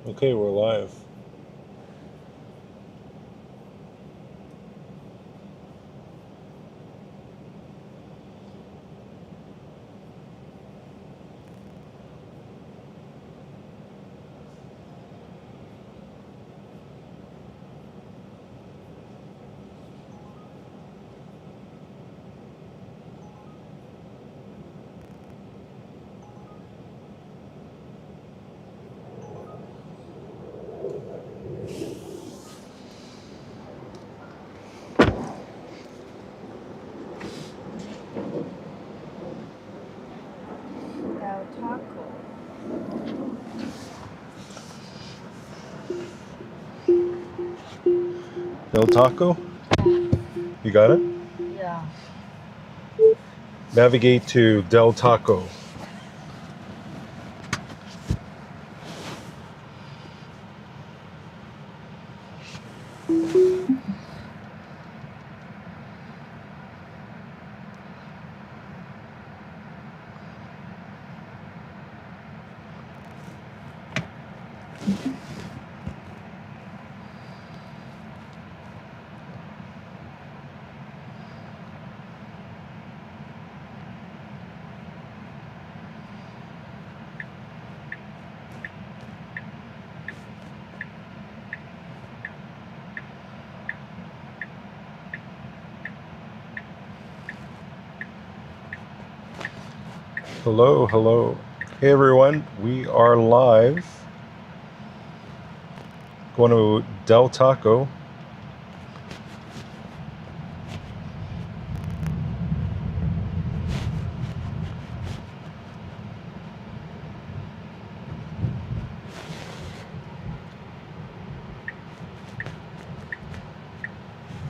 Okay, we're live. Del Taco. Del Taco? Yeah. You got it? Yeah. Navigate to Del Taco. Hello, hello. Hey everyone, we are live. Going to Del Taco.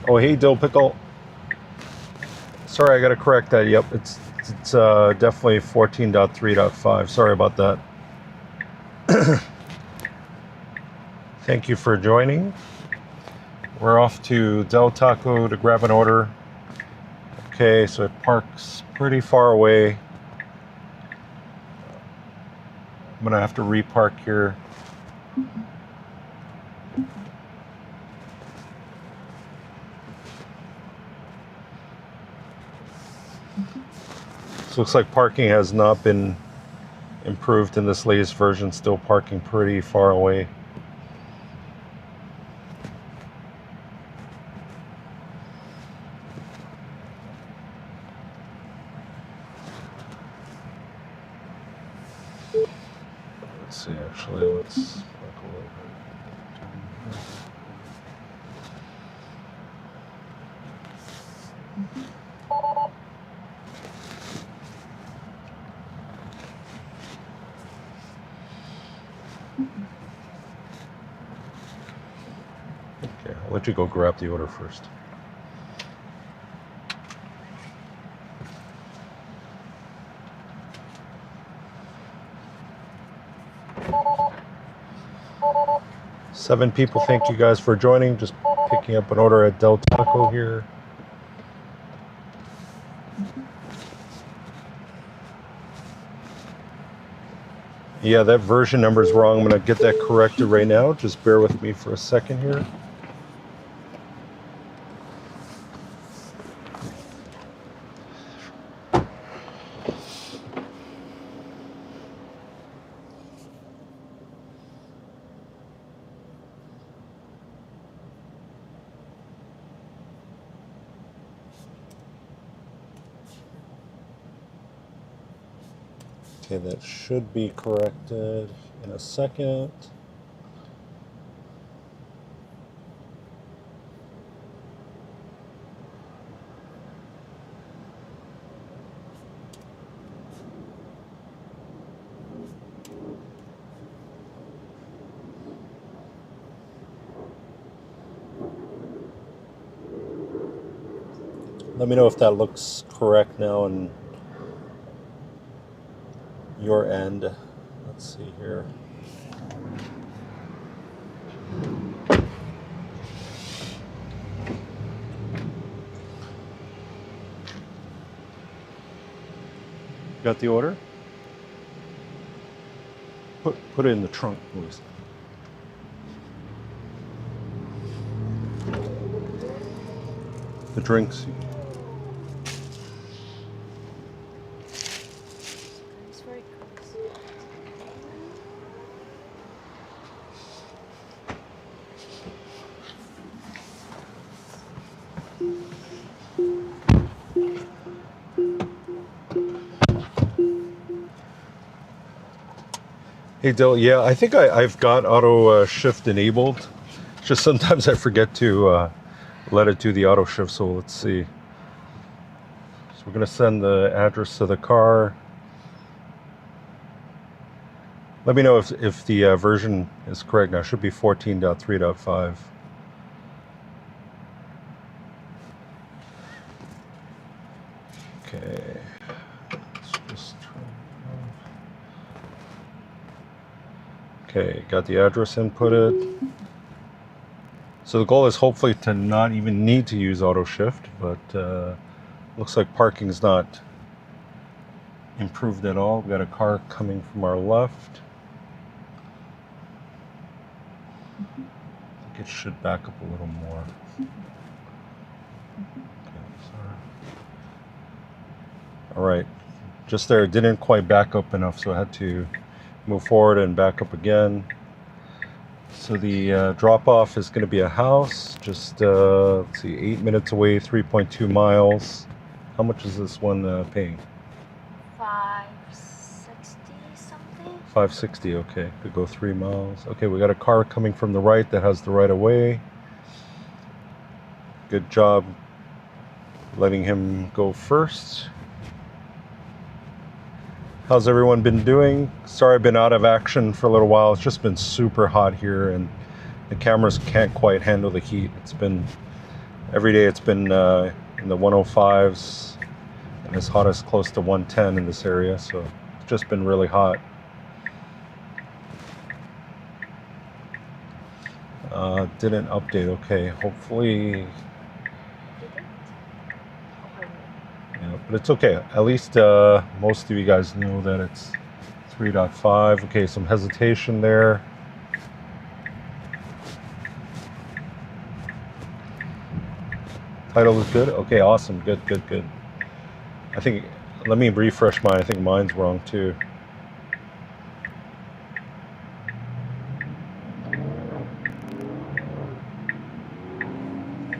Oh, hey Dill Pickle. Sorry, I gotta correct that. Yep, it's definitely 14.3.5. Sorry about that. Thank you for joining. We're off to Del Taco to grab an order. Okay, so it parks pretty far away. I'm gonna have to repark here. So looks like parking has not been improved in this latest version, still parking pretty far away. Let's see, actually, let's park a little bit. Okay, I'll let you go grab the order first. Seven people, thank you guys for joining. Just picking up an order at Del Taco here. Yeah, that version number is wrong. I'm going to get that corrected right now. Just bear with me for a second here. Okay, that should be corrected in a second. Let me know if that looks correct now on your end. Let's see here. Got the order? Put it in the trunk, please. the drinks. It's very close. Hey Dill, yeah, I think I've got auto shift enabled. Just sometimes I forget to let it do the auto shift, so let's see. So we're gonna send the address to the car. Let me know if the version is correct now. It should be 14.3.5. Okay. Let's just okay, got the address inputted. So the goal is hopefully to not even need to use auto shift, but looks like parking's not improved at all. We got a car coming from our left. I think it should back up a little more. Okay, sorry. All right, just there, it didn't quite back up enough, so I had to move forward and back up again. So the drop-off is going to be a house, just let's see, 8 minutes away, 3.2 miles. How much is this one paying? 560 something. 560. Okay, could go 3 miles. Okay, we got a car coming from the right that has the right of way. Good job letting him go first. How's everyone been doing? Sorry I've been out of action for a little while. It's just been super hot here and the cameras can't quite handle the heat. It's been, every day it's been in the 105s and as hot as close to 110 in this area. So it's just been really hot. Didn't update, okay. Hopefully, yeah, but it's okay. At least most of you guys know that it's 3.5. Okay, some hesitation there. Title is good. Okay, awesome. Good, good, good. I think, let me refresh mine. I think mine's wrong too.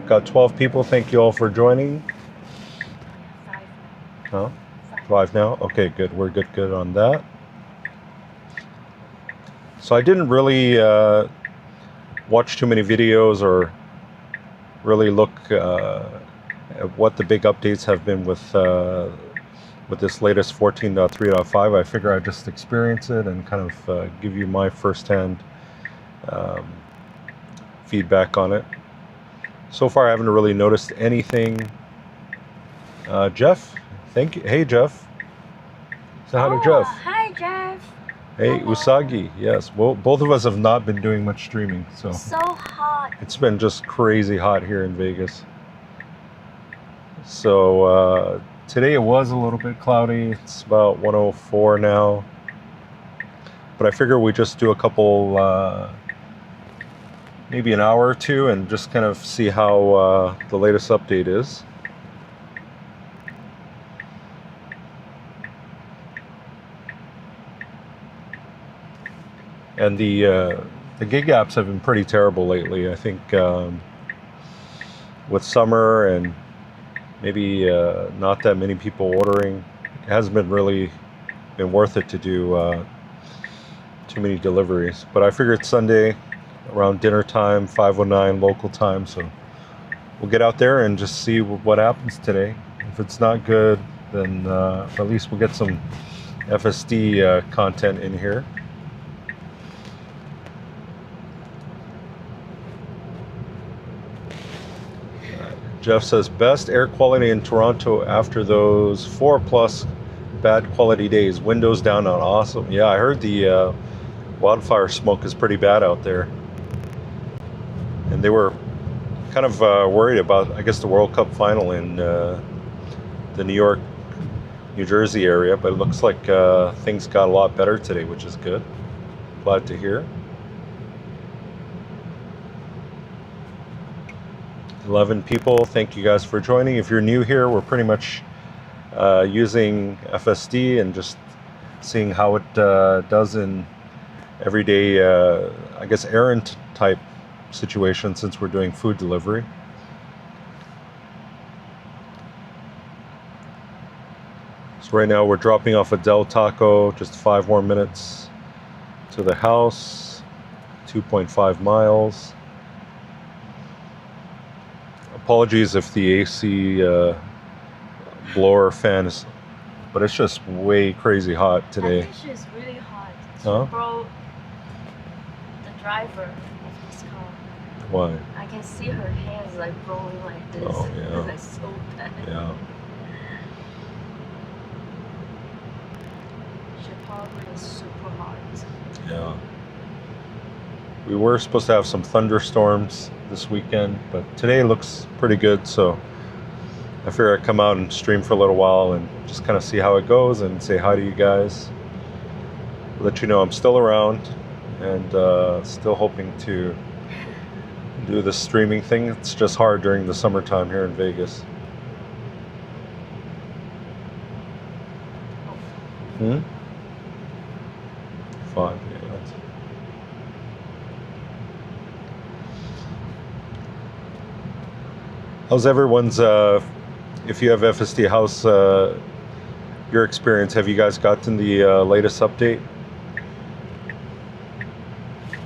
Got 12 people. Thank you all for joining. 5. Huh? 5 now? Okay, good. We're good on that. So I didn't really watch too many videos or really look at what the big updates have been with this latest 14.3.5. I figure I'd just experience it and kind of give you my firsthand feedback on it. So far, I haven't really noticed anything. Jeff, thank you. Hey, Jeff. Say hi to Jeff. Hi, Jeff. Hey, Hello. Usagi. Yes, well, both of us have not been doing much streaming, so So hot. it's been just crazy hot here in Vegas. So today it was a little bit cloudy. It's about 104 now. But I figure we just do a couple, maybe an hour or two, and just kind of see how the latest update is. And the gig apps have been pretty terrible lately. I think with summer and maybe not that many people ordering, it hasn't been really been worth it to do too many deliveries. But I figure it's Sunday around dinner time, 5:09 local time, so we'll get out there and just see what happens today. If it's not good, then at least we'll get some FSD content in here. Jeff says, best air quality in Toronto after those 4+ bad quality days. Windows down on awesome. Yeah, I heard the wildfire smoke is pretty bad out there. And they were kind of worried about, I guess, the World Cup final in the New York, New Jersey area. But it looks like things got a lot better today, which is good. Glad to hear. 11 people. Thank you guys for joining. If you're new here, we're pretty much using FSD and just seeing how it does in everyday, I guess, errand type situation since we're doing food delivery. So right now we're dropping off a Del Taco, just 5 more minutes to the house, 2.5 miles. Apologies if the AC blower fan is, but it's just way crazy hot today. I think she's really hot. Huh? She broke the driver of this car. Why? I can see her hands like rolling like this. Oh, yeah. It's so bad. Yeah. She probably is super hot. Yeah. We were supposed to have some thunderstorms this weekend, but today looks pretty good, so I figure I'd come out and stream for a little while and just kind of see how it goes and say hi to you guys. Let you know I'm still around and still hoping to do the streaming thing. It's just hard during the summertime here in Vegas. Hmm? 5, yeah. How's everyone's, if you have FSD, how's your experience? Have you guys gotten the latest update?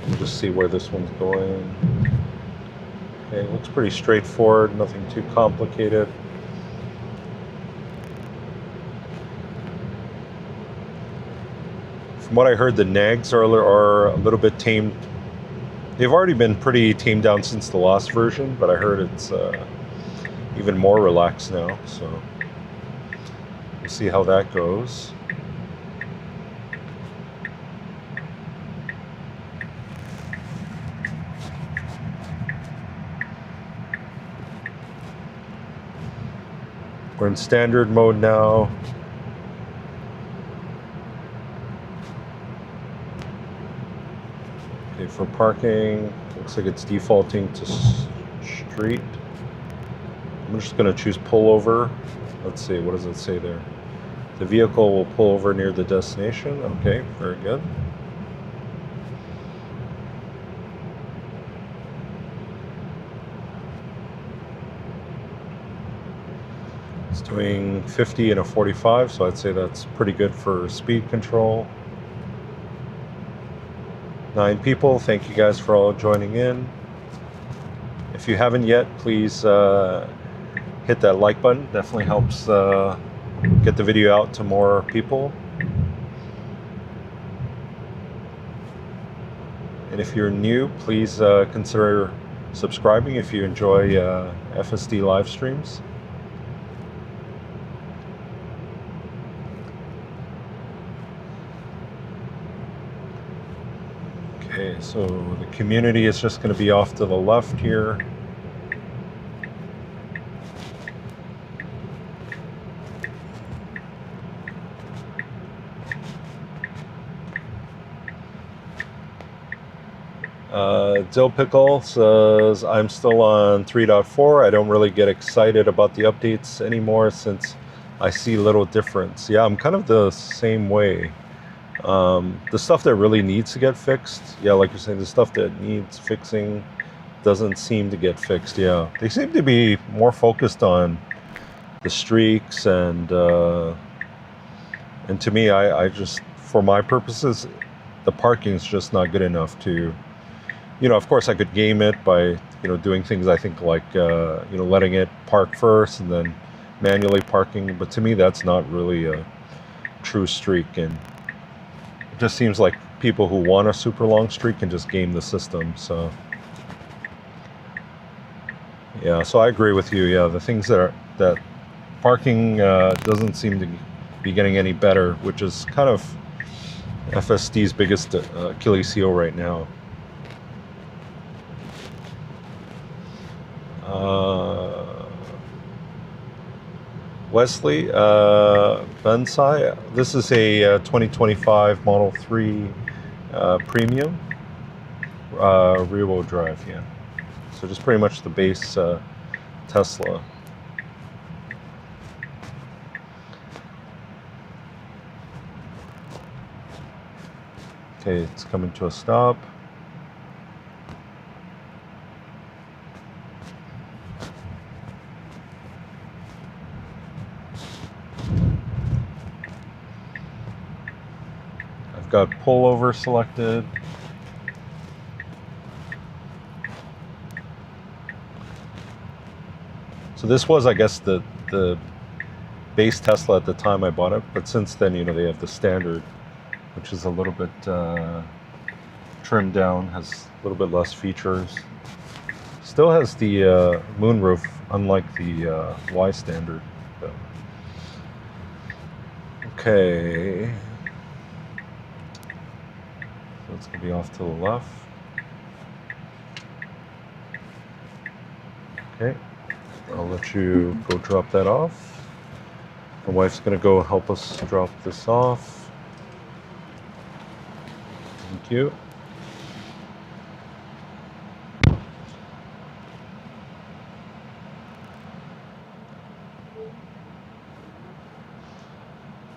We'll just see where this one's going. Okay, looks pretty straightforward, nothing too complicated. From what I heard, the nags are a little bit tamed. They've already been pretty tamed down since the last version, but I heard it's even more relaxed now, so we'll see how that goes. We're in standard mode now. Okay, for parking, looks like it's defaulting to street. I'm just going to choose pull over. Let's see, what does it say there? The vehicle will pull over near the destination. Okay, very good. It's doing 50 and a 45, so I'd say that's pretty good for speed control. 9 people, thank you guys for all joining in. If you haven't yet, please hit that like button. Definitely helps get the video out to more people. And if you're new, please consider subscribing if you enjoy FSD live streams. Okay, so the community is just going to be off to the left here. Dill Pickle says, I'm still on 3.4. I don't really get excited about the updates anymore since I see little difference. Yeah, I'm kind of the same way. The stuff that really needs to get fixed, yeah, like you're saying, the stuff that needs fixing doesn't seem to get fixed. Yeah, they seem to be more focused on the streaks and to me, I just, for my purposes, the parking's just not good enough to, you know, of course I could game it by, you know, doing things I think like, you know, letting it park first and then manually parking, but to me that's not really a true streak, and it just seems like people who want a super long streak can just game the system. So yeah, so I agree with you. Yeah, the things that parking doesn't seem to be getting any better, which is kind of FSD's biggest Achilles heel right now. Wesley Bensai, this is a 2025 Model 3 Premium rear-wheel drive, yeah. So just pretty much the base Tesla. Okay, it's coming to a stop. I've got pullover selected. So this was, I guess, the base Tesla at the time I bought it, but since then, you know, they have the standard, which is a little bit trimmed down, has a little bit less features. Still has the moonroof, unlike the Y standard. But. Okay. So it's gonna be off to the left. Okay. I'll let you go drop that off. My wife's gonna go help us drop this off. Thank you.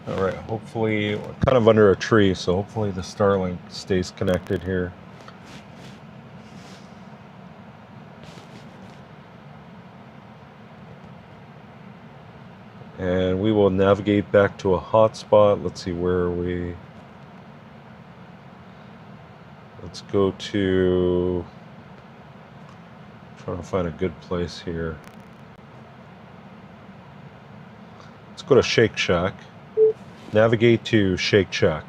All right, hopefully, we're kind of under a tree, so hopefully the Starlink stays connected here. And we will navigate back to a hotspot. Let's see, where are we? Let's go to, trying to find a good place here. Let's go to Shake Shack. Navigate to Shake Shack.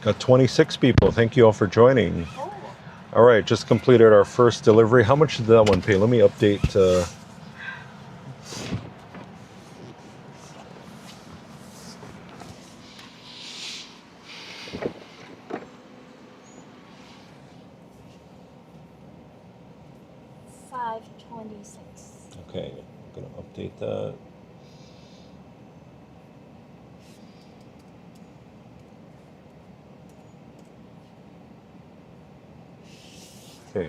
Got 26 people. Thank you all for joining. All right, just completed our first delivery. How much did that one pay? Let me update. $526. Okay, I'm gonna update that. Okay.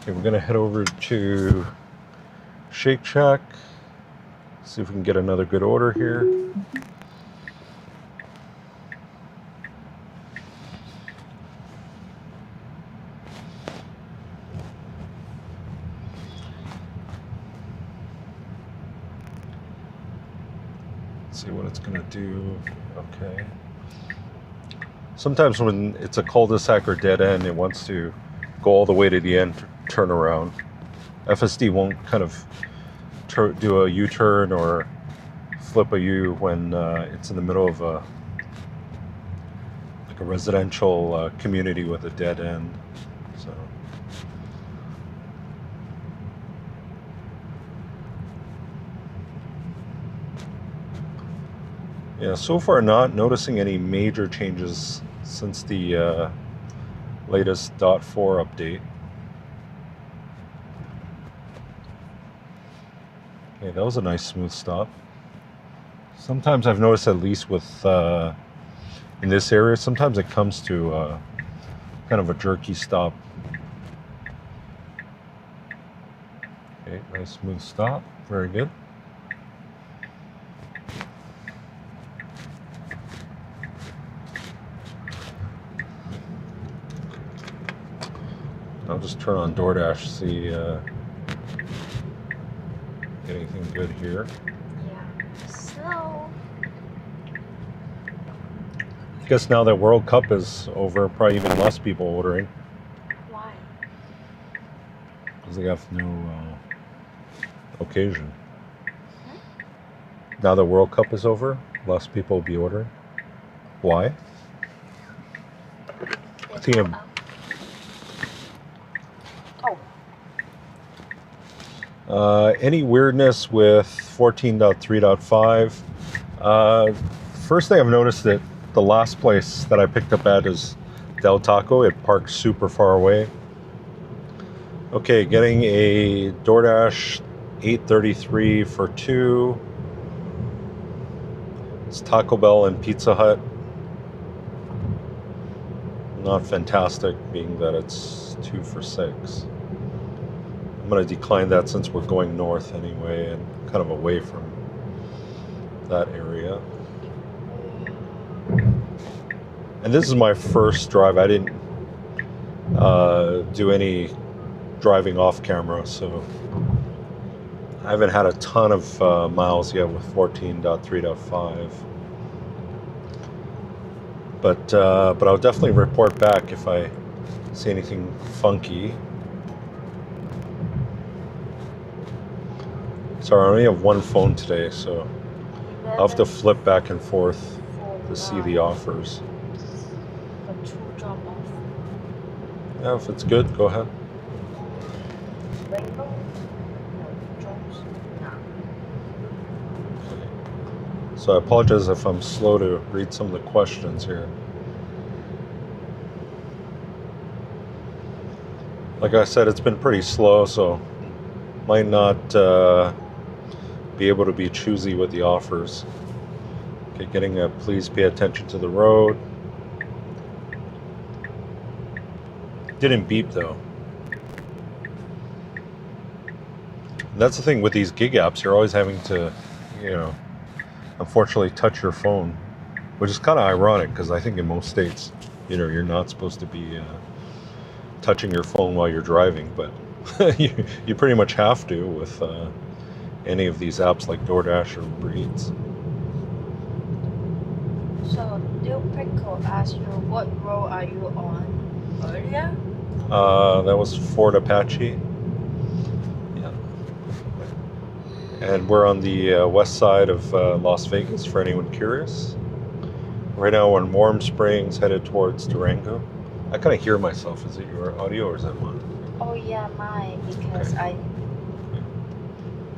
Okay, we're gonna head over to Shake Shack. See if we can get another good order here. See what it's gonna do. Okay. Sometimes when it's a cul-de-sac or dead end, it wants to go all the way to the end, turn around. FSD won't kind of do a U-turn or flip a U when it's in the middle of a residential community with a dead end. So. Yeah, so far not noticing any major changes since the latest .4 update. Okay, that was a nice smooth stop. Sometimes I've noticed, at least with in this area, sometimes it comes to kind of a jerky stop. Okay, nice smooth stop, very good. I'll just turn on DoorDash, see anything good here. Yeah. So. I guess now that World Cup is over, probably even less people ordering. Why? Because they have no occasion. Now that World Cup is over, less people will be ordering. Why? I think any weirdness with 14.3.5? First thing I've noticed that the last place that I picked up at is Del Taco. It parks super far away. Okay, getting a DoorDash 833 for two. It's Taco Bell and Pizza Hut. Not fantastic, being that it's 2 for 6. I'm going to decline that since we're going north anyway and kind of away from that area. And this is my first drive. I didn't do any driving off camera, so I haven't had a ton of miles yet with 14.3.5. But I'll definitely report back if I see anything funky. Sorry, I only have one phone today, so I'll have to flip back and forth to see the offers. For 2 drop off. Yeah, if it's good, go ahead. Rainbow? No, drops? Nah. So I apologize if I'm slow to read some of the questions here. Like I said, it's been pretty slow, so might not be able to be choosy with the offers. Okay, getting a please pay attention to the road. Didn't beep though. And that's the thing with these gig apps, you're always having to, unfortunately touch your phone, which is kind of ironic because I think in most states, you're not supposed to be touching your phone while you're driving, but you pretty much have to with any of these apps like DoorDash or Uber Eats. So, Lil Pickle asked you, what road are you on earlier? That was Ford Apache. Yeah. And we're on the west side of Las Vegas, for anyone curious. Right now we're in Warm Springs, headed towards Durango. I kind of hear myself. Is it your audio or is that mine? Oh yeah, mine, because Okay.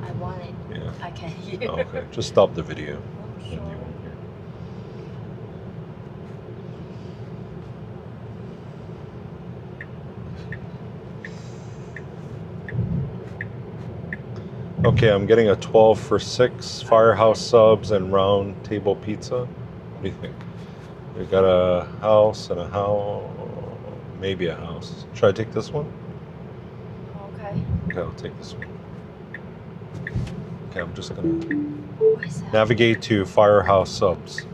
I want it. Yeah. I can hear. Oh, okay. Just stop the video. I'm And you sorry. won't hear. Okay, I'm getting a 12 for 6 Firehouse subs and round table pizza. What do you think? We got a house and a house, maybe a house. Should I take this one? Okay. Okay, I'll take this one. Okay, I'm just gonna What is that? navigate to Firehouse subs.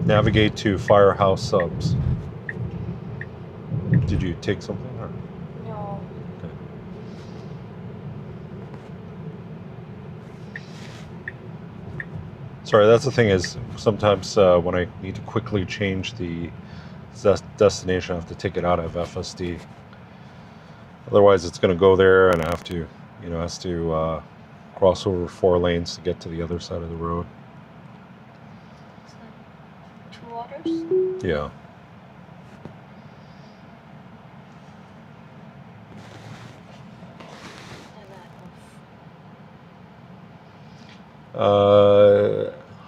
Navigate to Firehouse subs. Did you take something? Or? No. Okay. Sorry, that's the thing is sometimes when I need to quickly change the destination, I have to take it out of FSD. Otherwise, it's going to go there, and I have to, has to cross over 4 lanes to get to the other side of the road. It's like 2 orders? Yeah.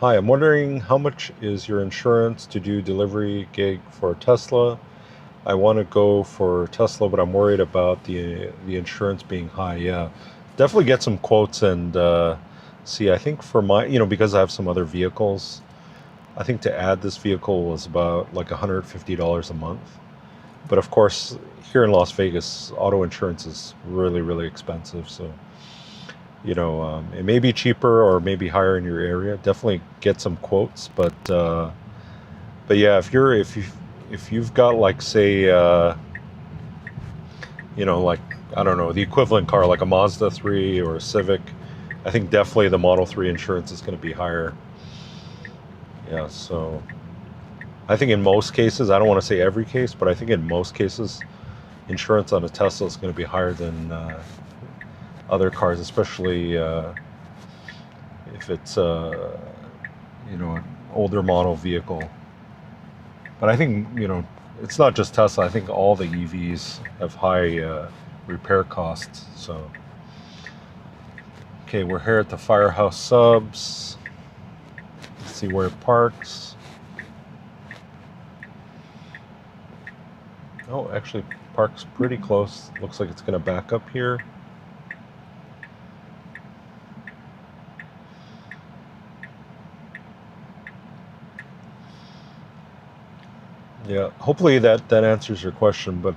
Hi, I'm wondering how much is your insurance to do delivery gig for Tesla? I want to go for Tesla, but I'm worried about the insurance being high. Yeah, definitely get some quotes and see. I think for my, because I have some other vehicles, I think to add this vehicle was about like $150 a month. But of course, here in Las Vegas, auto insurance is really, really expensive. So it may be cheaper or maybe higher in your area. Definitely get some quotes, but yeah, if you've got like say like I don't know the equivalent car like a Mazda 3 or a Civic, I think definitely the Model 3 insurance is going to be higher. Yeah, so I think in most cases, I don't want to say every case, but I think in most cases, insurance on a Tesla is going to be higher than other cars, especially if it's an older model vehicle. But I think it's not just Tesla. I think all the EVs have high repair costs. So okay, we're here at the Firehouse subs. Let's see where it parks. Oh, actually parks pretty close. Looks like it's going to back up here. Yeah, hopefully that answers your question. But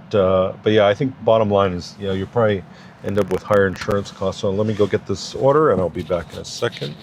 yeah, I think bottom line is, yeah, you probably end up with higher insurance costs. So let me go get this order, and I'll be back in a second.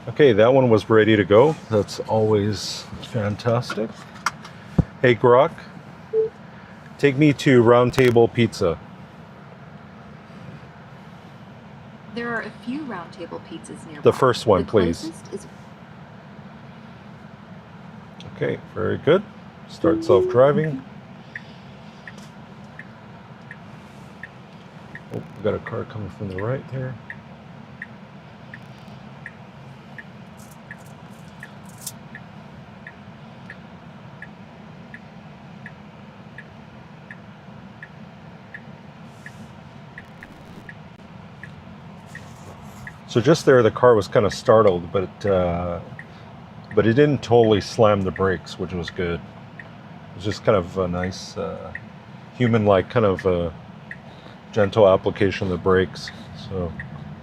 Okay, that one was ready to go. That's always fantastic. Hey, Grok, take me to Round Table Pizza. There are a few Round Table pizzas nearby. The first one, The please. closest is Okay, very good. Start self-driving. Oh, we got a car coming from the right there. So just there, the car was kind of startled, but it didn't totally slam the brakes, which was good. It was just kind of a nice, human-like kind of gentle application of the brakes. So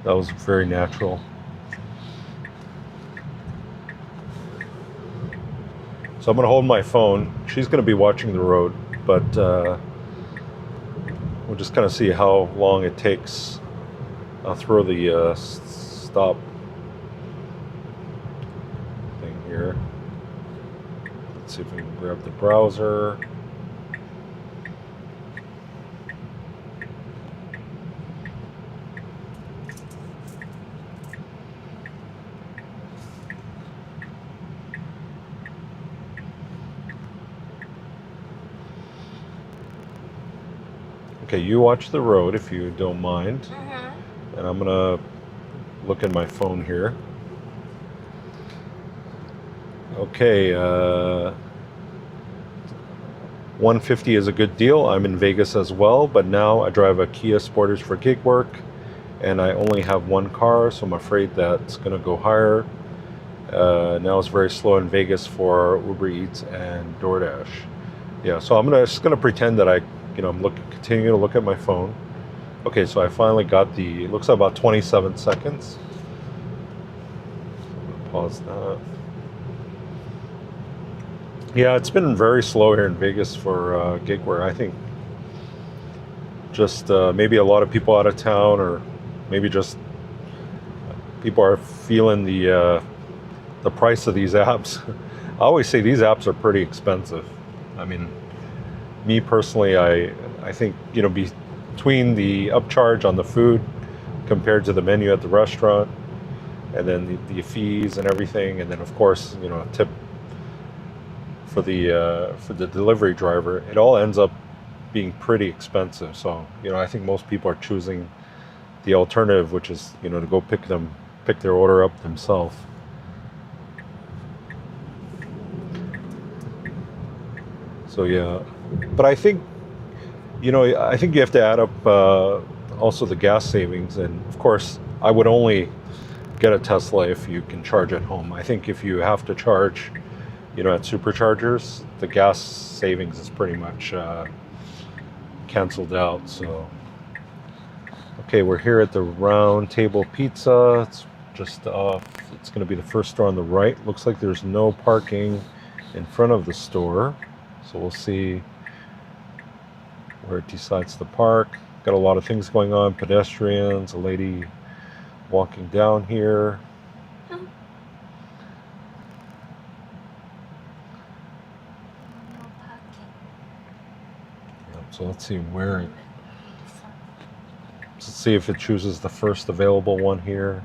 that was very natural. So I'm going to hold my phone. She's going to be watching the road, but we'll just kind of see how long it takes. I'll throw the stop thing here. Let's see if we can grab the browser. Okay, you watch the road if you don't mind. And I'm gonna look at my phone here. Okay, 150 is a good deal. I'm in Vegas as well, but now I drive a Kia Sportage for gig work, and I only have one car, so I'm afraid that's gonna go higher. Now it's very slow in Vegas for Uber Eats and DoorDash. Yeah, so I'm just gonna pretend that I'm continuing to look at my phone. Okay, so I finally got it looks like about 27 seconds. Pause that. Yeah, it's been very slow here in Vegas for gig work. I think just maybe a lot of people out of town, or maybe just people are feeling the price of these apps. I always say these apps are pretty expensive. I mean, me personally, I think, between the upcharge on the food compared to the menu at the restaurant, and then the fees and everything, and then of course, a tip for the delivery driver, it all ends up being pretty expensive. So, I think most people are choosing the alternative, which is, to go pick their order up themselves. So yeah, but I think, I think you have to add up also the gas savings, and of course, I would only get a Tesla if you can charge at home. I think if you have to charge, at superchargers, the gas savings is pretty much canceled out. So, Okay, we're here at the Round Table Pizza. It's just off. It's going to be the first store on the right. Looks like there's no parking in front of the store. So we'll see where it decides to park. Got a lot of things going on. Pedestrians, a lady walking down here. No parking. So let's see where. Let's see if it chooses the first available one here.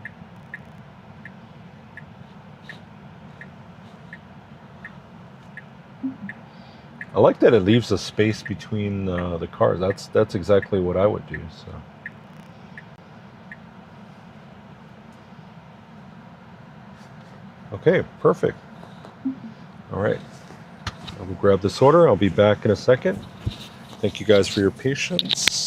I like that it leaves a space between the cars. That's exactly what I would do. So. Okay, perfect. All right. I will grab this order. I'll be back in a second. Thank you guys for your patience.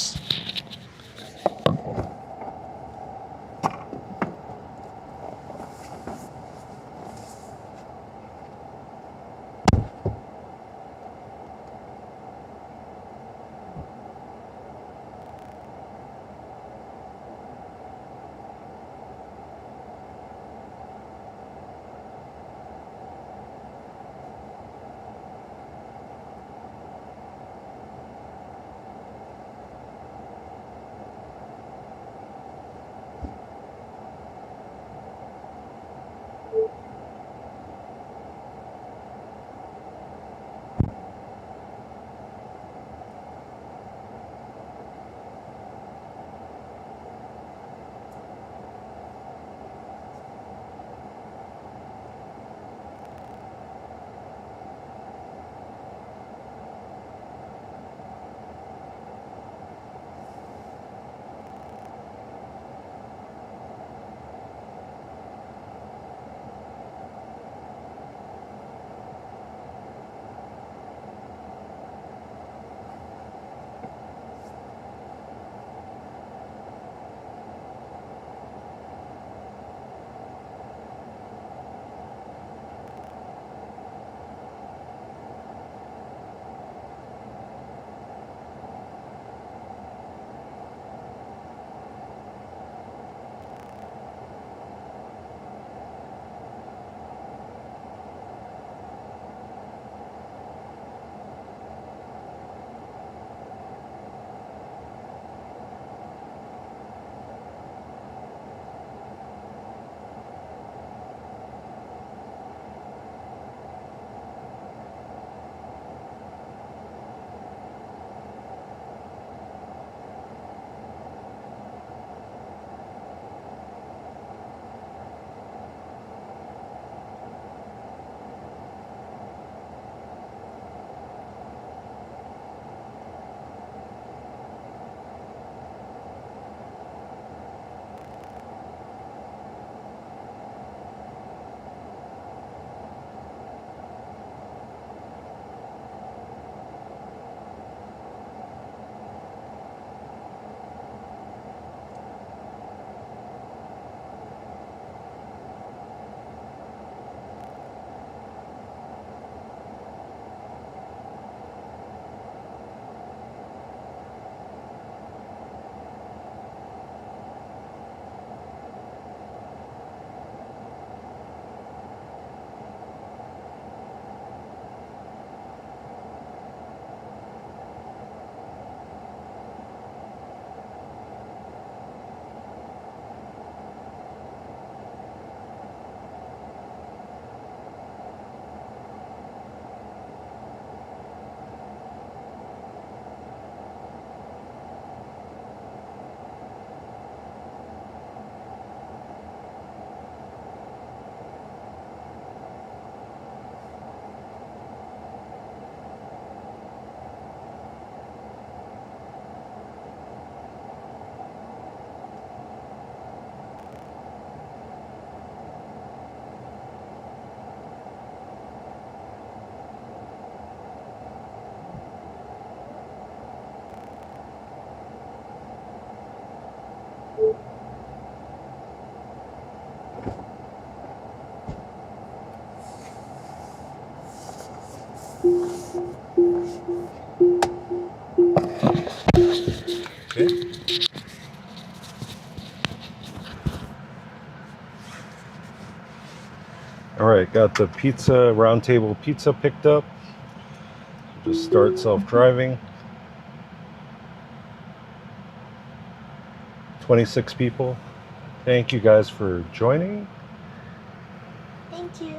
Okay. All right, got the pizza, round table pizza picked up. Just start self-driving. 26 people. Thank you guys for joining. Thank you.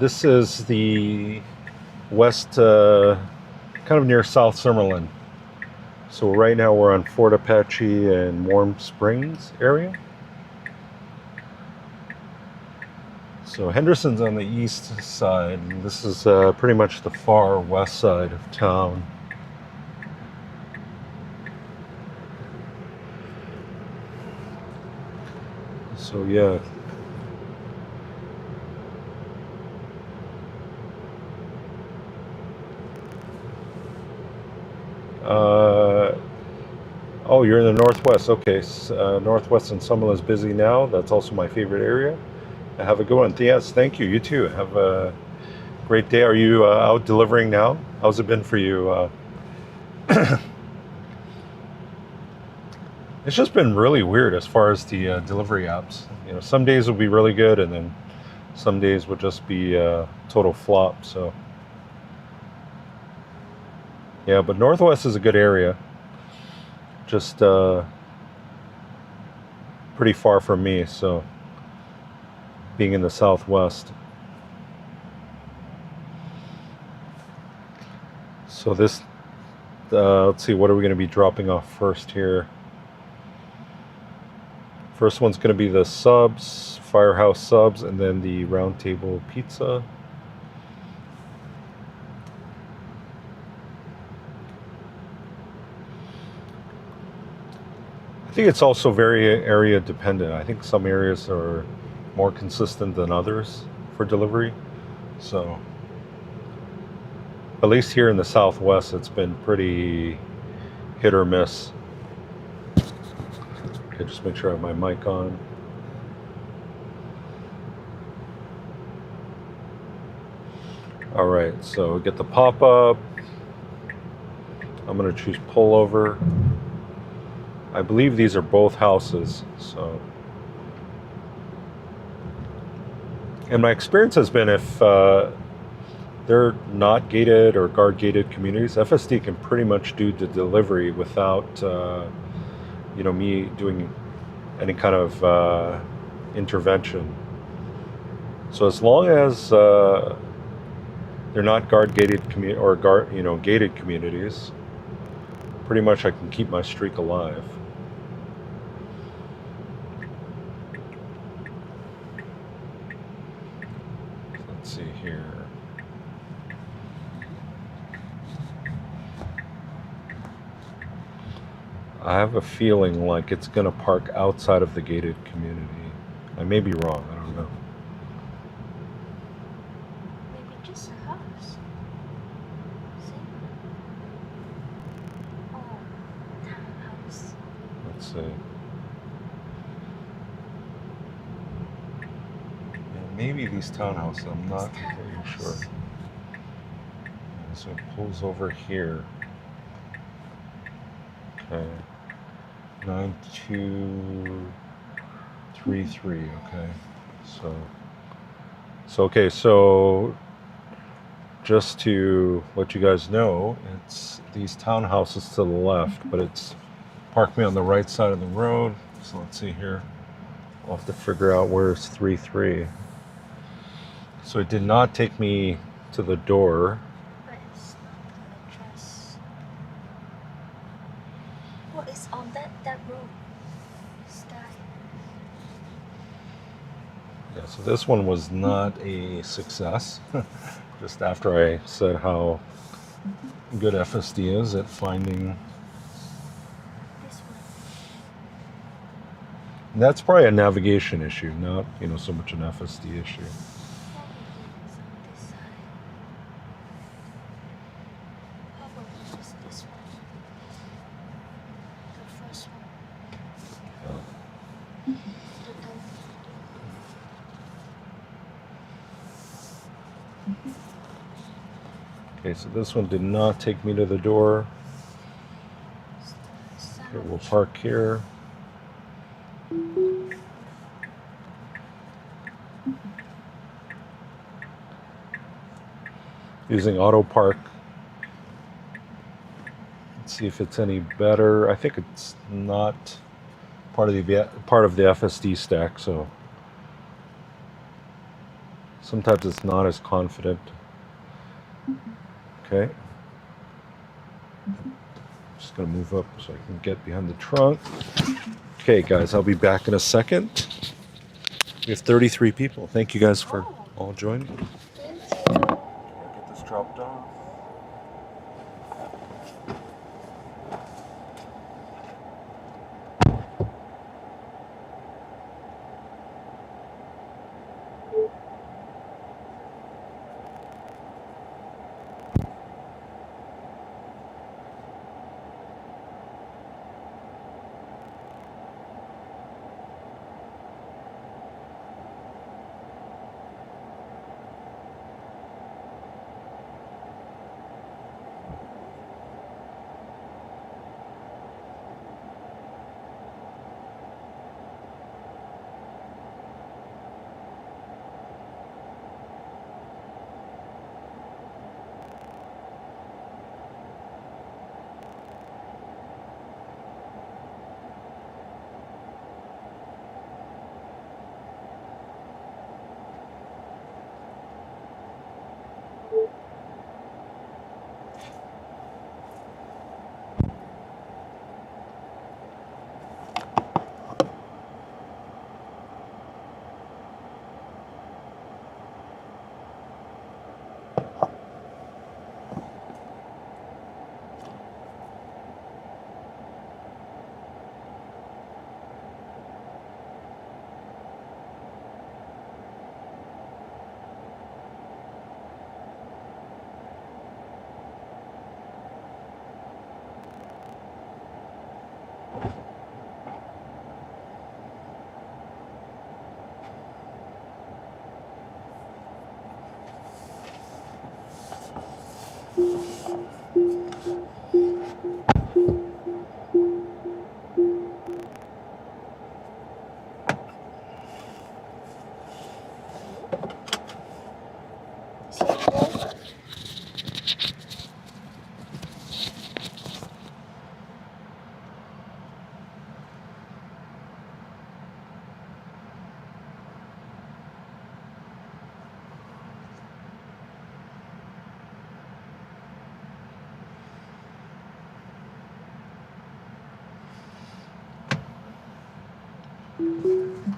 This is the west, kind of near South Summerlin. So right now we're on Fort Apache and Warm Springs area. So Henderson's on the east side, and this is pretty much the far west side of town. So yeah. Oh, you're in the northwest. Okay, northwest and Summerlin is busy now. That's also my favorite area. Have a good one. Yes, thank you. You too. Have a great day. Are you out delivering now? How's it been for you? It's just been really weird as far as the delivery apps. You know, some days will be really good, and then some days will just be total flop. So, yeah, but Northwest is a good area. Just pretty far from me, so being in the Southwest. So this, let's see, what are we going to be dropping off first here? First one's going to be the subs, Firehouse subs, and then the round table pizza. I think it's also very area dependent. I think some areas are more consistent than others for delivery. So, at least here in the Southwest, it's been pretty hit or miss. Okay, just make sure I have my mic on. All right, so get the pop-up. I'm gonna choose pullover. I believe these are both houses, so. And my experience has been if they're not gated or guard gated communities, FSD can pretty much do the delivery without me doing any kind of intervention. So as long as they're not guard gated gated communities, pretty much I can keep my streak alive. Let's see here. I have a feeling like it's going to park outside of the gated community. I may be wrong, I don't know. Maybe just a house. See? Oh, townhouse. Let's see. Yeah, maybe these townhouses, I'm not really sure. So it pulls over here. Okay. 9233. Okay. So just to let you guys know, it's these townhouses to the left, but it's parked me on the right side of the road. So let's see here. I'll have to figure out where's 33. So it did not take me to the door. But it's not the address. What is on that road? Sky. Yeah, so this one was not a success. Just after I said how good FSD is at finding. This one. That's probably a navigation issue, not so much an FSD issue. Probably it's on this side. Probably just this one. The first one. The door. Okay, so this one did not take me to the door. Okay, we'll park here. Using auto park. Let's see if it's any better. I think it's not part of the FSD stack, so sometimes it's not as confident. Okay. Just gonna move up so I can get behind the trunk. Okay, guys, I'll be back in a second. We have 33 people. Thank you guys for all joining. Get this dropped off.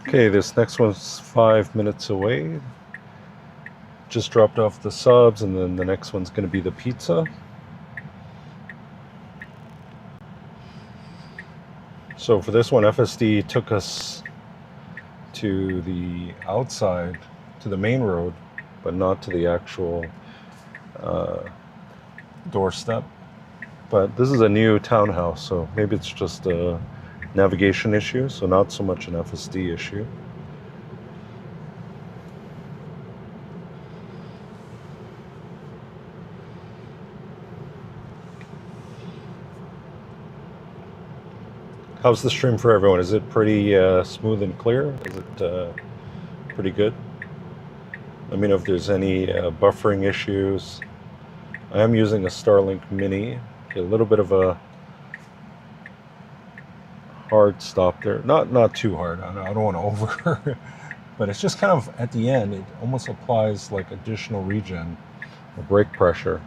Okay, this next one's 5 minutes away. Just dropped off the subs, and then the next one's going to be the pizza. So for this one, FSD took us to the outside, to the main road, but not to the actual doorstep. But this is a new townhouse, so maybe it's just a navigation issue, so not so much an FSD issue. How's the stream for everyone? Is it pretty smooth and clear? Is it pretty good? Let me know if there's any buffering issues. I am using a Starlink Mini. Okay, a little bit of a hard stop there. Not too hard. I don't want to over, but it's just kind of at the end. It almost applies like additional regen or brake pressure.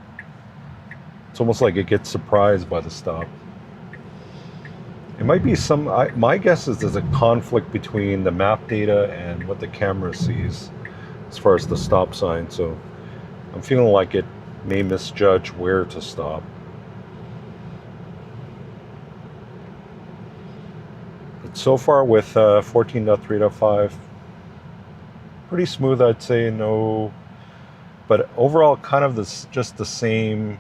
It's almost like it gets surprised by the stop. It might be my guess is there's a conflict between the map data and what the camera sees as far as the stop sign. So I'm feeling like it may misjudge where to stop. But so far with 14.3.5, pretty smooth, I'd say. No, but overall kind of just the same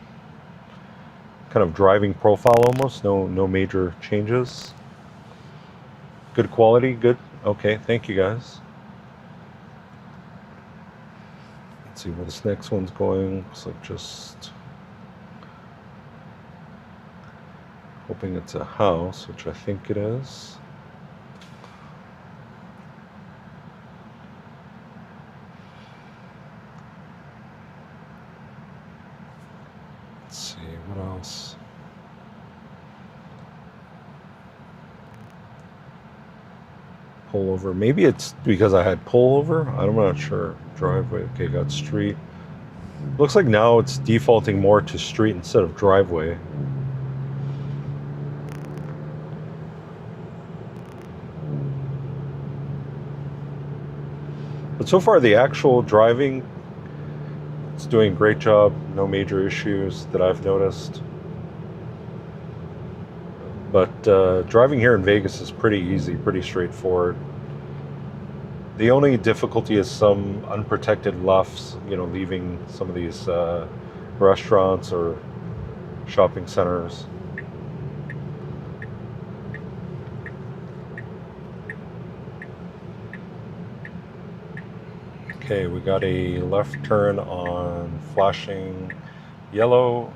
kind of driving profile almost. No major changes. Good quality, good. Okay, thank you guys. Let's see where this next one's going. Looks like just hoping it's a house, which I think it is. What else? Pullover. Maybe it's because I had pullover. I'm not sure. Driveway. Okay, got street. Looks like now it's defaulting more to street instead of driveway. But so far, the actual driving, it's doing a great job. No major issues that I've noticed. But driving here in Vegas is pretty easy, pretty straightforward. The only difficulty is some unprotected lefts, you know, leaving some of these restaurants or shopping centers. Okay, we got a left turn on flashing yellow.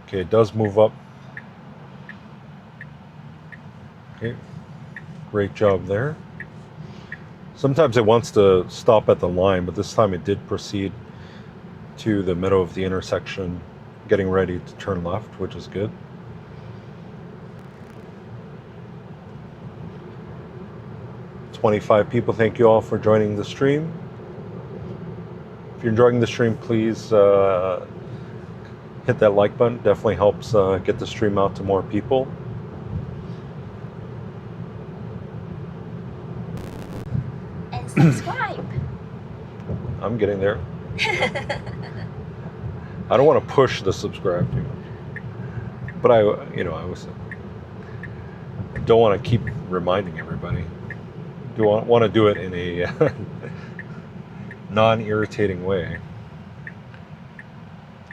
Okay, it does move up. Okay, great job there. Sometimes it wants to stop at the line, but this time it did proceed to the middle of the intersection, getting ready to turn left, which is good. "25 people, thank you all for joining the stream. If you're enjoying the stream, please hit that like button. Definitely helps get the stream out to more people. And subscribe. I'm getting there. I don't want to push the subscribe too much, but I always don't want to keep reminding everybody. Do want to do it in a non-irritating way.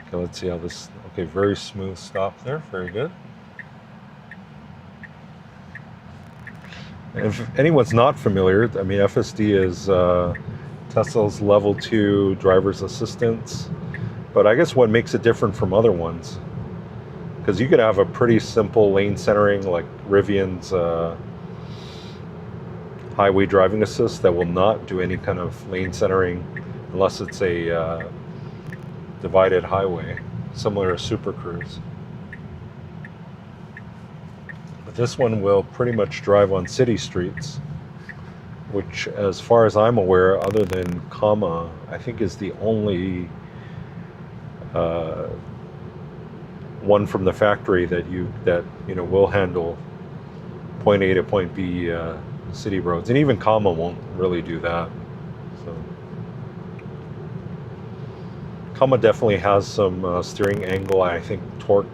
Okay, let's see how this. Okay, very smooth stop there. Very good. And if anyone's not familiar, I mean, FSD is Tesla's level 2 driver's assistance. But I guess what makes it different from other ones, because you could have a pretty simple lane centering like Rivian's highway driving assist that will not do any kind of lane centering unless it's a divided highway, similar to Super Cruise. But this one will pretty much drive on city streets, which, as far as I'm aware, other than Comma, I think is the only one from the factory that will handle point A to point B city roads, and even Comma won't really do that. So Comma definitely has some steering angle, I think torque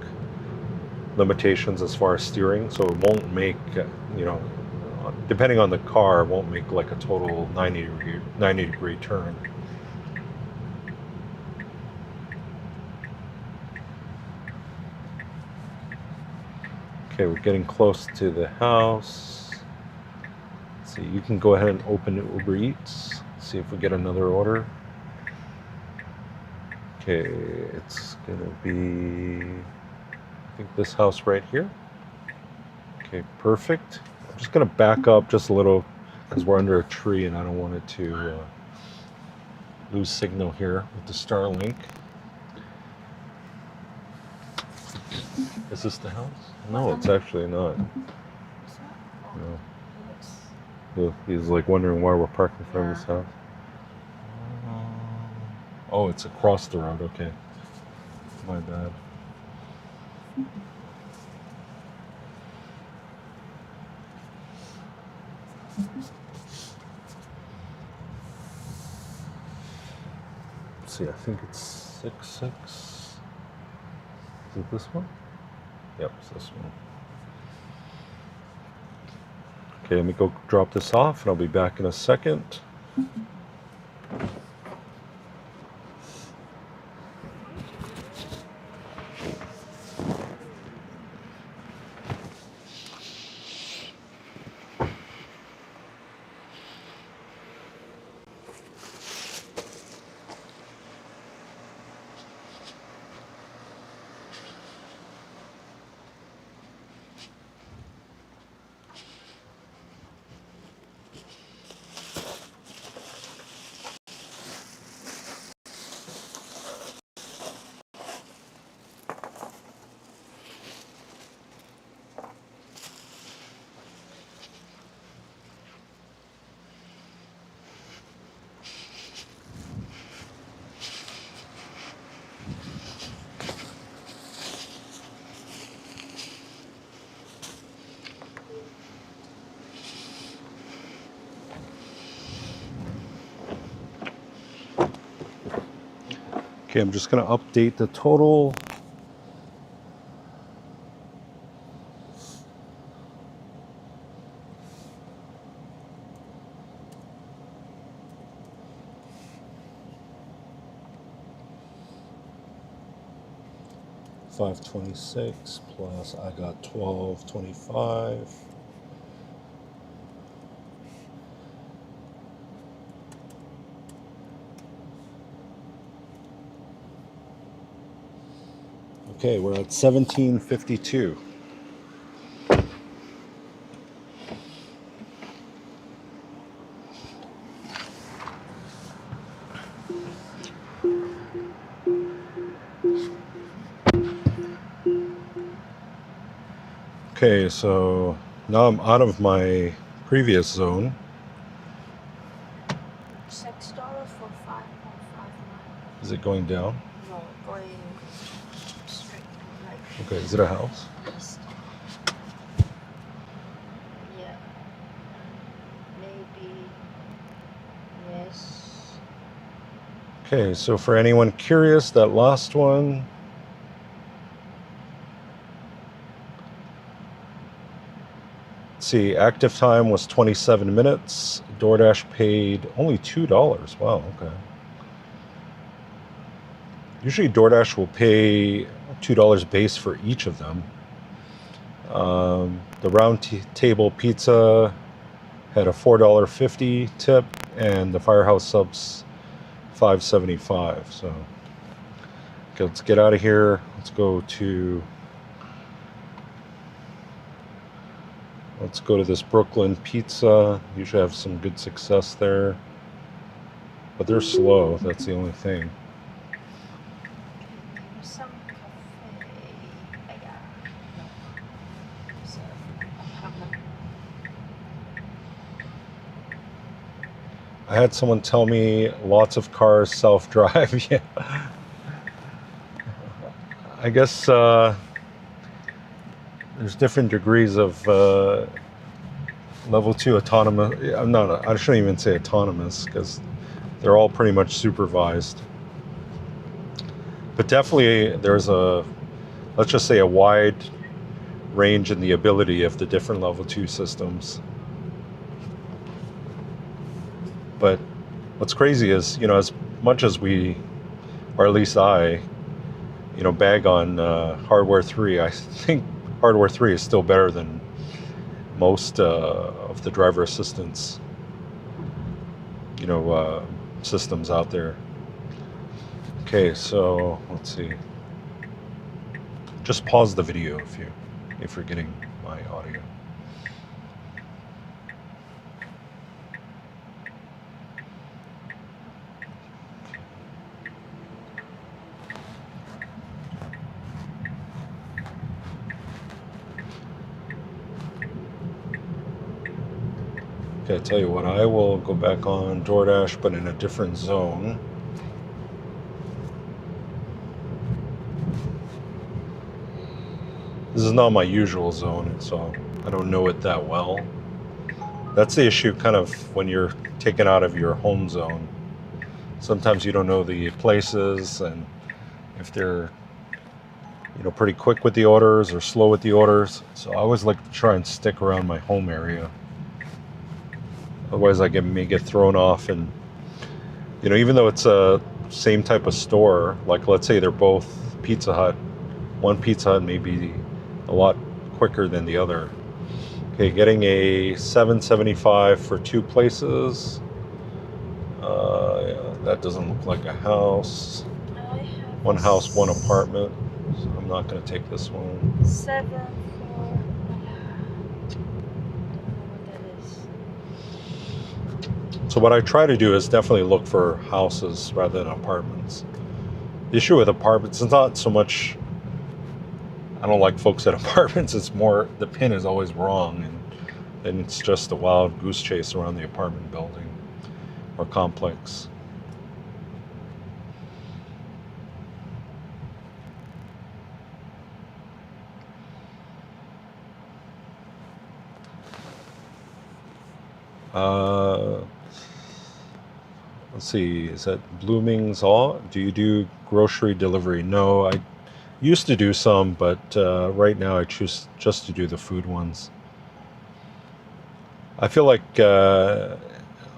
limitations as far as steering, so it won't make depending on the car, it won't make like a total 90 degree turn. Okay, we're getting close to the house. Let's see, you can go ahead and open Uber Eats. See if we get another order. Okay, it's gonna be, I think, this house right here. Okay, perfect. I'm just gonna back up just a little because we're under a tree and I don't want it to lose signal here with the Starlink. Is this the house? No, it's actually not. No. Look, he's like wondering why we're parked in front of his house. Oh, it's across the road. Okay. My bad. Let's see, I think it's 6-6. Is it this one? Yep, it's this one. Okay, let me go drop this off and I'll be back in a second. Okay, I'm just going to update the total. $526 plus I got $12.25. Okay, we're at $17.52. Okay, so now I'm out of my previous zone. $6 for 5.5 miles. Is it going down? No, going straight, like Okay, is it a house? east. Yeah. Maybe. Yes. Okay, so for anyone curious, that last one, let's see, active time was 27 minutes. DoorDash paid only $2. Wow, okay. Usually DoorDash will pay $2 base for each of them. The round table pizza had a $4.50 tip, and the Firehouse subs $5.75. So okay, let's get out of here. Let's go to this Brooklyn Pizza. Usually have some good success there, but they're slow. That's the only thing. Some cafe. Yeah. No. It's a apartment. I had someone tell me lots of cars self-drive. Yeah, I guess there's different degrees of level 2 autonomous. I shouldn't even say autonomous because they're all pretty much supervised. But definitely there's let's just say a wide range in the ability of the different level 2 systems. But what's crazy is, as much as we, or at least I, bag on hardware 3, I think hardware 3 is still better than most of the driver assistance systems out there. Okay, so let's see, just pause the video if you're getting my audio. Okay, I tell you what, I will go back on DoorDash, but in a different zone. This is not my usual zone, so I don't know it that well. That's the issue kind of when you're taken out of your home zone. Sometimes you don't know the places and if they're pretty quick with the orders or slow with the orders. So I always like to try and stick around my home area. Otherwise I may get thrown off, and even though it's a same type of store, like let's say they're both Pizza Hut, one Pizza Hut may be a lot quicker than the other. Okay, getting a $7.75 for 2 places. Yeah, that doesn't look like a house. One house, one apartment. So I'm not going to take this one. 7 for. What that is. So what I try to do is definitely look for houses rather than apartments. The issue with apartments is not so much I don't like folks at apartments. It's more the pin is always wrong, and it's just a wild goose chase around the apartment building or complex. Let's see, is that Blooming's all? Do you do grocery delivery? No, I used to do some, but right now I choose just to do the food ones. I feel like I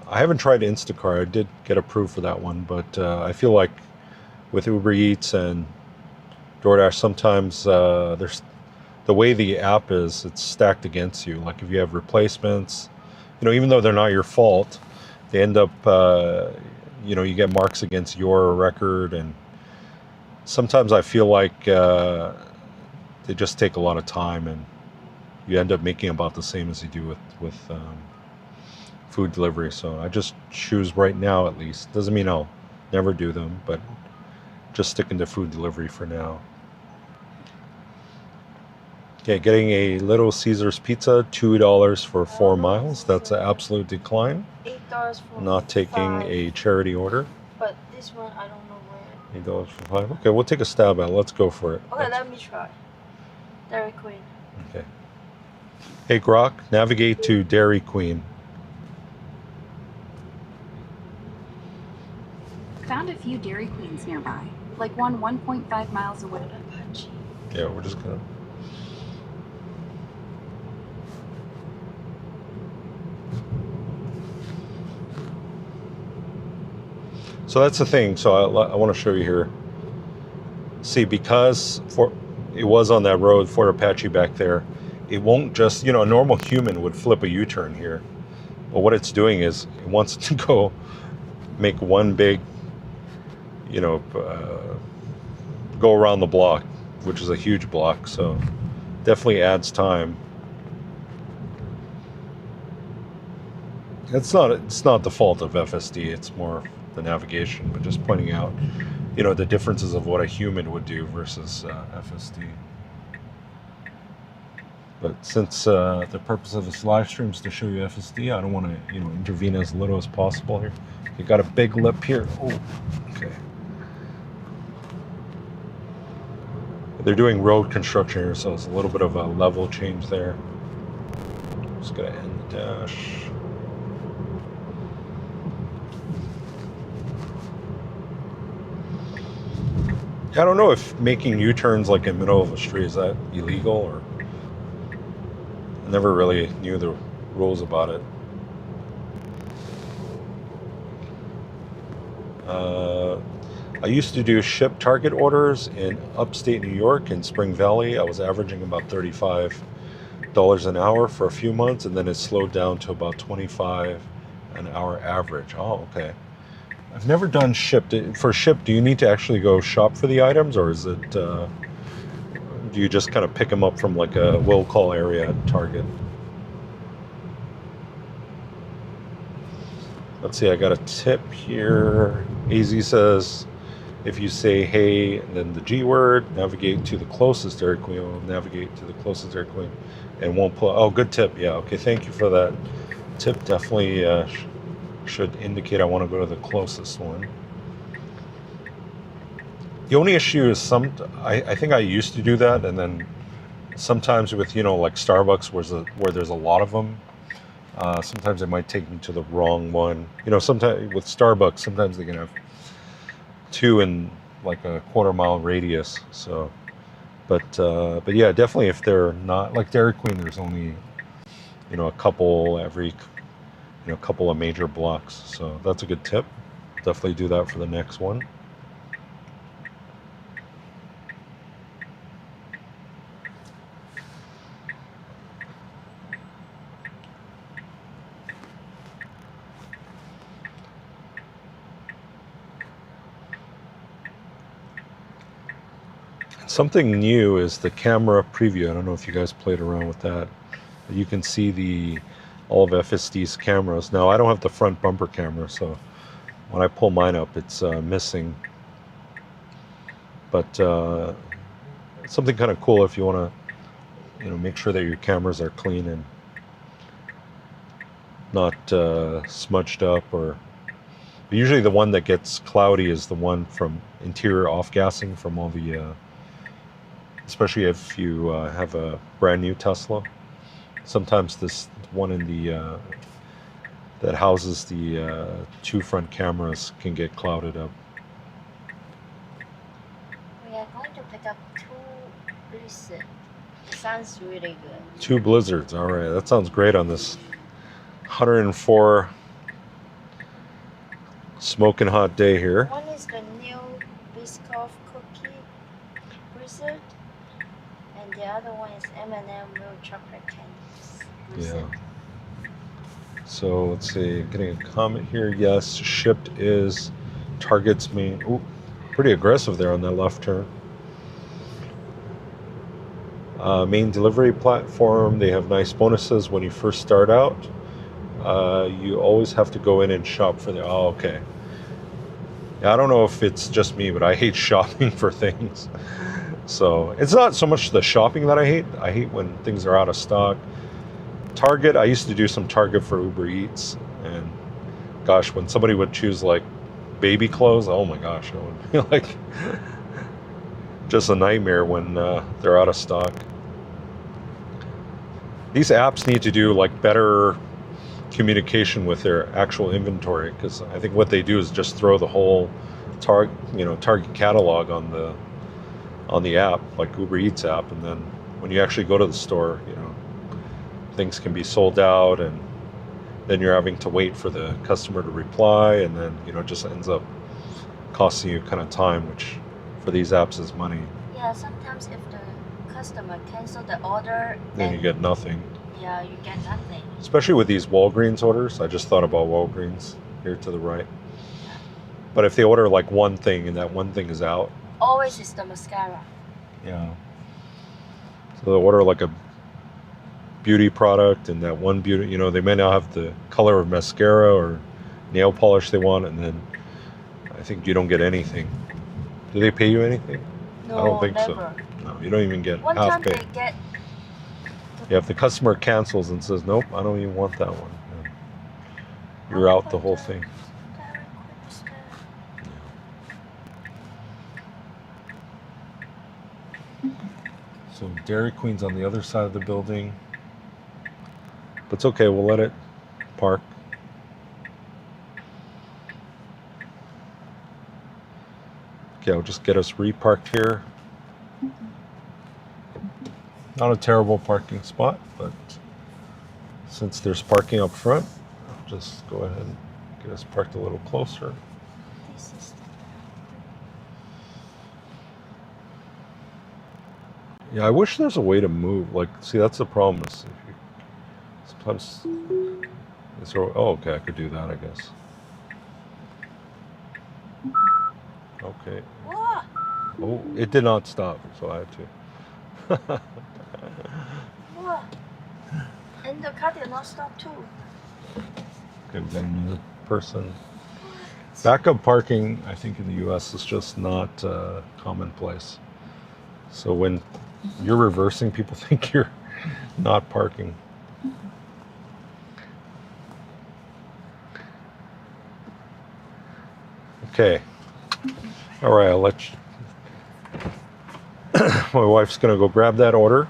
haven't tried Instacart. I did get approved for that one, but I feel like with Uber Eats and DoorDash, sometimes there's the way the app is, it's stacked against you. Like if you have replacements, even though they're not your fault, they end up, you get marks against your record. And sometimes I feel like they just take a lot of time, and you end up making about the same as you do with food delivery. So I just choose right now, at least. Doesn't mean I'll never do them, but just sticking to food delivery for now. Okay, getting a Little Caesars pizza, $2 for 4 miles. That's an absolute decline. $8 for Not taking 5. a charity order. But this one, I don't know where. $8 for 5. Okay, we'll take a stab at it. Let's go for it. Okay, let me try. Dairy Queen. Okay. Hey, Grok, navigate to Dairy Queen. Found a few Dairy Queens nearby, like one 1.5 miles away. Yeah, we're just gonna. So that's the thing. So I want to show you here. See, because it was on that road, Fort Apache back there, it won't just, a normal human would flip a U-turn here. But what it's doing is it wants to go make one big, go around the block, which is a huge block. So definitely adds time. It's not the fault of FSD. It's more the navigation, but just pointing out, the differences of what a human would do versus FSD. But since the purpose of this live stream is to show you FSD, I don't want to, intervene as little as possible here. You got a big lip here. Oh, okay. They're doing road construction here, so it's a little bit of a level change there. Just gonna end the dash. I don't know if making U-turns like in the middle of a street, is that illegal, or I never really knew the rules about it. I used to do ship Target orders in upstate New York in Spring Valley. I was averaging about $35 an hour for a few months, and then it slowed down to about $25 an hour average. Oh, okay. I've never done ship. For ship, do you need to actually go shop for the items, or is it, do you just kind of pick them up from like a will call area at Target? Let's see, I got a tip here. AZ says, if you say hey, and then the G word, navigate to the closest Dairy Queen. We'll navigate to the closest Dairy Queen and won't pull. Oh, good tip. Yeah, okay, thank you for that tip. Definitely should indicate I want to go to the closest one. The only issue is I think I used to do that, and then sometimes with, like Starbucks where there's a lot of them, sometimes it might take me to the wrong one. Sometimes with Starbucks, sometimes they can have 2 in like a quarter-mile radius. So, but yeah, definitely if they're not like Dairy Queen, there's only a couple every couple of major blocks. So that's a good tip. Definitely do that for the next one. Something new is the camera preview. I don't know if you guys played around with that. You can see all of FSD's cameras. Now, I don't have the front bumper camera, so when I pull mine up, it's missing. But something kind of cool if you want to, make sure that your cameras are clean and not smudged up. But usually the one that gets cloudy is the one from interior off-gassing from all the especially if you have a brand new Tesla. Sometimes this one in the that houses the two front cameras can get clouded up. We are going to pick up 2 blizzards. It sounds really good. 2 blizzards. All right, that sounds great on this 104 smoking hot day here. One is the new Biscoff cookie blizzard, and the other one is M&M milk chocolate candies blizzard. Yeah. So let's see, getting a comment here. Yes, shipped is Target's main. Ooh, pretty aggressive there on that left turn. Main delivery platform. They have nice bonuses when you first start out. You always have to go in and shop for the. Oh, okay. Yeah, I don't know if it's just me, but I hate shopping for things. So it's not so much the shopping that I hate. I hate when things are out of stock. Target, I used to do some Target for Uber Eats, and gosh, when somebody would choose like baby clothes, oh my gosh, it would be like just a nightmare when they're out of stock. These apps need to do like better communication with their actual inventory, because I think what they do is just throw the whole Target catalog on the app, like Uber Eats app, and then when you actually go to the store, things can be sold out, and then you're having to wait for the customer to reply, and then it just ends up costing you kind of time, which for these apps is money. Yeah, sometimes if the customer cancel the order, Then you get nothing. Yeah, you get nothing. Especially with these Walgreens orders. I just thought about Walgreens here to the right. But if they order like one thing and that one thing is out. Always is the mascara. Yeah. So they order like a beauty product, and that one beauty, they may not have the color of mascara or nail polish they want, and then I think you don't get anything. Do they pay you anything? No, I don't think never. so. No, you don't even get One half time pay. they get. Yeah, if the customer cancels and says, nope, I don't even want that one, you're out the whole thing. So Dairy Queen's on the other side of the building. But it's okay, we'll let it park. Okay, I'll just get us reparked here. Not a terrible parking spot, but since there's parking up front, I'll just go ahead and get us parked a little closer. This is Yeah, I wish there's a way to move. Like, see, that's the problem. Is if you, sometimes it's, oh, okay, I could do that, I guess. Okay. What? Oh, it did not stop, so I had to. What? And the car did not stop too. Okay, we got another person. Backup parking, I think, in the U.S. is just not commonplace. So when you're reversing, people think you're not parking. Okay. All right, I'll let you. My wife's gonna go grab that order.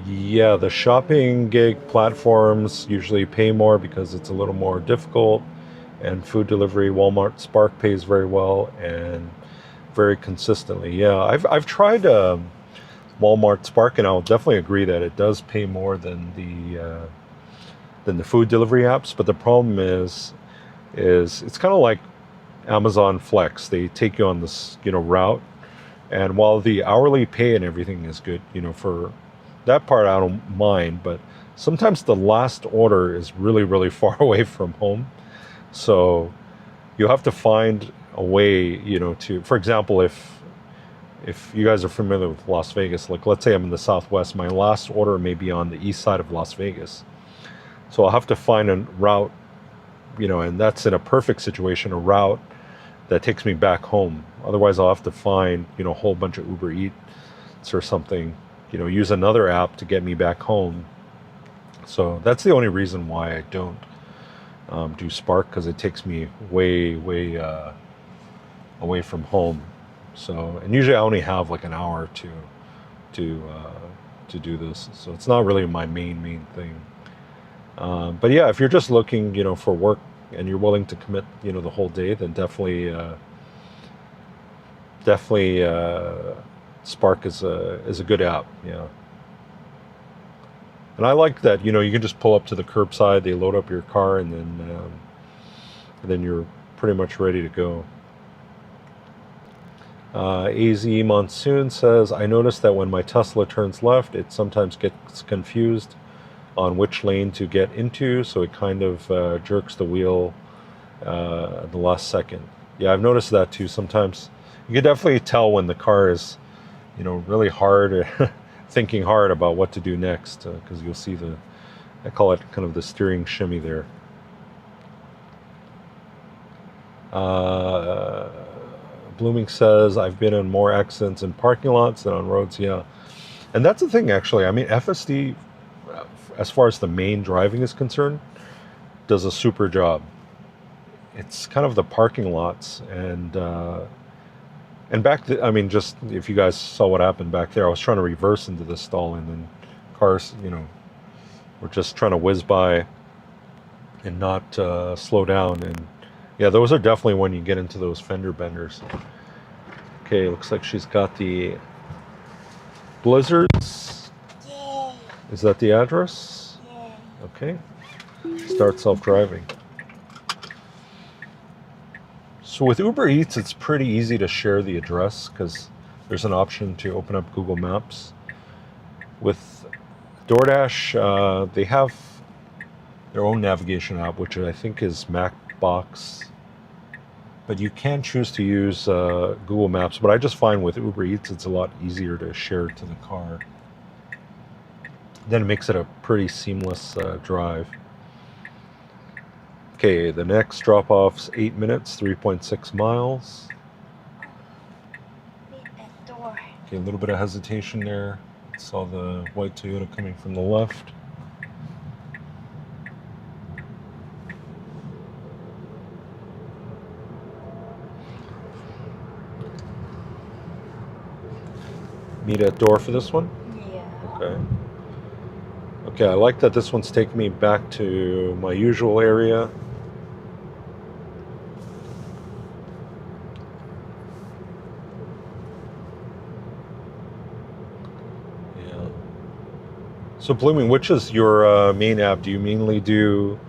Yeah, the shopping gig platforms usually pay more because it's a little more difficult, and food delivery, Walmart Spark pays very well and very consistently. Yeah, I've tried Walmart Spark, and I'll definitely agree that it does pay more than the food delivery apps. But the problem is it's kind of like Amazon Flex. They take you on this route, and while the hourly pay and everything is good, for that part I don't mind, but sometimes the last order is really, really far away from home. So you have to find a way, to, for example, if you guys are familiar with Las Vegas, like let's say I'm in the Southwest, my last order may be on the east side of Las Vegas. So I'll have to find a route, and that's in a perfect situation, a route that takes me back home. Otherwise I'll have to find, a whole bunch of Uber Eats or something, use another app to get me back home. So that's the only reason why I don't do Spark, because it takes me way away from home. So, and usually I only have like an hour to to do this, so it's not really my main thing. But yeah, if you're just looking, for work and you're willing to commit, the whole day, then definitely Spark is a good app. Yeah. And I like that, you can just pull up to the curbside, they load up your car, and then you're pretty much ready to go. AZ Monsoon says, I noticed that when my Tesla turns left, it sometimes gets confused on which lane to get into, so it kind of jerks the wheel at the last second. Yeah, I've noticed that too. Sometimes you can definitely tell when the car is, really hard, thinking hard about what to do next, because you'll see I call it kind of the steering shimmy there. Blooming says, I've been in more accidents in parking lots than on roads. Yeah. And that's the thing, actually. I mean, FSD, as far as the main driving is concerned, does a super job. It's kind of the parking lots and just if you guys saw what happened back there, I was trying to reverse into the stall, and then cars, were just trying to whiz by and not slow down. And yeah, those are definitely when you get into those fender benders. Okay, looks like she's got the Blizzards. Yay! Is that the address? Yay! Okay. Start self-driving. So with Uber Eats, it's pretty easy to share the address because there's an option to open up Google Maps. With DoorDash, they have their own navigation app, which I think is Macbox. But you can choose to use Google Maps. But I just find with Uber Eats, it's a lot easier to share to the car. Then it makes it a pretty seamless drive. Okay, the next drop-off's 8 minutes, 3.6 miles. Meet at door. Okay, a little bit of hesitation there. Saw the white Toyota coming from the left. Meet at door for this one? Yeah. Okay. Okay, I like that this one's taking me back to my usual area. Yeah. So Blooming, which is your main app? Do you mainly do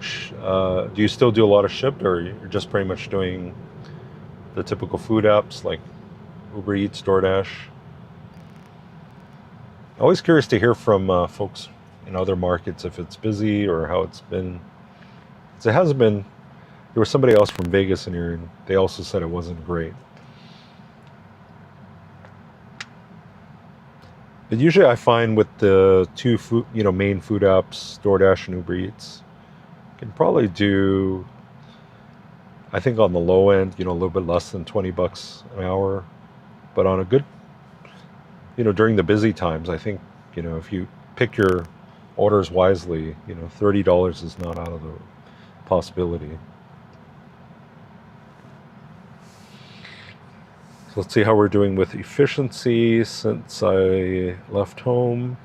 you still do a lot of Shipt, or you're just pretty much doing the typical food apps like Uber Eats, DoorDash? Always curious to hear from folks in other markets if it's busy or how it's been. It hasn't been. There was somebody else from Vegas in here, and they also said it wasn't great. But usually, I find with the two main food apps, DoorDash and Uber Eats, you can probably do, I think on the low end, a little bit less than $20 an hour, but on a good, during the busy times, I think, if you pick your orders wisely, $30 is not out of the possibility. So let's see how we're doing with efficiency since I left home.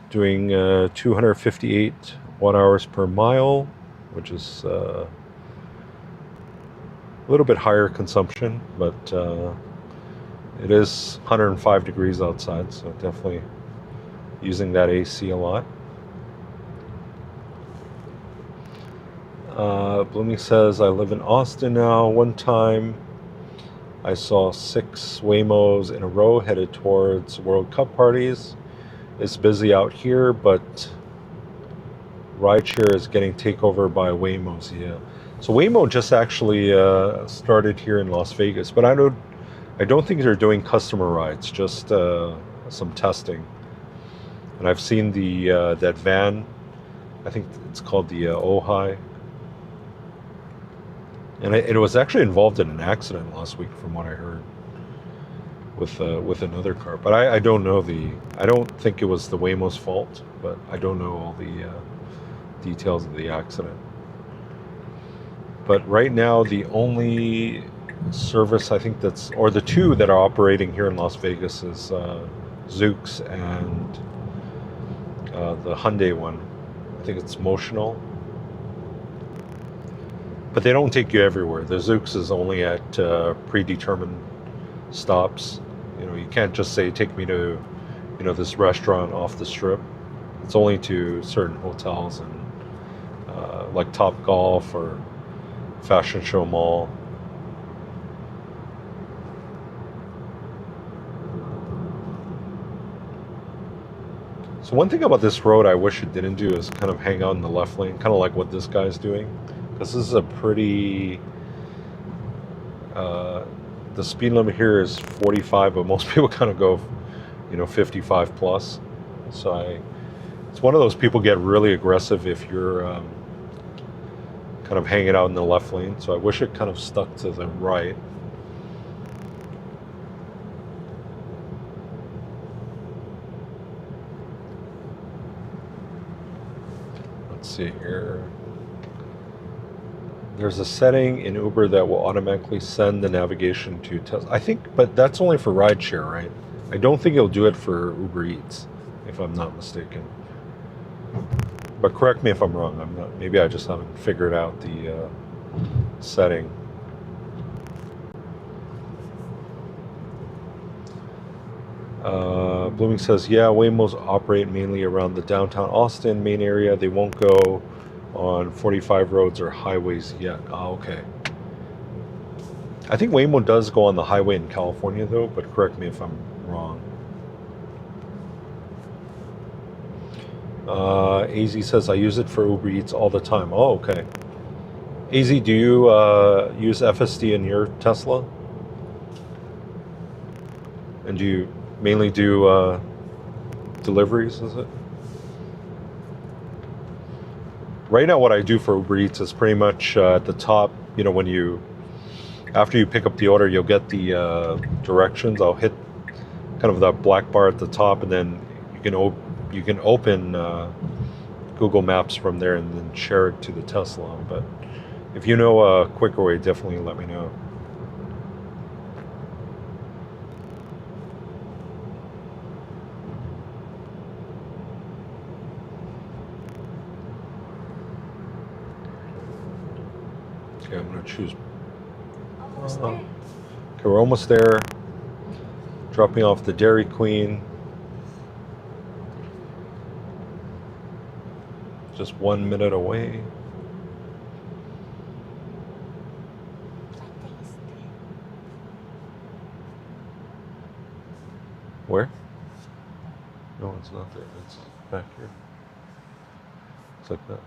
Doing 258 watt-hours per mile, which is a little bit higher consumption, but it is 105 degrees outside, so definitely using that AC a lot. Blooming says, I live in Austin now. One time I saw 6 Waymos in a row headed towards World Cup parties. It's busy out here, but rideshare is getting takeover by Waymos. Yeah. So Waymo just actually started here in Las Vegas, but I don't think they're doing customer rides, just some testing. And I've seen that van. I think it's called the Ojai. And it was actually involved in an accident last week, from what I heard, with another car. But I don't know I don't think it was the Waymo's fault, but I don't know all the details of the accident. But right now, the only service, I think that's, or the two that are operating here in Las Vegas is Zoox and the Hyundai one. I think it's Motional. But they don't take you everywhere. The Zoox is only at predetermined stops. You can't just say, take me to, this restaurant off the strip. It's only to certain hotels and like Top Golf or Fashion Show Mall. So one thing about this road I wish it didn't do is kind of hang out in the left lane, kind of like what this guy's doing. Because this is a pretty... the speed limit here is 45, but most people kind of go, 55 plus. So it's one of those people get really aggressive if you're kind of hanging out in the left lane. So I wish it kind of stuck to the right. Let's see here. There's a setting in Uber that will automatically send the navigation to Tesla. I think, but that's only for rideshare, right? I don't think it'll do it for Uber Eats, if I'm not mistaken. But correct me if I'm wrong. I'm not. Maybe I just haven't figured out the setting. Blooming says, yeah, Waymos operate mainly around the downtown Austin main area. They won't go on 45 roads or highways yet. Okay. I think Waymo does go on the highway in California though, but correct me if I'm wrong. AZ says, I use it for Uber Eats all the time. Oh, okay. AZ, do you use FSD in your Tesla? And do you mainly do deliveries, is it? Right now what I do for Uber Eats is pretty much at the top, after you pick up the order, you'll get the directions. I'll hit kind of that black bar at the top, and then you can open Google Maps from there and then share it to the Tesla. But if you know a quicker way, definitely let me know. Okay, I'm going to choose. Almost there. Okay, we're almost there. Dropping off the Dairy Queen. Just 1 minute away. I think it's there. Where? No, it's not there. It's back here. It's like that.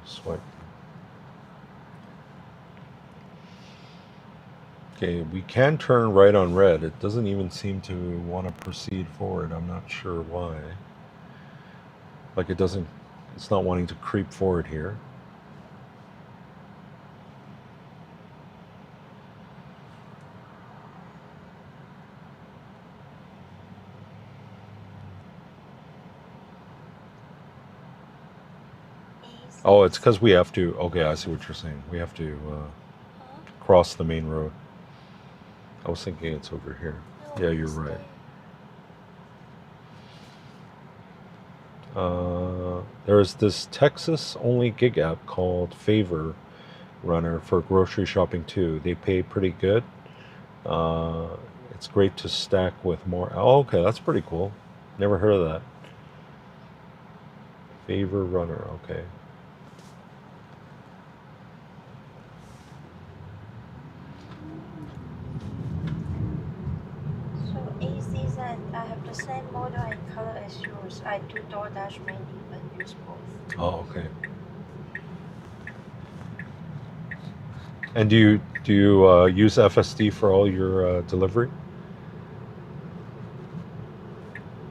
Swipe. Okay, we can turn right on red. It doesn't even seem to want to proceed forward. I'm not sure why. Like it's not wanting to creep forward here. Oh, it's because we have to. Okay, I see what you're saying. We have to cross the main road. I was thinking it's over here. No, Yeah, you're it's right. there. There's this Texas-only gig app called Favor Runner for grocery shopping too. They pay pretty good. It's great to stack with more. Oh, okay, that's pretty cool. Never heard of that. Favor Runner. Okay. AZ that I have the same model and color as yours. I do DoorDash mainly, but use both. Oh, okay. And do you use FSD for all your delivery?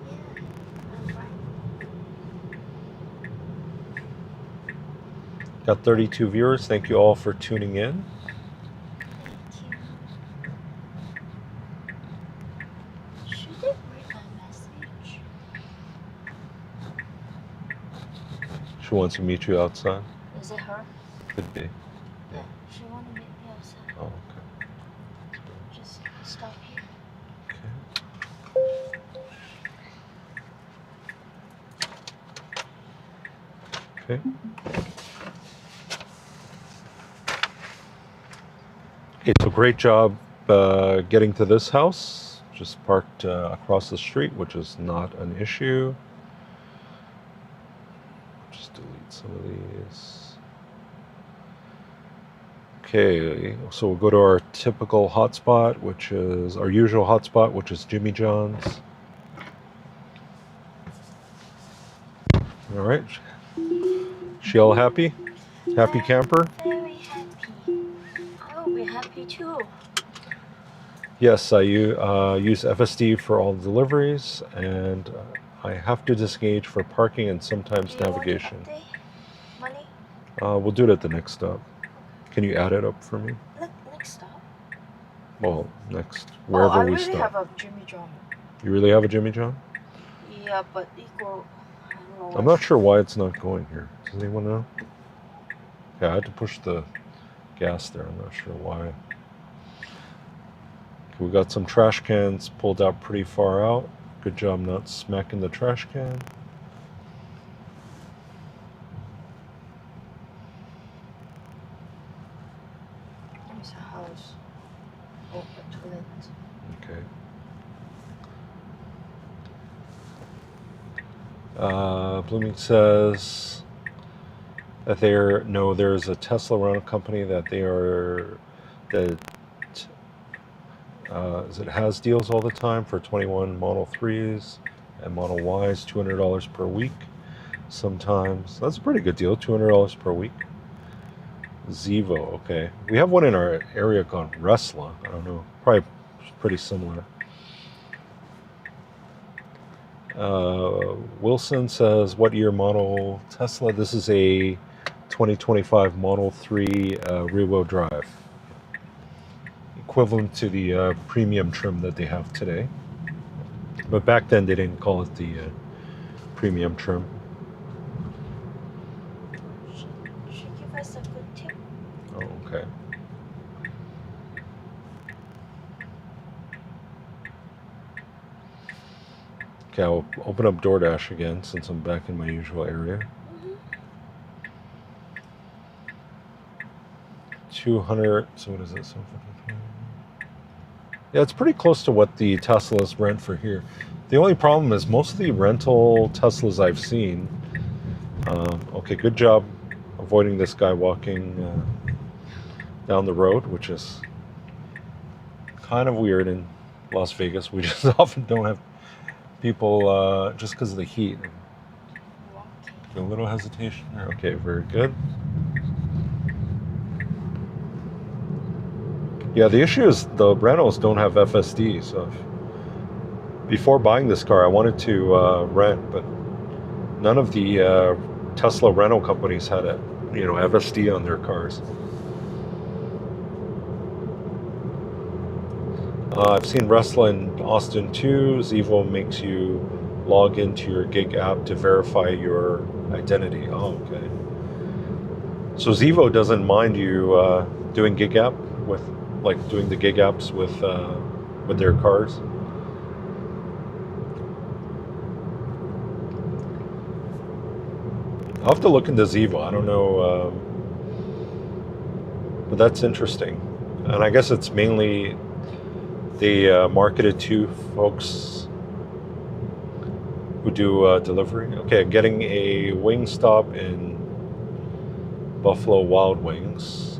Yeah, I'm right. Got 32 viewers. Thank you all for tuning in. Thank you. Should it read my message? She wants to meet you outside. Is it her? Could be. Yeah, she wanted to meet me outside. Oh, Just stop here. okay. Okay. Okay, so great job getting to this house. Just parked across the street, which is not an issue. Just delete some of these. Okay, so we'll go to our typical hotspot, which is our usual hotspot, which is Jimmy John's. All right. She all happy? Happy camper? Very happy. I will be happy too. Yes, I use FSD for all deliveries, and I have to disengage for parking and sometimes Do you navigation. want to update money? We'll do it at the next stop. Can you add it up for me? Next stop. Well, next, wherever I we really stop. have a Jimmy John. You really have a Jimmy John? Yeah, but equal. I don't know. I'm not sure why it's not going here. Does anyone know? Yeah, I had to push the gas there. I'm not sure why. Okay, we got some trash cans pulled out pretty far out. Good job not smacking the trash can. There's a house. Oh, a toilet. Okay. Blooming says that there's a Tesla rental company that it has deals all the time for 21 Model 3s and Model Ys, $200 per week. Sometimes that's a pretty good deal, $200 per week. Zevo, okay. We have one in our area called Resla. I don't know, probably pretty similar. Wilson says, what year model Tesla? This is a 2025 Model 3 rear-wheel drive. Equivalent to the premium trim that they have today. But back then they didn't call it the premium trim. She give us a good tip. Oh, okay. Okay, I'll open up DoorDash again since I'm back in my usual area. 200, so what is it? So yeah, it's pretty close to what the Teslas rent for here. The only problem is most of the rental Teslas I've seen, okay, good job avoiding this guy walking down the road, which is kind of weird in Las Vegas. We just often don't have people just because of the heat. A little hesitation there. Okay, very good. Yeah, the issue is the rentals don't have FSD. So before buying this car, I wanted to rent, but none of the Tesla rental companies had it, FSD on their cars. I've seen Resla in Austin too. Zevo makes you log into your gig app to verify your identity. Oh, okay. So Zevo doesn't mind you doing gig app doing the gig apps with their cars. I'll have to look into Zevo. I don't know, but that's interesting. And I guess it's mainly they market it to folks who do delivery. Okay, getting a wing stop in Buffalo Wild Wings.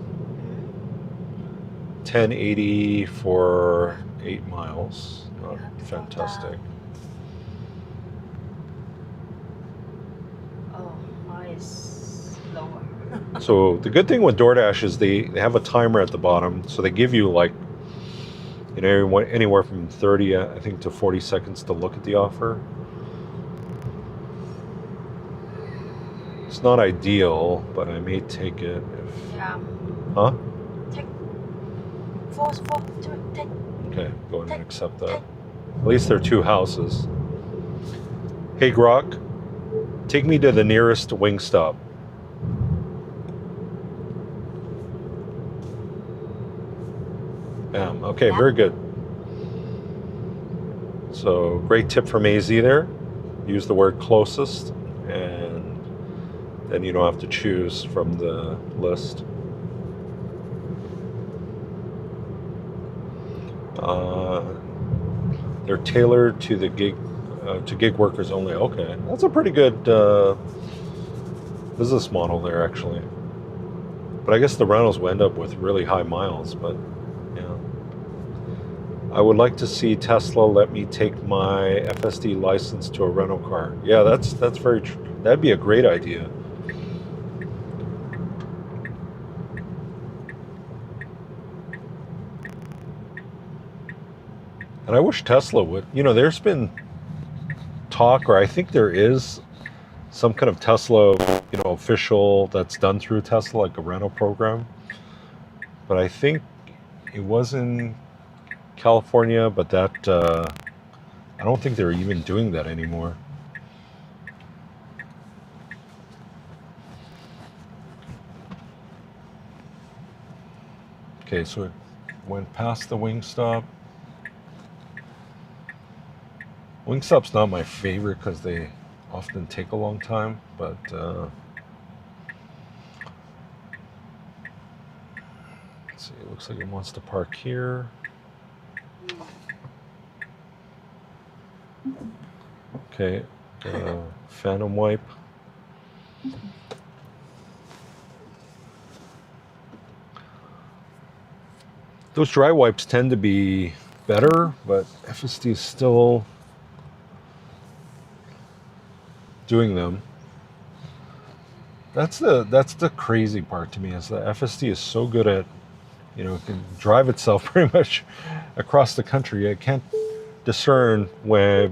1080 for 8 miles. Not fantastic. Oh, mine is lower. So the good thing with DoorDash is they have a timer at the bottom, so they give you anywhere from 30 I think to 40 seconds to look at the offer. It's not ideal, but I may take it if... Yeah. Huh? Take 4, 2, take. Okay, go ahead and accept that. At least there are 2 houses. Hey Grok, take me to the nearest wing stop. Okay, very good. So great tip from AZ there. Use the word closest, and then you don't have to choose from the list. They're tailored to the gig workers only. Okay, that's a pretty good business model there, actually. But I guess the rentals will end up with really high miles. But yeah, I would like to see Tesla let me take my FSD license to a rental car. Yeah, that's very true. That'd be a great idea. And I wish Tesla would. You know, there's been talk, or I think there is some kind of Tesla, you know, official that's done through Tesla, like a rental program. But I think it was in California, but that I don't think they're even doing that anymore. Okay, so it went past the Wingstop. Wingstop's not my favorite because they often take a long time, but let's see, it looks like it wants to park here. Okay, phantom wipe. Those dry wipes tend to be better, but FSD is still doing them. That's the crazy part to me, is that FSD is so good at, you know, it can drive itself pretty much across the country. It can't discern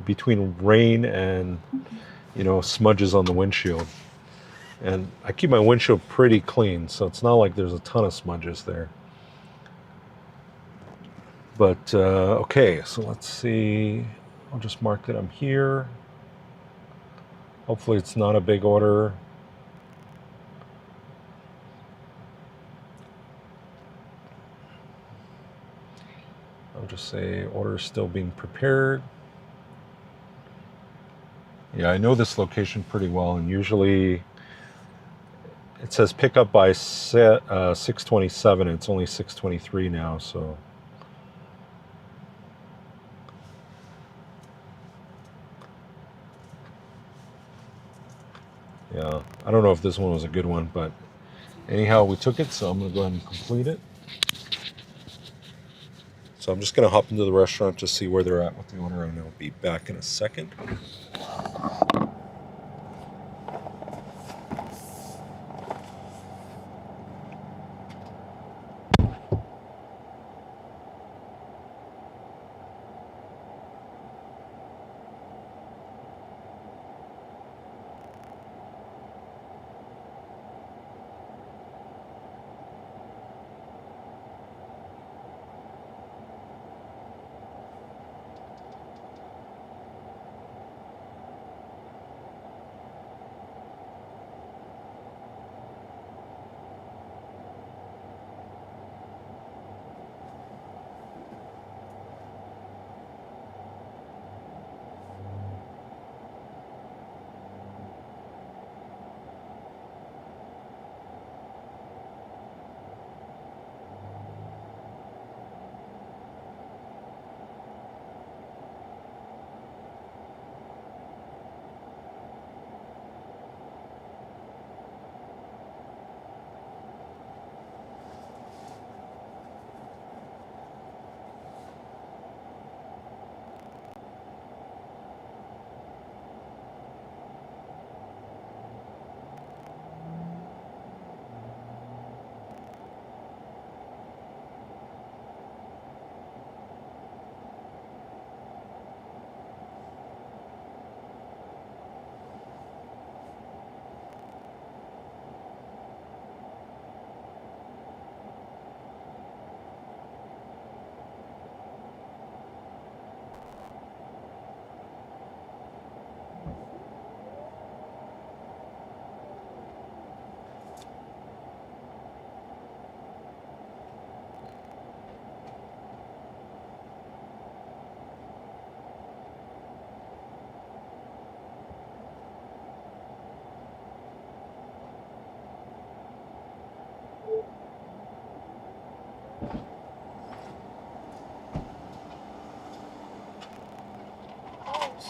between rain and, you know, smudges on the windshield. And I keep my windshield pretty clean, so it's not like there's a ton of smudges there. But okay, so let's see. I'll just mark that I'm here. Hopefully it's not a big order. I'll just say order is still being prepared. Yeah, I know this location pretty well, and usually it says pick up by 6:27. It's only 6:23 now, so. Yeah, I don't know if this one was a good one, but anyhow, we took it, so I'm going to go ahead and complete it. So I'm just going to hop into the restaurant to see where they're at with the order, and I'll be back in a second.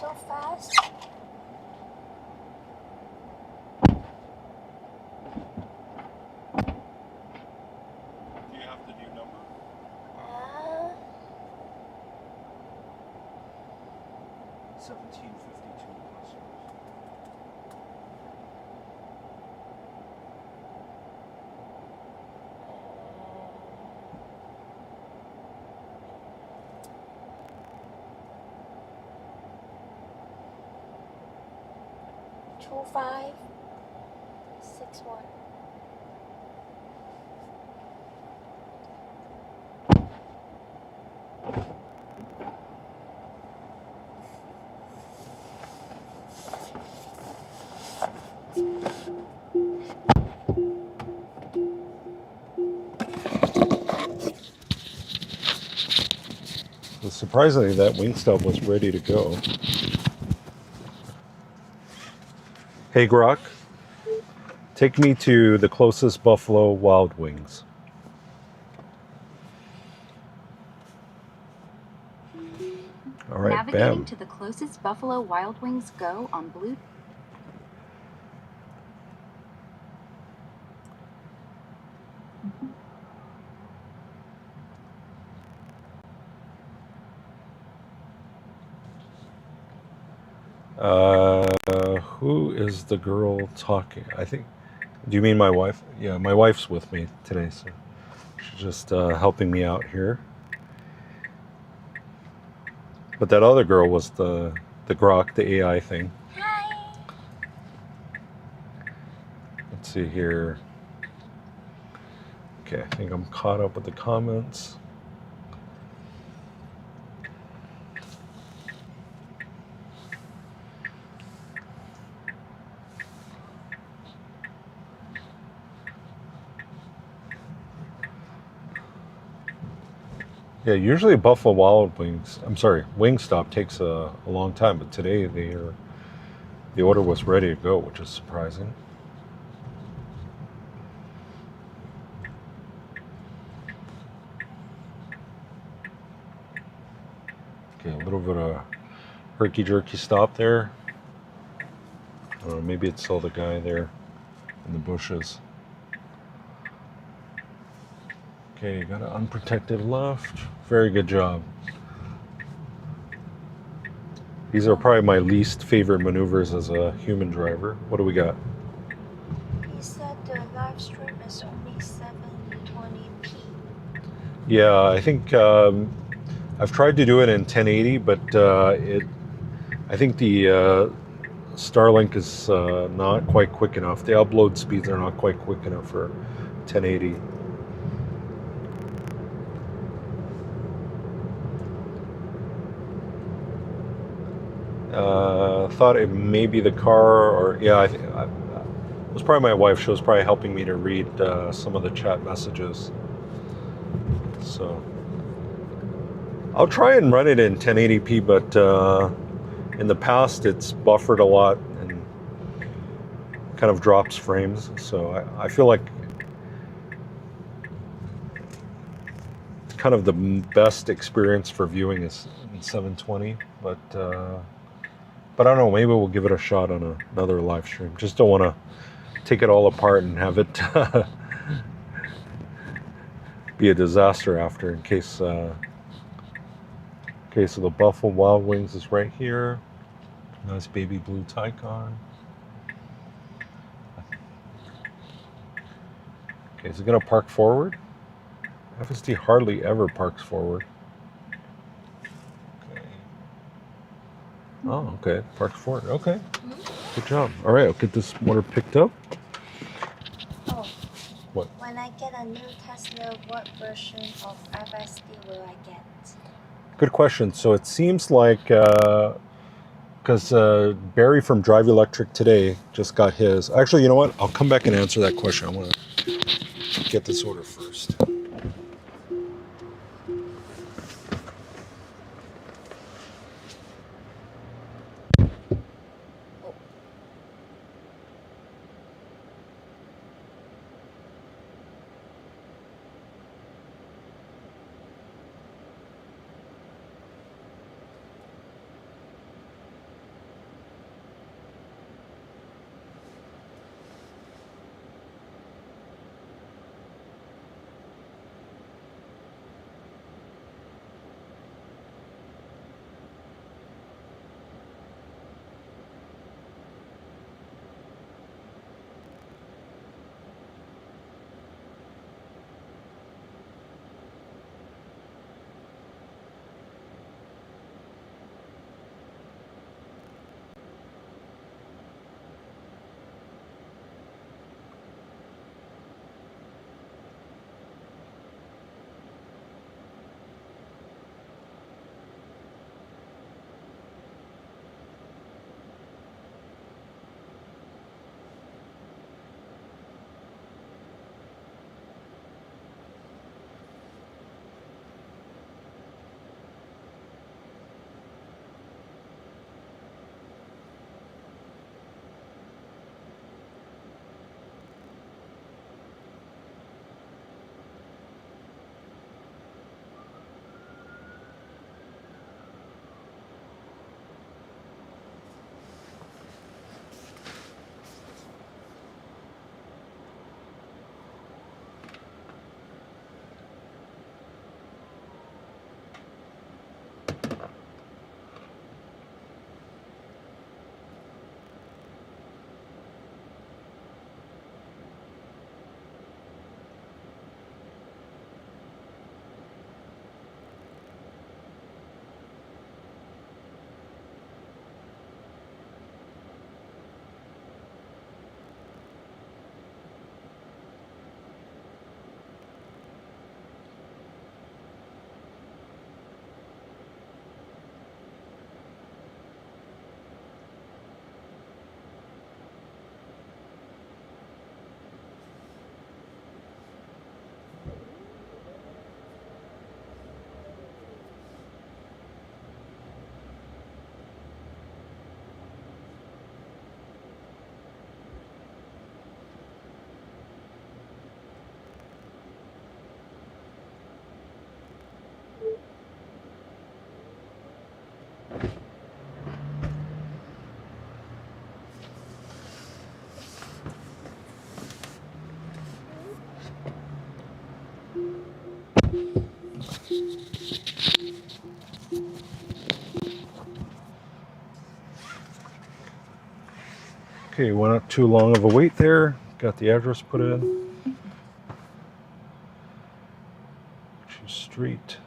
so fast? Do you have the new number? 1752 customers. uh, 2561. Well, surprisingly, that Wingstop was ready to go. Hey, Grok, take me to the closest Buffalo Wild Wings. All right, Navigating bam. to the closest Buffalo Wild Wings Go on Blue. Who is the girl talking? I think. Do you mean my wife? Yeah, my wife's with me today, so she's just helping me out here. But that other girl was the Grok, the AI thing. Hi. Let's see here. Okay, I think I'm caught up with the comments. Yeah, usually Buffalo Wild Wings, Wingstop takes a long time, but today the order was ready to go, which is surprising. Okay, a little bit of herky-jerky stop there. Maybe it's still the guy there in the bushes. Okay, you got an unprotected left. Very good job. These are probably my least favorite maneuvers as a human driver. What do we got? He said the live stream is only 720p. Yeah, I think I've tried to do it in 1080, but I think the Starlink is not quite quick enough. The upload speeds are not quite quick enough for 1080. Thought it may be the car, or yeah, it was probably my wife. She was probably helping me to read some of the chat messages. So I'll try and run it in 1080p, but in the past it's buffered a lot and kind of drops frames. So I feel like kind of the best experience for viewing is in 720, but I don't know, maybe we'll give it a shot on another live stream. Just don't want to take it all apart and have it be a disaster after, in case of the Buffalo Wild Wings is right here. Nice baby blue Taycan. Okay, is it gonna park forward? FSD hardly ever parks forward. Okay. Oh, okay, parks forward. Okay, good job. All right, I'll get this motor picked up. Oh. What? When I get a new Tesla, what version of FSD will I get? Good question. So it seems like, because Barry from Drive Electric today just got his. Actually, you know what? I'll come back and answer that question. I want to get this order first. Okay, well, not too long of a wait there. Got the address put in. Street.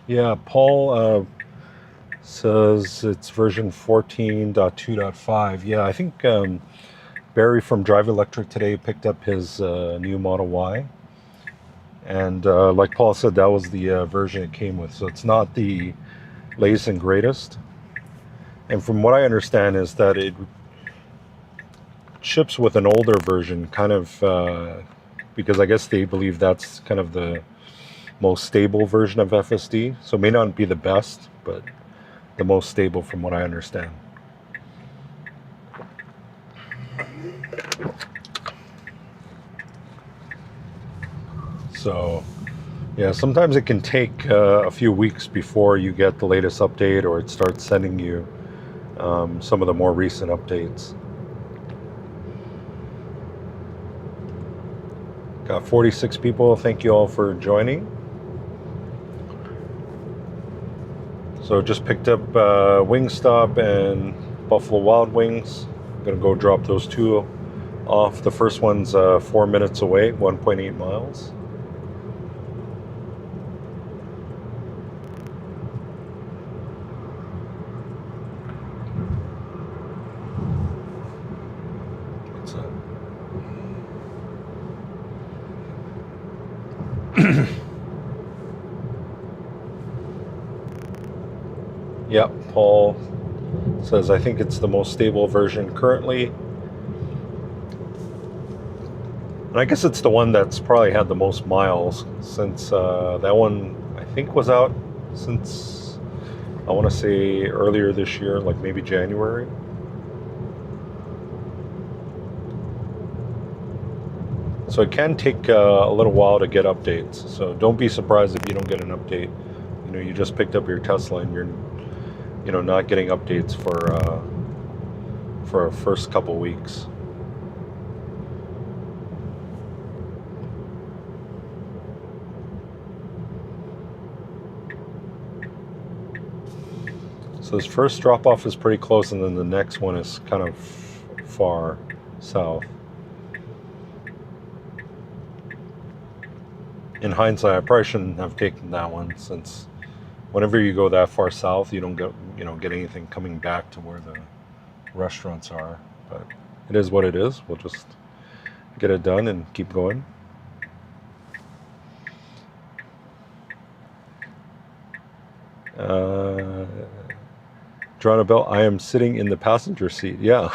Yeah, Paul says it's version 14.2.5. Yeah, I think Barry from Drive Electric today picked up his new Model Y. And like Paul said, that was the version it came with. So it's not the latest and greatest. And from what I understand is that it ships with an older version, kind of, because I guess they believe that's kind of the most stable version of FSD. So it may not be the best, but the most stable from what I understand. So yeah, sometimes it can take a few weeks before you get the latest update, or it starts sending you some of the more recent updates. Got 46 people. Thank you all for joining. So just picked up Wingstop and Buffalo Wild Wings. I'm gonna go drop those two off. The first one's 4 minutes away, 1.8 miles. What's that? Yep, Paul says, I think it's the most stable version currently. And I guess it's the one that's probably had the most miles since that one, I think, was out since, I want to say, earlier this year, like maybe January. So it can take a little while to get updates. So don't be surprised if you don't get an update. You know, you just picked up your Tesla and you're, you know, not getting updates for a first couple weeks. So this first drop off is pretty close, and then the next one is kind of far south. In hindsight, I probably shouldn't have taken that one, since whenever you go that far south, you don't get anything coming back to where the restaurants are. But it is what it is. We'll just get it done and keep going. Toronto Bell, I am sitting in the passenger seat. Yeah.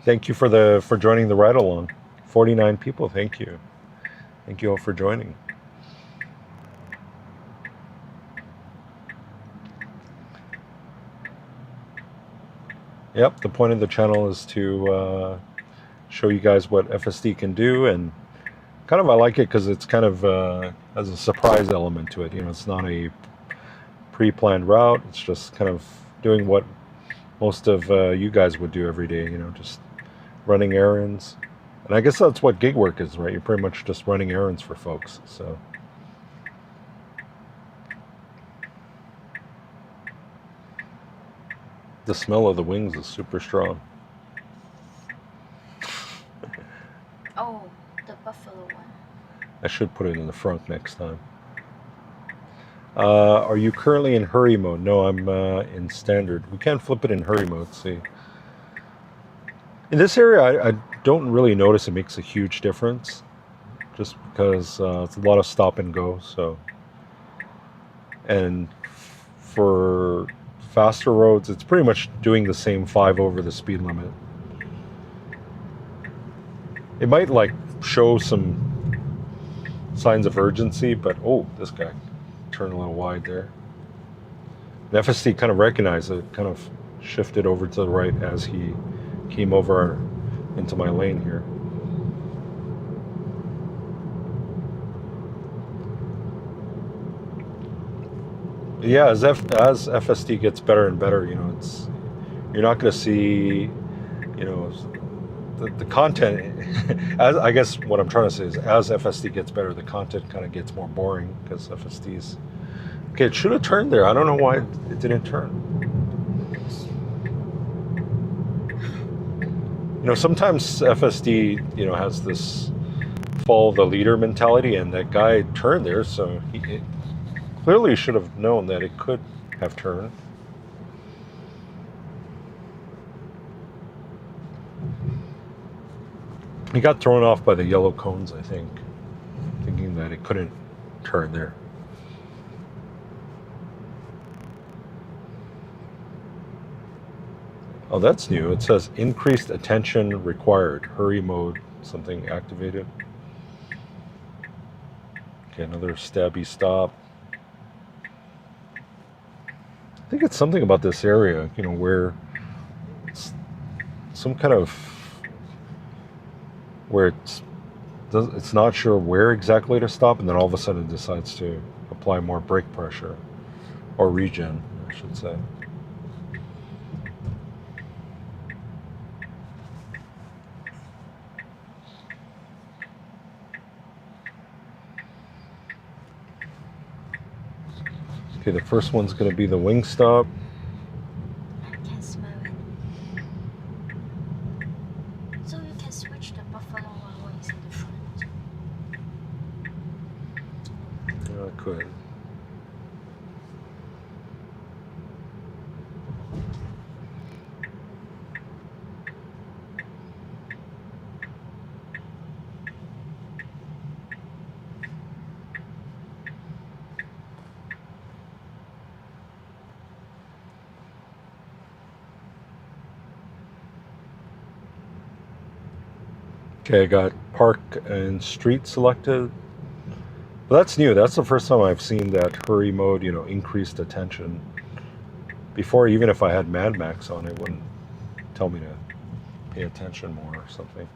Thank you for joining the ride along. 49 people. Thank you. Thank you all for joining. Yep, the point of the channel is to show you guys what FSD can do, and kind of I like it because it's kind of has a surprise element to it. You know, it's not a pre-planned route. It's just kind of doing what most of you guys would do every day. You know, just running errands. And I guess that's what gig work is, right? You're pretty much just running errands for folks. So the smell of the wings is super strong. Oh, the buffalo one. I should put it in the front next time. Are you currently in hurry mode? No, I'm in standard. We can flip it in hurry mode, see. In this area, I don't really notice it makes a huge difference, just because it's a lot of stop and go. So, and for faster roads, it's pretty much doing the same 5 over the speed limit. It might like show some signs of urgency, but oh, this guy turned a little wide there. The FSD kind of recognized it, kind of shifted over to the right as he came over into my lane here. Yeah, as FSD gets better and better, you know, you're not going to see, you know, the content. As I guess what I'm trying to say is, as FSD gets better, the content kind of gets more boring because FSD's. Okay, it should have turned there. I don't know why it didn't turn. You know, sometimes FSD, you know, has this follow the leader mentality, and that guy turned there, so he clearly should have known that it could have turned. He got thrown off by the yellow cones, I think, thinking that it couldn't turn there. Oh, that's new. It says increased attention required. Hurry mode, something activated. Okay, another stabby stop. I think it's something about this area, you know, where it's some kind of, where it's not sure where exactly to stop, and then all of a sudden it decides to apply more brake pressure, or regen, I should say. Okay, the first one's going to be the wing stop. I can smell it. So you can switch the Buffalo Wild Wings in the front. Yeah, I could. Okay, I got park and street selected. But that's new. That's the first time I've seen that hurry mode, you know, increased attention. Before, even if I had Mad Max on, it wouldn't tell me to pay attention more or something.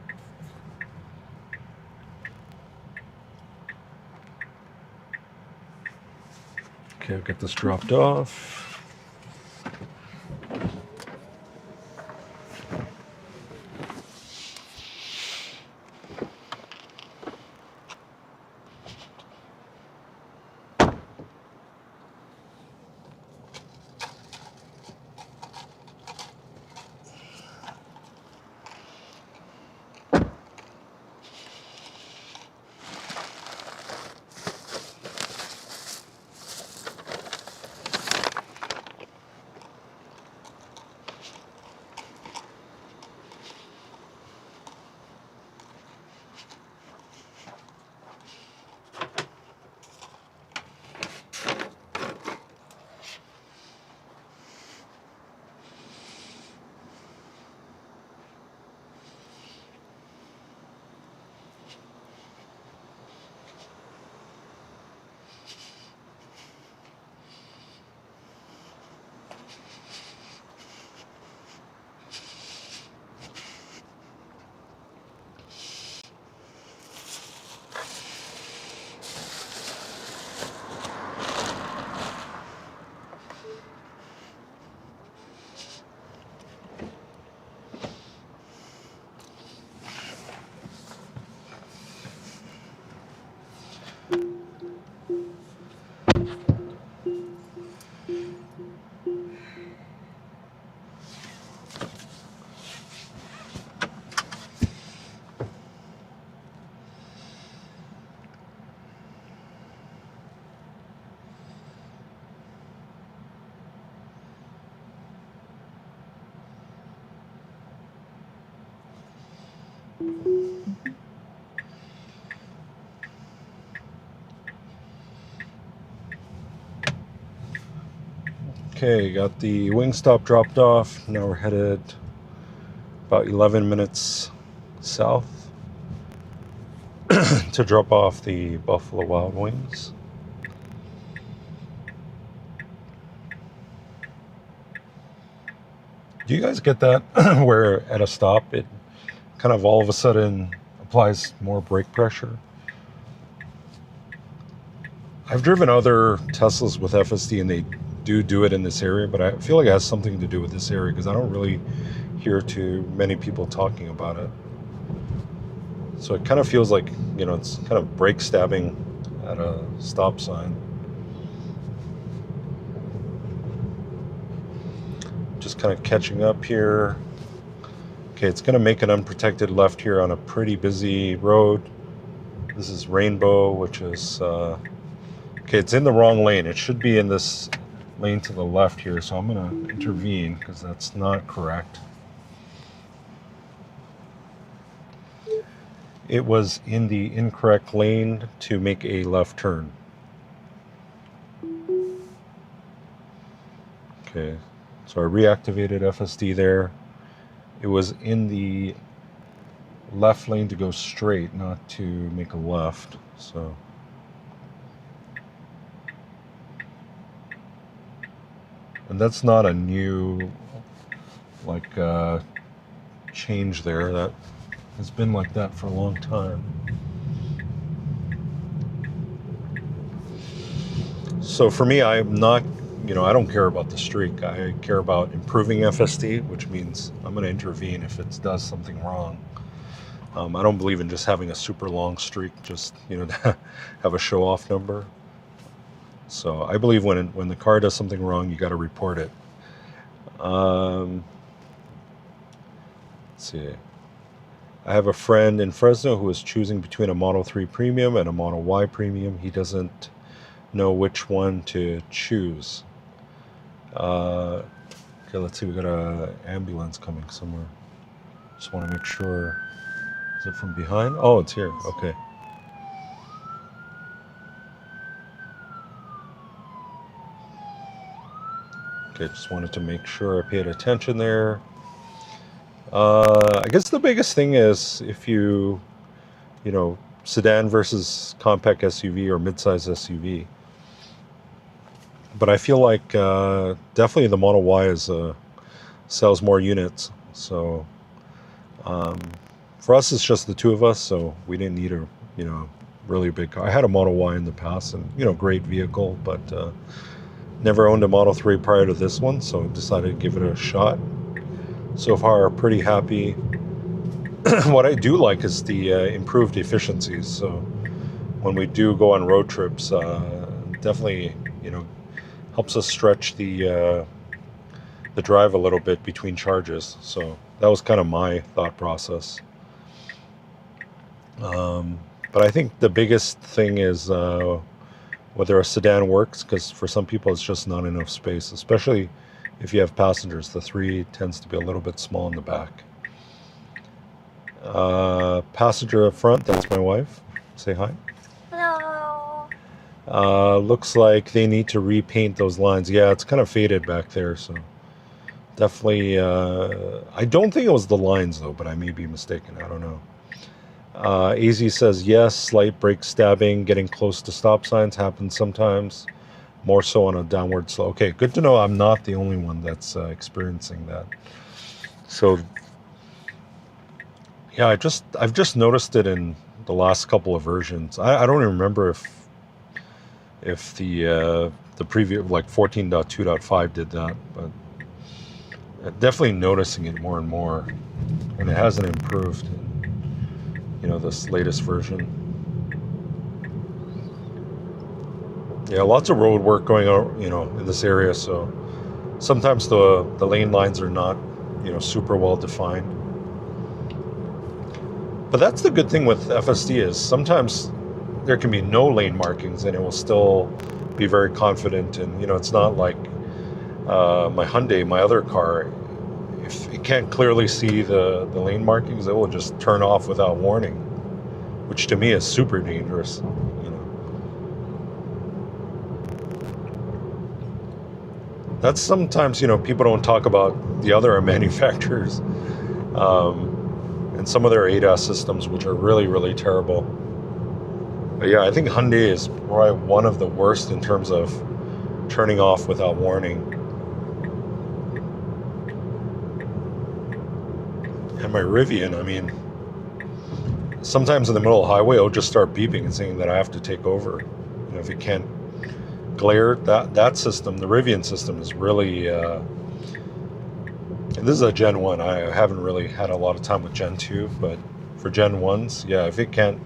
Okay, I'll get this dropped off. Okay, got the wing stop dropped off. Now we're headed about 11 minutes south to drop off the Buffalo Wild Wings. Do you guys get that where at a stop it kind of all of a sudden applies more brake pressure? I've driven other Teslas with FSD and they do it in this area, but I feel like it has something to do with this area because I don't really hear too many people talking about it. So it kind of feels like, you know, it's kind of brake stabbing at a stop sign. Just kind of catching up here. Okay, it's going to make an unprotected left here on a pretty busy road. This is Rainbow, which is, okay, it's in the wrong lane. It should be in this lane to the left here, so I'm going to intervene because that's not correct. It was in the incorrect lane to make a left turn. Okay, so I reactivated FSD there. It was in the left lane to go straight, not to make a left. So and that's not a new like change there. That has been like that for a long time. So for me, I'm not, you know, I don't care about the streak. I care about improving FSD, which means I'm going to intervene if it does something wrong. I don't believe in just having a super long streak, just, you know, to have a show-off number. So I believe when the car does something wrong, you got to report it. Let's see. I have a friend in Fresno who is choosing between a Model 3 Premium and a Model Y Premium. He doesn't know which one to choose. Okay, let's see. We got an ambulance coming somewhere. Just want to make sure. Is it from behind? Oh, it's here. Okay. Okay, just wanted to make sure I paid attention there. I guess the biggest thing is if you know, sedan versus compact SUV or midsize SUV. But I feel like definitely the Model Y sells more units. So for us, it's just the two of us, so we didn't need a, you know, really big car. I had a Model Y in the past, and, you know, great vehicle, but never owned a Model 3 prior to this one, so decided to give it a shot. So far, pretty happy. What I do like is the improved efficiencies. So when we do go on road trips, definitely, you know, helps us stretch the drive a little bit between charges. So that was kind of my thought process. But I think the biggest thing is whether a sedan works, because for some people it's just not enough space, especially if you have passengers. The 3 tends to be a little bit small in the back. Passenger up front, that's my wife. Say hi. Hello. Looks like they need to repaint those lines. Yeah, it's kind of faded back there, so definitely, I don't think it was the lines though, but I may be mistaken. I don't know. AZ says yes, slight brake stabbing, getting close to stop signs happens sometimes, more so on a downward slope. Okay, good to know I'm not the only one that's experiencing that. So yeah, I've just noticed it in the last couple of versions. I don't even remember if the previous, like 14.2.5 did that, but definitely noticing it more and more, and it hasn't improved in, you know, this latest version. Yeah, lots of road work going on, you know, in this area, so sometimes the lane lines are not, you know, super well defined. But that's the good thing with FSD is sometimes there can be no lane markings and it will still be very confident. And, you know, it's not like my Hyundai, my other car, if it can't clearly see the lane markings, it will just turn off without warning, which to me is super dangerous, you know. That's sometimes, you know, people don't talk about the other manufacturers and some of their ADAS systems, which are really, really terrible. But yeah, I think Hyundai is probably one of the worst in terms of turning off without warning. And my Rivian, I mean, sometimes in the middle of the highway, it'll just start beeping and saying that I have to take over. You know, if it can't glare, that system, the Rivian system is really, and this is a Gen 1. I haven't really had a lot of time with Gen 2, but for Gen 1s, yeah, if it can't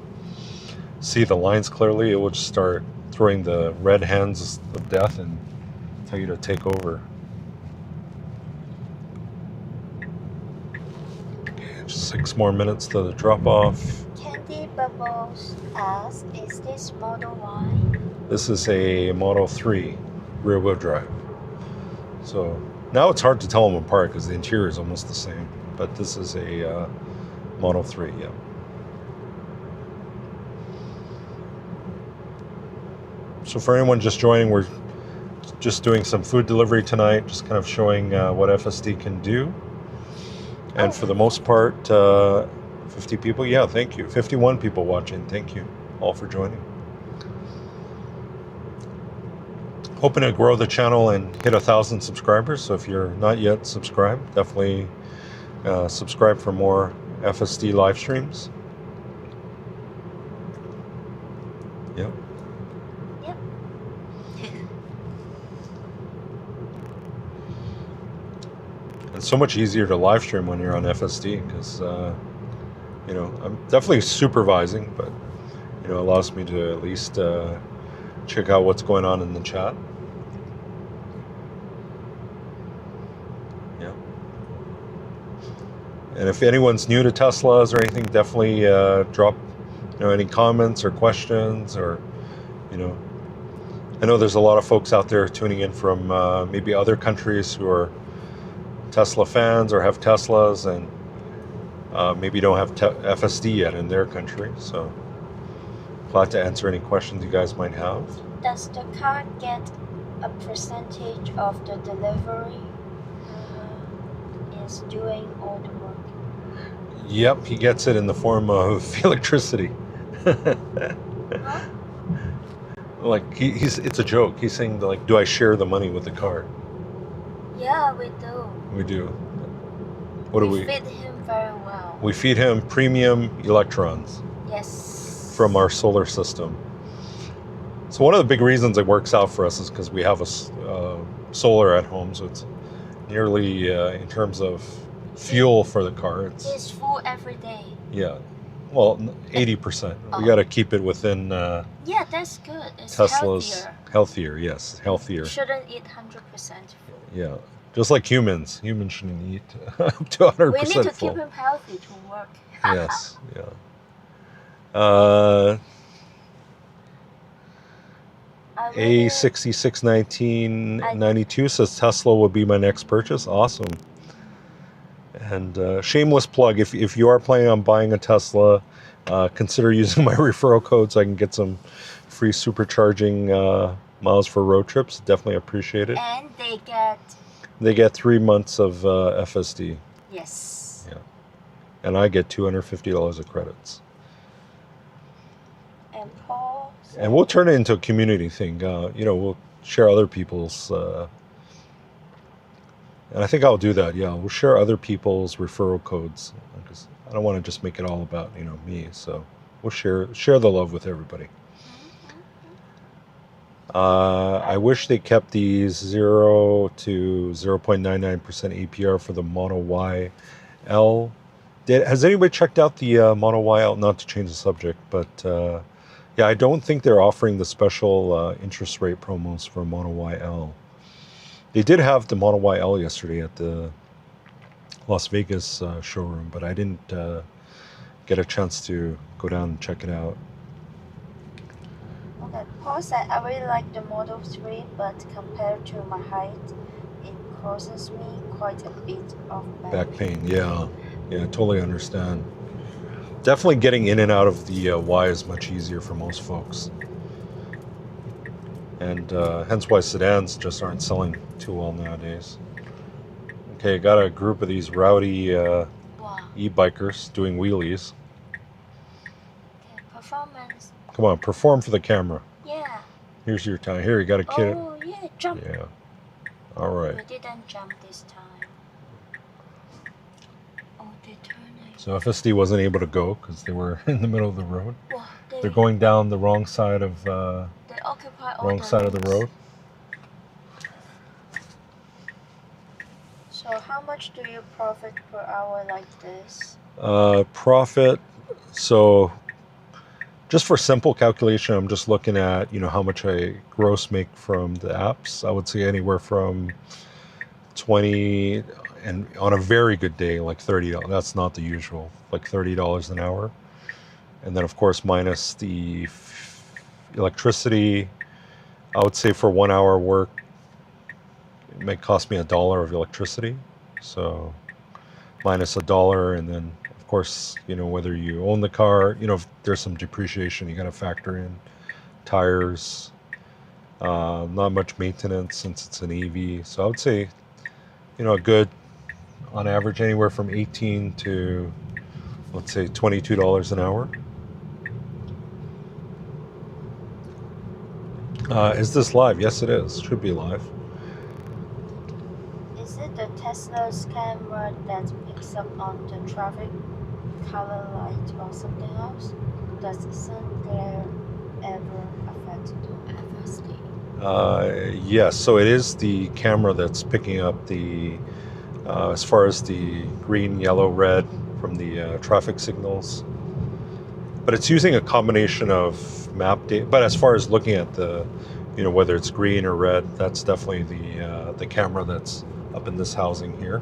see the lines clearly, it will just start throwing the red hands of death and tell you to take over. Okay, just 6 more minutes to the drop off. Candy Bubbles asks, is this Model Y? This is a Model 3 rear wheel drive. So now it's hard to tell them apart because the interior is almost the same, but this is a Model 3, yeah. So for anyone just joining, we're just doing some food delivery tonight, just kind of showing what FSD can do. And for the most part, 50 people, yeah, thank you. 51 people watching, thank you all for joining. Hoping to grow the channel and hit 1,000 subscribers. So if you're not yet subscribed, definitely subscribe for more FSD live streams. Yep. Yep. It's so much easier to live stream when you're on FSD because, you know, I'm definitely supervising, but, you know, it allows me to at least check out what's going on in the chat. Yeah. And if anyone's new to Teslas or anything, definitely drop, you know, any comments or questions or, you know, I know there's a lot of folks out there tuning in from maybe other countries who are Tesla fans or have Teslas and maybe don't have FSD yet in their country. So glad to answer any questions you guys might have. Does the car get a percentage of the delivery? Is doing all the work? Yep, he gets it in the form of electricity. Huh? Like it's a joke. He's saying like, do I share the money with the car? Yeah, we do. We do. What do we? feed him very well. We feed him premium electrons Yes. from our solar system. So one of the big reasons it works out for us is because we have a solar at home, so it's nearly in terms of fuel for the car. It's full every day. Yeah, well, 80%. Oh. We got to keep it within Yeah, that's good. It's Tesla's healthier. Yes, healthier. Shouldn't eat 100% full. Yeah, just like humans. Humans shouldn't eat up to 100% We need to full. keep him healthy to work. Yes, yeah. A661992 says Tesla will be my next purchase. Awesome. And shameless plug, if you are planning on buying a Tesla, consider using my referral code so I can get some free supercharging miles for road trips. Definitely appreciate it. And They get 3 months of FSD. yes. Yeah. And I get $250 of credits. And Paul. And we'll turn it into a community thing. You know, we'll share other people's, and I think I'll do that. Yeah, we'll share other people's referral codes because I don't want to just make it all about, you know, me. So we'll share the love with everybody. I wish they kept the 0 to 0.99% APR for the Model Y L. Has anybody checked out the Model Y L? Not to change the subject, but yeah, I don't think they're offering the special interest rate promos for Model Y L. They did have the Model Y L yesterday at the Las Vegas showroom, but I didn't get a chance to go down and check it out. Okay, Paul said, I really like the Model 3, but compared to my height, it causes me quite a bit of Back pain, yeah. Yeah, I totally understand. Definitely getting in and out of the Y is much easier for most folks. And hence why sedans just aren't selling too well nowadays. Okay, got a group of these rowdy wow. e-bikers doing wheelies. Okay, performance. Come on, perform for the camera. Yeah. Here's your time. Here, you got a kid. Oh, yeah, jump. Yeah. All right. We didn't jump this time. Oh Oh, they're turning. So FSD wasn't able to go because they were in the middle of the road. Well, They're going down the wrong side of They occupy all wrong side of the road. So how much do you profit per hour like this? Profit. So just for simple calculation, I'm just looking at how much I gross make from the apps. I would say anywhere from 20 and on a very good day like $30. That's not the usual, like $30 an hour. And then of course minus the electricity, I would say for 1 hour work it may cost me $1 of electricity. So minus $1, and then of course whether you own the car, if there's some depreciation you got to factor in, tires, not much maintenance since it's an EV. So I would say a good, on average, anywhere from 18 to let's say $22 an hour. Is this live? Yes, it is. Should be live. Is it the Tesla's camera that picks up on the traffic color light or something else? Does the sun glare ever affect the FSD? Yes, so it is the camera that's picking up the as far as the green, yellow, red from the traffic signals. But it's using a combination of map data. But as far as looking at the, whether it's green or red, that's definitely the camera that's up in this housing here.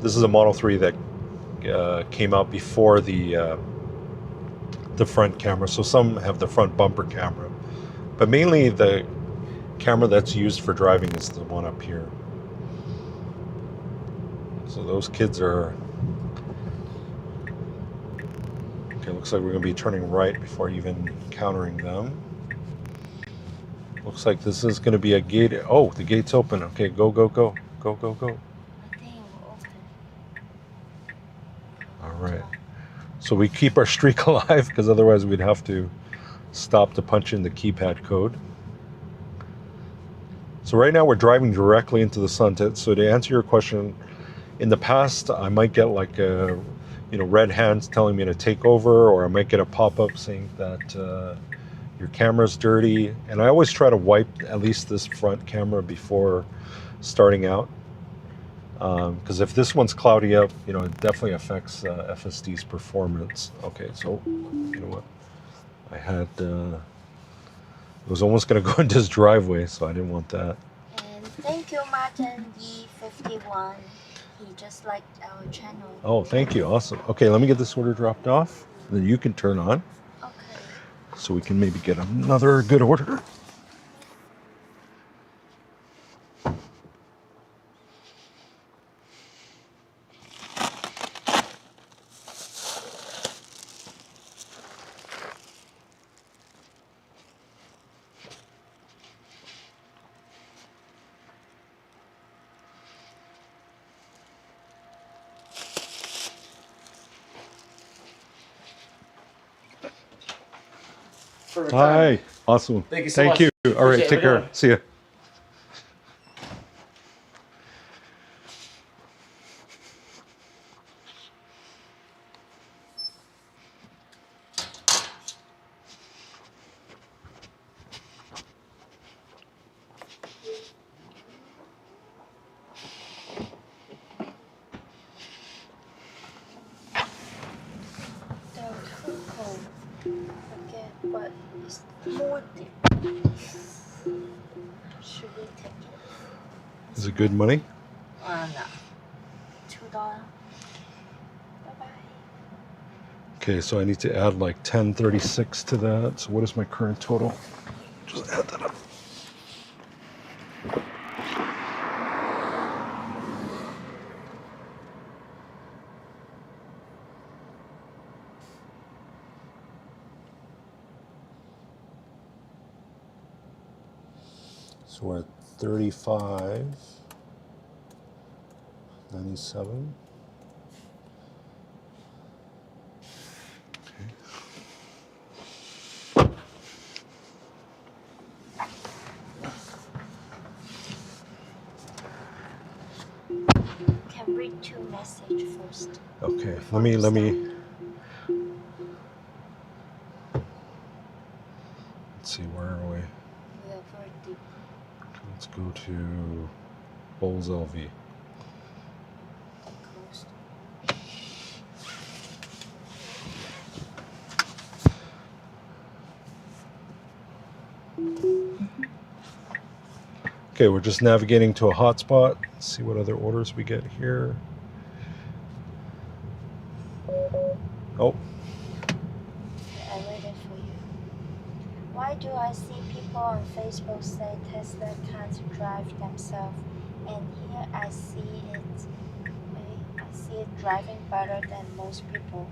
This is a Model 3 that came out before the front camera. So some have the front bumper camera, but mainly the camera that's used for driving is the one up here. So those kids are... Okay, looks like we're going to be turning right before even encountering them. Looks like this is going to be a gate. Oh, the gate's open. Okay, go, go, go. Go, go, go. I think it will open. All right. So we keep our streak alive because otherwise we'd have to stop to punch in the keypad code. So right now we're driving directly into the sun. So to answer your question, in the past I might get like a red hands telling me to take over, or I might get a pop-up saying that your camera's dirty. And I always try to wipe at least this front camera before starting out. Because if this one's cloudy up, it definitely affects FSD's performance. Okay, so you know what? I had, it was almost going to go into his driveway, so I didn't want that. And thank you, Martin E51. He just liked our channel. Oh, thank you. Awesome. Okay, let me get this order dropped off. Then you can turn on. Okay. So we can maybe get another good order. Hi. Awesome. Thank you so Thank much. you. All right, Appreciate take it. care. See ya. The cocoa again, but it's more deep. Should we take it? Is it good money? No. $2. Bye bye. Okay, so I need to add like 1036 to that. So what is my current total? Just add that up. So we're at 35.97. Can read two message first. Okay, let me. Let's see, where are we? We are very deep. Let's go to Bowls LV. Closed. Okay, we're just navigating to a hotspot. Let's see what other orders we get here. Oh, I read it for you. Why do I see people on Facebook say Tesla can't drive themselves, and here I see it driving better than most people.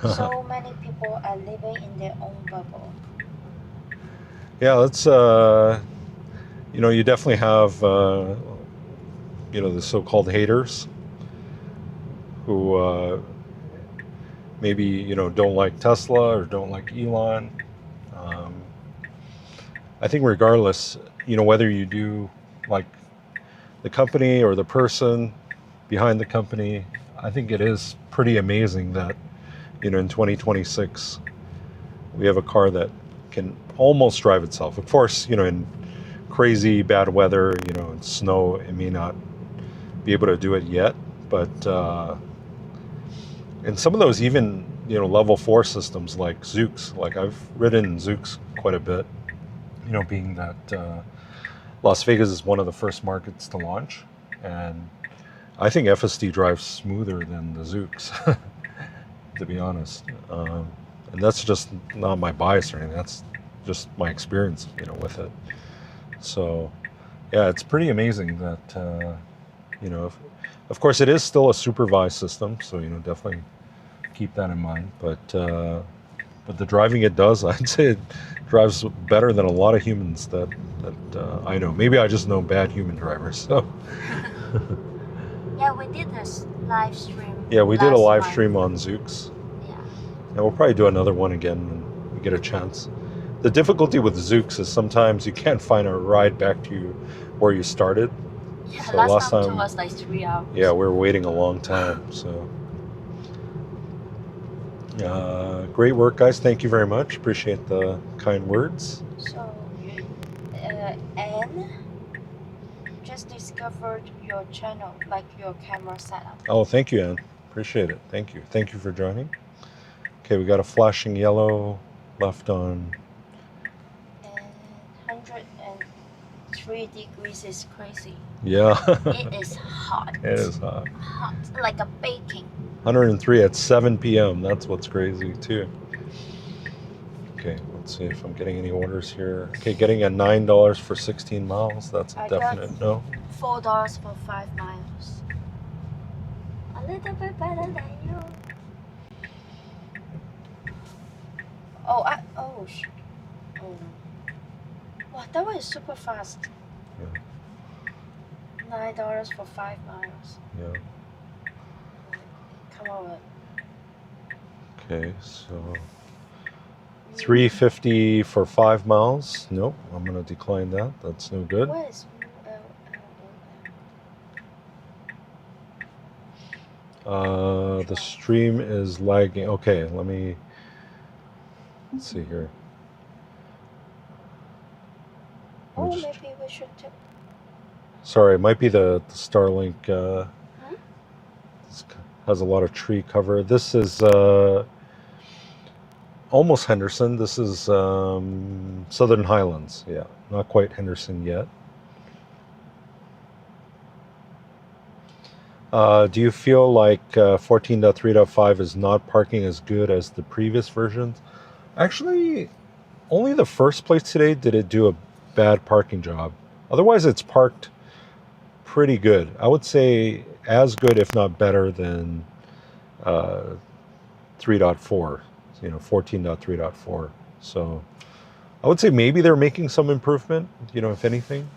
So many people are living in their own bubble. yeah, let's, you definitely have, the so-called haters who maybe, don't like Tesla or don't like Elon. I think regardless, whether you do like the company or the person behind the company, I think it is pretty amazing that, in 2026, we have a car that can almost drive itself. Of course, in crazy bad weather, in snow, it may not be able to do it yet, but and some of those even, level 4 systems like Zoox, like I've ridden Zoox quite a bit, being that Las Vegas is one of the first markets to launch, and I think FSD drives smoother than the Zoox, to be honest. And that's just not my bias or anything. That's just my experience, with it. So, yeah, it's pretty amazing that, of course, it is still a supervised system, so definitely keep that in mind. But the driving it does, I'd say it drives better than a lot of humans that I know. Maybe I just know bad human drivers. So. Yeah, we did a live stream. Yeah, we did a last live month. stream on Zoox. Yeah. And we'll probably do another one again when we get a chance. The difficulty with Zoox is sometimes you can't find a ride back to you where you started. Yeah, So last time it was like 3 hours. Yeah, we were waiting a long time. So, great work, guys. Thank you very much. Appreciate the kind words. So, Anne just discovered your channel, like your camera setup. Oh, thank you, Anne. Appreciate it. Thank you. Thank you for joining. Okay, we got a flashing yellow left on. And 103 degrees is crazy. Yeah. It is hot. It is hot. Hot, like a baking. 103 at 7 p.m. That's what's crazy, too. Okay, let's see if I'm getting any orders here. Okay, getting a $9 for 16 miles. That's a definite no. $4 for 5 miles. A little bit better than you. Oh, oh no. Wow, that was super fast. Yeah. $9 for 5 miles. Yeah. Come on. Okay, so $3.50 for 5 miles. Nope, I'm gonna decline that. That's no good. Where is The stream is lagging. Okay, let's see here. Oh, maybe we should take. Sorry, it might be the Starlink. This has a lot of tree cover. This is almost Henderson. This is Southern Highlands. Yeah, not quite Henderson yet. Do you feel like 14.3.5 is not parking as good as the previous versions? Actually, only the first place today did it do a bad parking job. Otherwise, it's parked pretty good. I would say as good, if not better, than 3.4, 14.3.4. So I would say maybe they're making some improvement, if anything.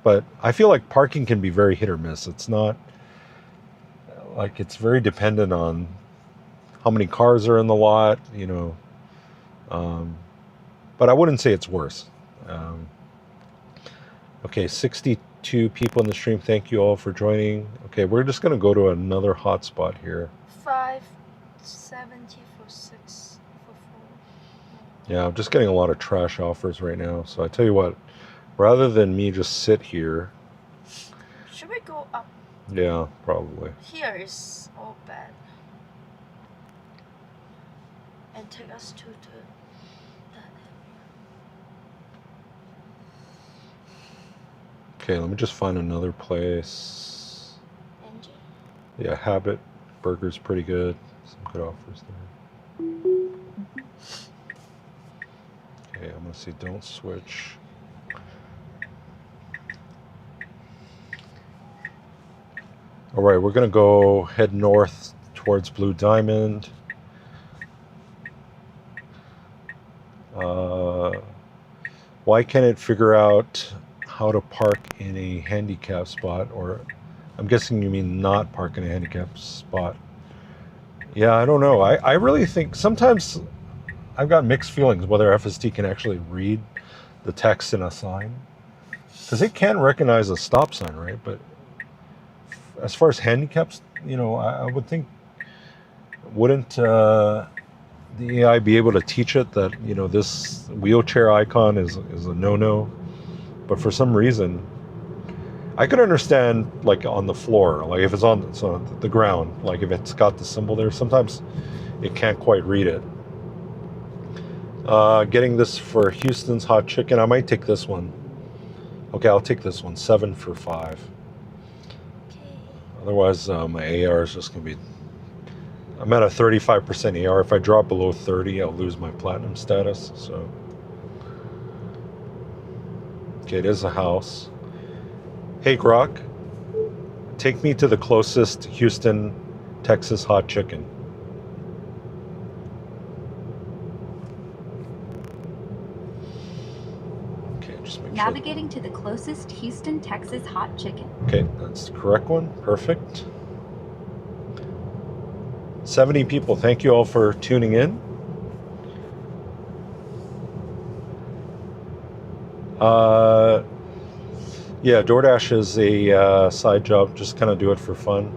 But I feel like parking can be very hit or miss. It's not... like it's very dependent on how many cars are in the lot, but I wouldn't say it's worse. Okay, 60 22 people in the stream. Thank you all for joining. Okay, we're just going to go to another hotspot here. 570 for 6 for 4. Yeah, I'm just getting a lot of trash offers right now. So I tell you what, rather than me just sit here. Should we go up? Yeah, probably. Here is all bad. And take us to that Okay, let me just find another place. Angie? Yeah, Habit Burger's pretty good. Some good offers there. Okay, I'm gonna see don't switch. All right, we're gonna go head north towards Blue Diamond. Why can't it figure out how to park in a handicap spot? Or I'm guessing you mean not park in a handicap spot. Yeah, I don't know. I really think sometimes I've got mixed feelings whether FSD can actually read the text in a sign. Because it can recognize a stop sign, right? But as far as handicaps, you know, I would think, wouldn't the AI be able to teach it that, you know, this wheelchair icon is a no-no? But for some reason, I could understand, like, on the floor, like if it's on the ground, like if it's got the symbol there, sometimes it can't quite read it. Getting this for Houston's hot chicken. I might take this one. Okay, I'll take this one. 7 for 5. Okay. Otherwise, my AR is just going to be... I'm at a 35% AR. If I drop below 30, I'll lose my platinum status. So, okay, it is a house. Hey, Grok, take me to the closest Houston, Texas hot chicken. Okay, just make sure. Navigating to the closest Houston, Texas hot chicken. Okay, that's the correct one. Perfect. 70 people. Thank you all for tuning in. Yeah, DoorDash is a side job. Just kind of do it for fun.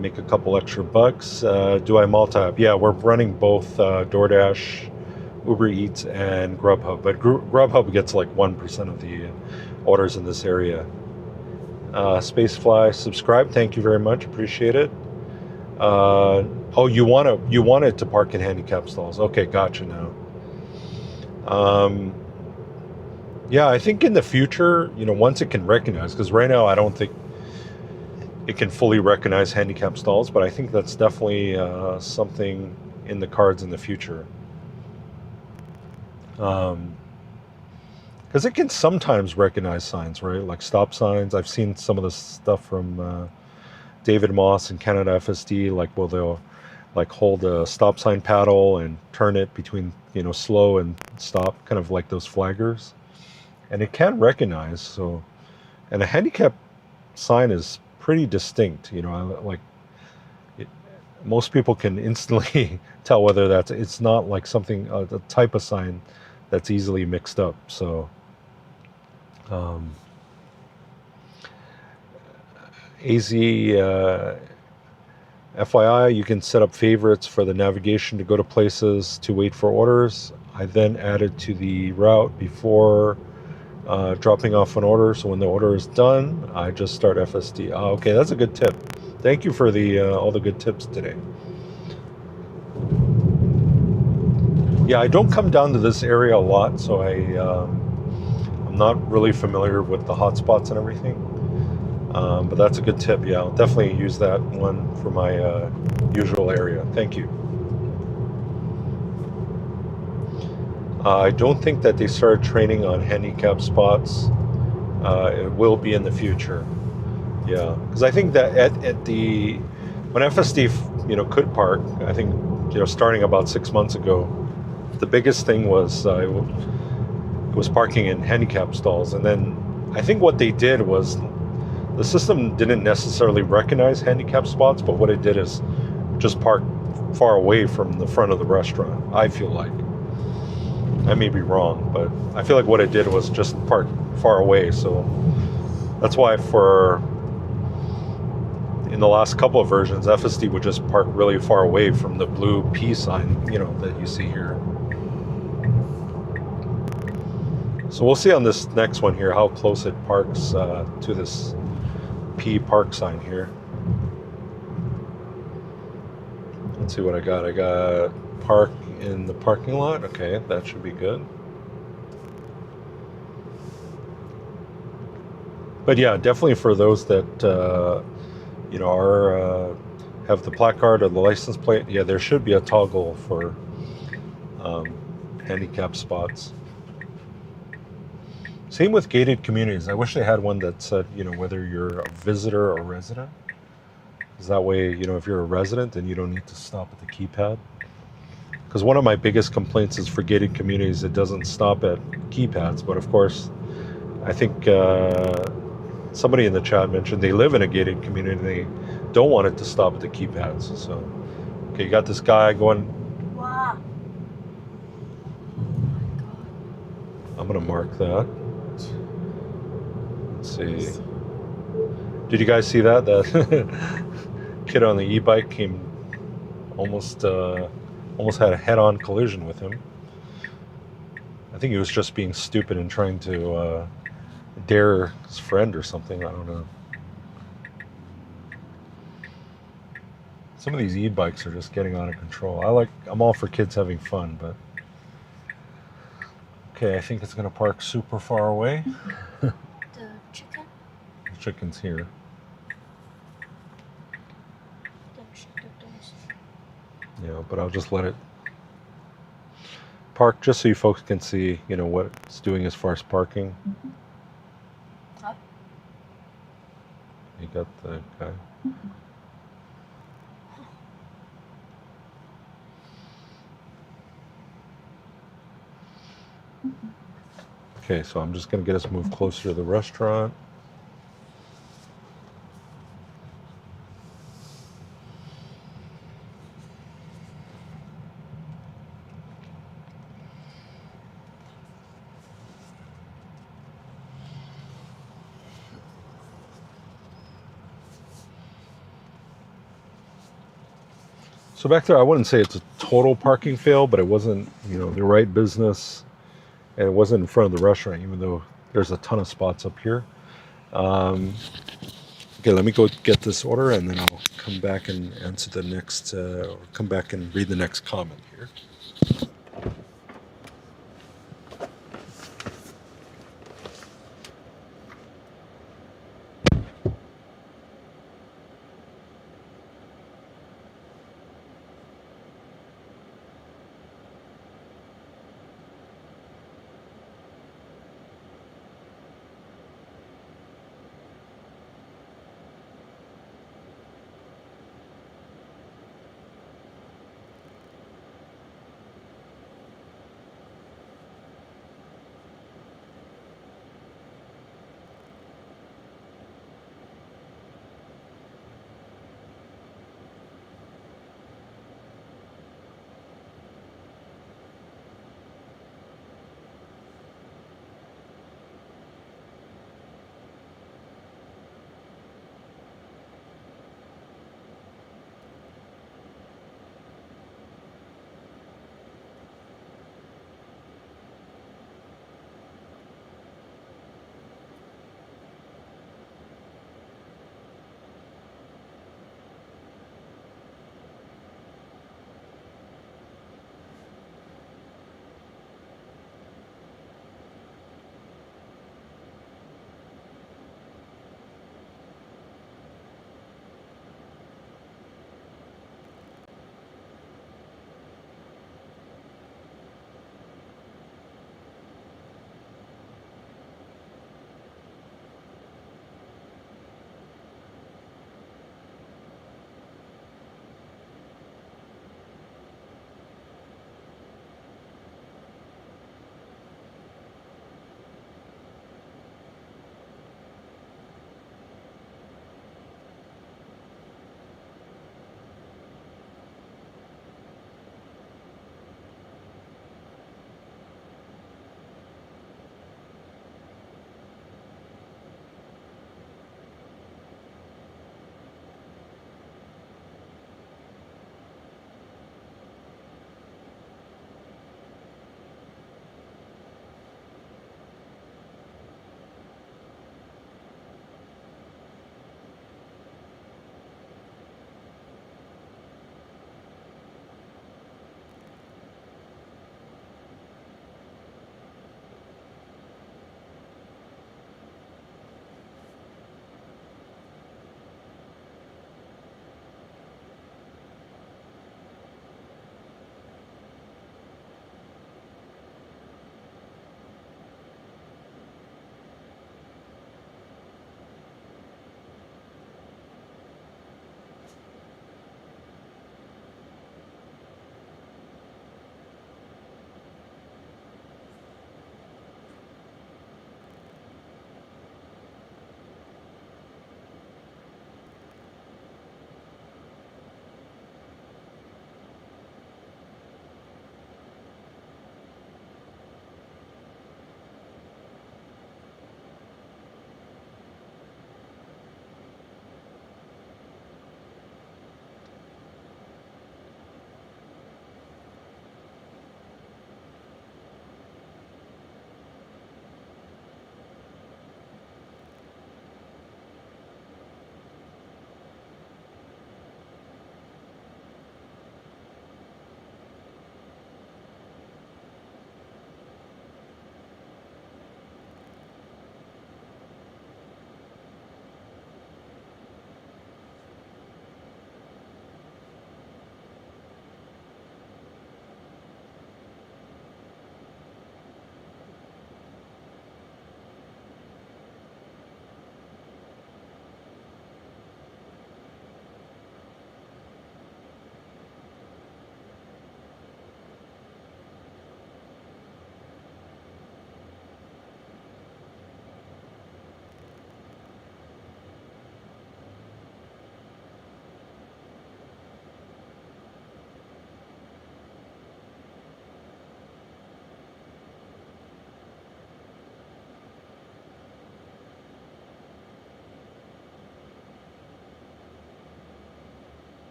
Make a couple extra bucks. Do I multi-app? Yeah, we're running both DoorDash, Uber Eats, and Grubhub. But Grubhub gets like 1% of the orders in this area. Spacefly, subscribe. Thank you very much. Appreciate it. Oh, you want it to park in handicap stalls. Okay, gotcha now. Yeah, I think in the future, you know, once it can recognize, because right now I don't think it can fully recognize handicap stalls, but I think that's definitely something in the cards in the future. Because it can sometimes recognize signs, right? Like stop signs. I've seen some of the stuff from David Moss and Canada FSD, like, well, they'll like hold a stop sign paddle and turn it between, you know, slow and stop, kind of like those flaggers. And it can recognize, so, and a handicap sign is pretty distinct, you know, like most people can instantly tell whether it's not like something, the type of sign that's easily mixed up. So, AZ, FYI, you can set up favorites for the navigation to go to places to wait for orders. I then added to the route before dropping off an order, so when the order is done, I just start FSD. Okay, that's a good tip. Thank you for the all the good tips today. Yeah, I don't come down to this area a lot, so I'm not really familiar with the hotspots and everything. But that's a good tip. Yeah, I'll definitely use that one for my usual area. Thank you. I don't think that they started training on handicap spots. It will be in the future. Yeah, because I think that when FSD, you know, could park, I think, you know, starting about 6 months ago, the biggest thing was it was parking in handicap stalls. And then I think what they did was the system didn't necessarily recognize handicap spots, but what it did is just park far away from the front of the restaurant, I feel like. I may be wrong, but I feel like what it did was just park far away. So that's why in the last couple of versions, FSD would just park really far away from the blue P sign, that you see here. So we'll see on this next one here how close it parks to this P park sign here. Let's see what I got. I got park in the parking lot. Okay, that should be good. But yeah, definitely for those that are have the placard or the license plate. Yeah, there should be a toggle for handicap spots. Same with gated communities. I wish they had one that said, whether you're a visitor or resident. Because that way, if you're a resident, then you don't need to stop at the keypad. Because one of my biggest complaints is for gated communities, it doesn't stop at keypads. But of course, I think somebody in the chat mentioned they live in a gated community and they don't want it to stop at the keypads. So, okay, you got this guy going. Wow. I'm going to mark that. Let's see. Did you guys see that? That kid on the e-bike came almost had a head-on collision with him. I think he was just being stupid and trying to dare his friend or something. I don't know. Some of these e-bikes are just getting out of control. I'm all for kids having fun, but okay, I think it's gonna park super far away. The chicken? The chicken's here. Yeah, but I'll just let it park just so you folks can see, what it's doing as far as parking. Huh? You got the guy. Okay, so I'm just going to get us moved closer to the restaurant. So back there, I wouldn't say it's a total parking fail, but it wasn't, the right business. And it wasn't in front of the restaurant, even though there's a ton of spots up here. Okay, let me go get this order, and then I'll come back and answer the next, or come back and read the next comment here.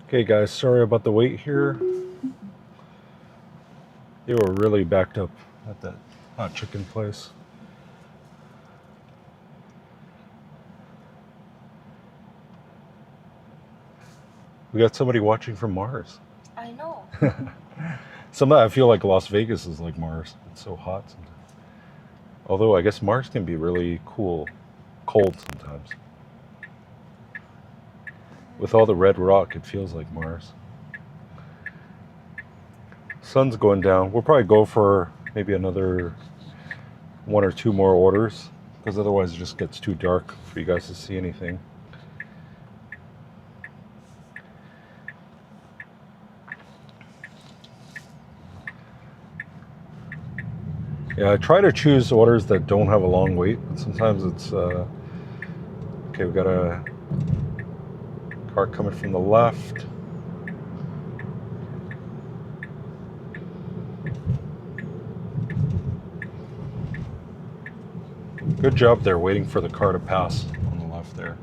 Okay, guys, sorry about the wait here. They were really backed up at that hot chicken place. We got somebody watching from Mars. I know. Sometimes I feel like Las Vegas is like Mars. It's so hot sometimes. Although I guess Mars can be really cold sometimes. With all the red rock, it feels like Mars. Sun's going down. We'll probably go for maybe another 1 or 2 more orders, because otherwise it just gets too dark for you guys to see anything. Yeah, I try to choose orders that don't have a long wait. Sometimes it's okay, we got a car coming from the left. Good job there, waiting for the car to pass on the left there.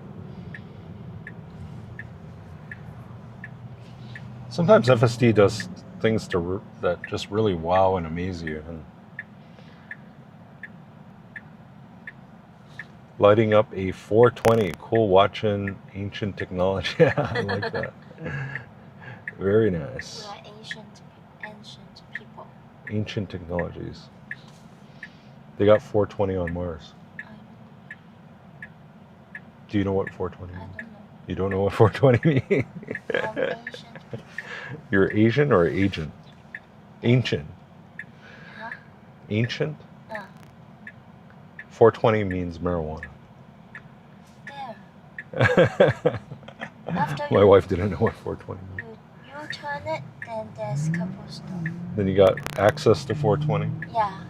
Sometimes FSD does things that just really wow and amaze you. And lighting up a 420, cool watching ancient technology. Yeah, I like that. Very nice. We are ancient people. Ancient technologies. They got 420 on Mars. Do you know what 420 I means? don't know. You don't know what 420 means? I'm Asian. You're Asian or agent? Ancient. Huh? Ancient? 420 420 means marijuana. There. After My you, wife didn't know what 420 means. you turn it, then there's couple stuff. Then you got access to 420. Yeah.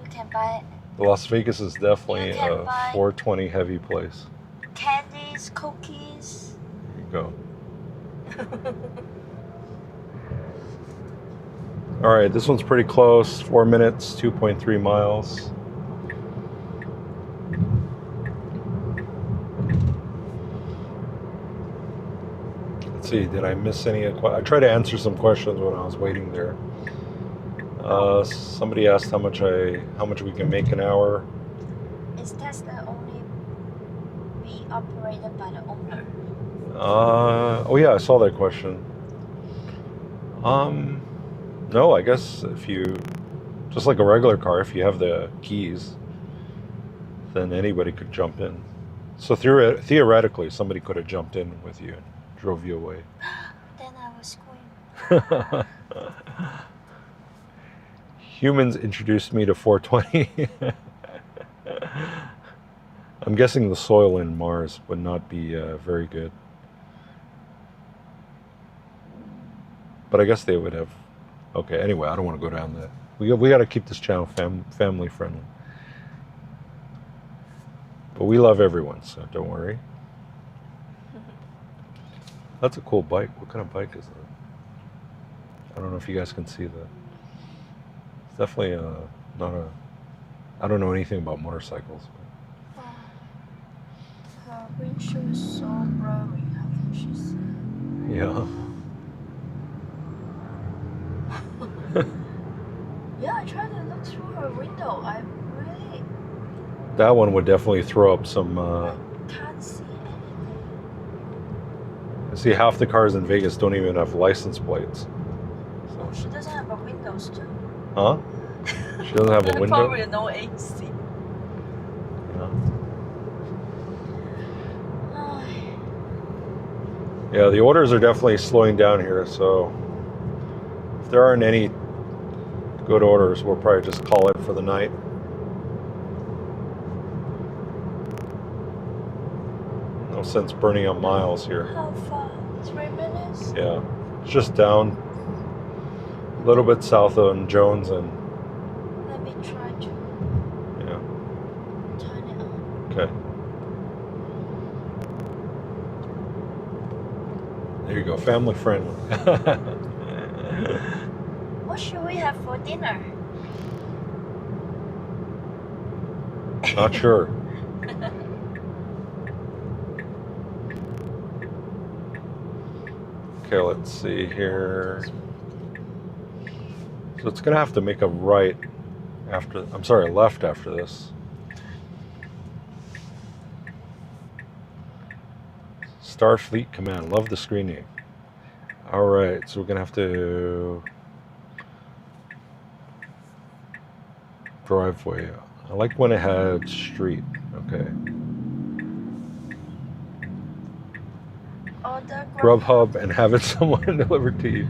You can buy Las Vegas is definitely You can a buy- 420 heavy place. candies, cookies. There you go. All right, this one's pretty close. 4 minutes, 2.3 miles. Let's see, did I miss any? I tried to answer some questions when I was waiting there. Somebody asked how much we can make an hour. Is Tesla only be operated by the owner? Oh yeah, I saw that question. No, I guess if you, just like a regular car, if you have the keys, then anybody could jump in. So theoretically, somebody could have jumped in with you and drove you away. Then I will scream. Humans introduced me to 420. I'm guessing the soil in Mars would not be very good. But I guess they would have. Okay, anyway, I don't want to go down that. We got to keep this channel family friendly. But we love everyone, so don't worry. That's a cool bike. What kind of bike is that? I don't know if you guys can see that. It's definitely not a. I don't know anything about motorcycles. Oh, her windshield is so blurry. How can she see? Yeah. Yeah, I tried to look through her window. I really That one would definitely throw up some. can't see anything. See, half the cars in Vegas don't even have license plates. Oh, she doesn't have a windows too. Huh? She doesn't have a window. Probably no AC. Yeah, the orders are definitely slowing down here, so if there aren't any good orders, we'll probably just call it for the night. No sense burning up miles here. How far? 3 minutes? Yeah, it's just down a little bit south on Jones and Let me try to yeah. turn it on. Okay. There you go, family friendly. What should we have for dinner? Not sure. Okay, let's see here. So it's gonna have to make a right after, I'm sorry, a left after this. Starfleet Command, love the screen name. All right, so we're gonna have to driveway. I like when it had street. Okay. Order Grubhub and have it someone delivered to you.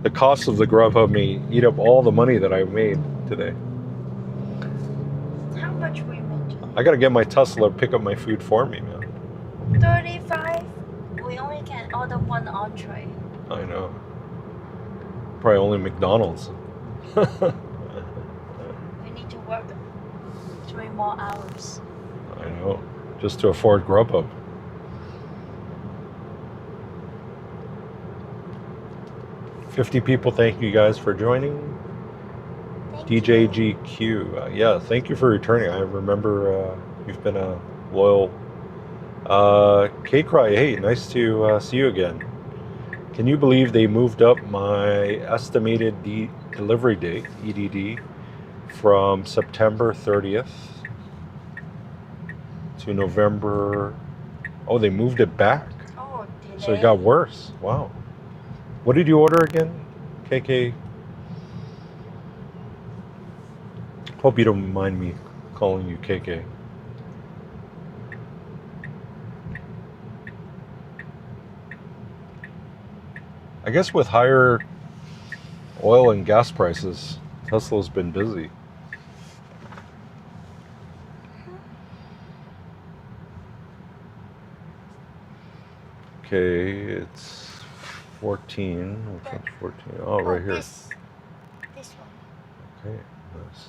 The cost of the Grubhub may eat up all the money that I made today. How much we made? I gotta get my Tesla to pick up my food for me, man. 35. We only can order one entree. I know. Probably only McDonald's. We need to work 3 more hours. I know. Just to afford Grubhub. $50 people, thank you guys for joining. Thank you. DJGQ, yeah, thank you for returning. I remember you've been a loyal. K-Cry, hey, nice to see you again. Can you believe they moved up my estimated delivery date, EDD, from September 30th to November? Oh, they moved it back. Oh, did So it got worse. Wow. What did you order again, KK? Hope you don't mind me calling you KK. I guess with higher oil and gas prices, Tesla's been busy. Okay, it's 14. Which one's 14? Oh, right here. This one. Okay, nice.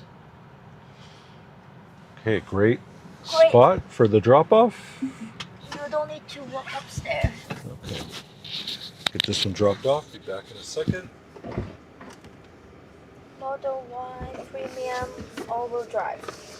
Okay, great spot for the drop-off. You don't need to walk upstairs. Okay. Get this one dropped off. Be back in a second. Model Y Premium all-wheel drive.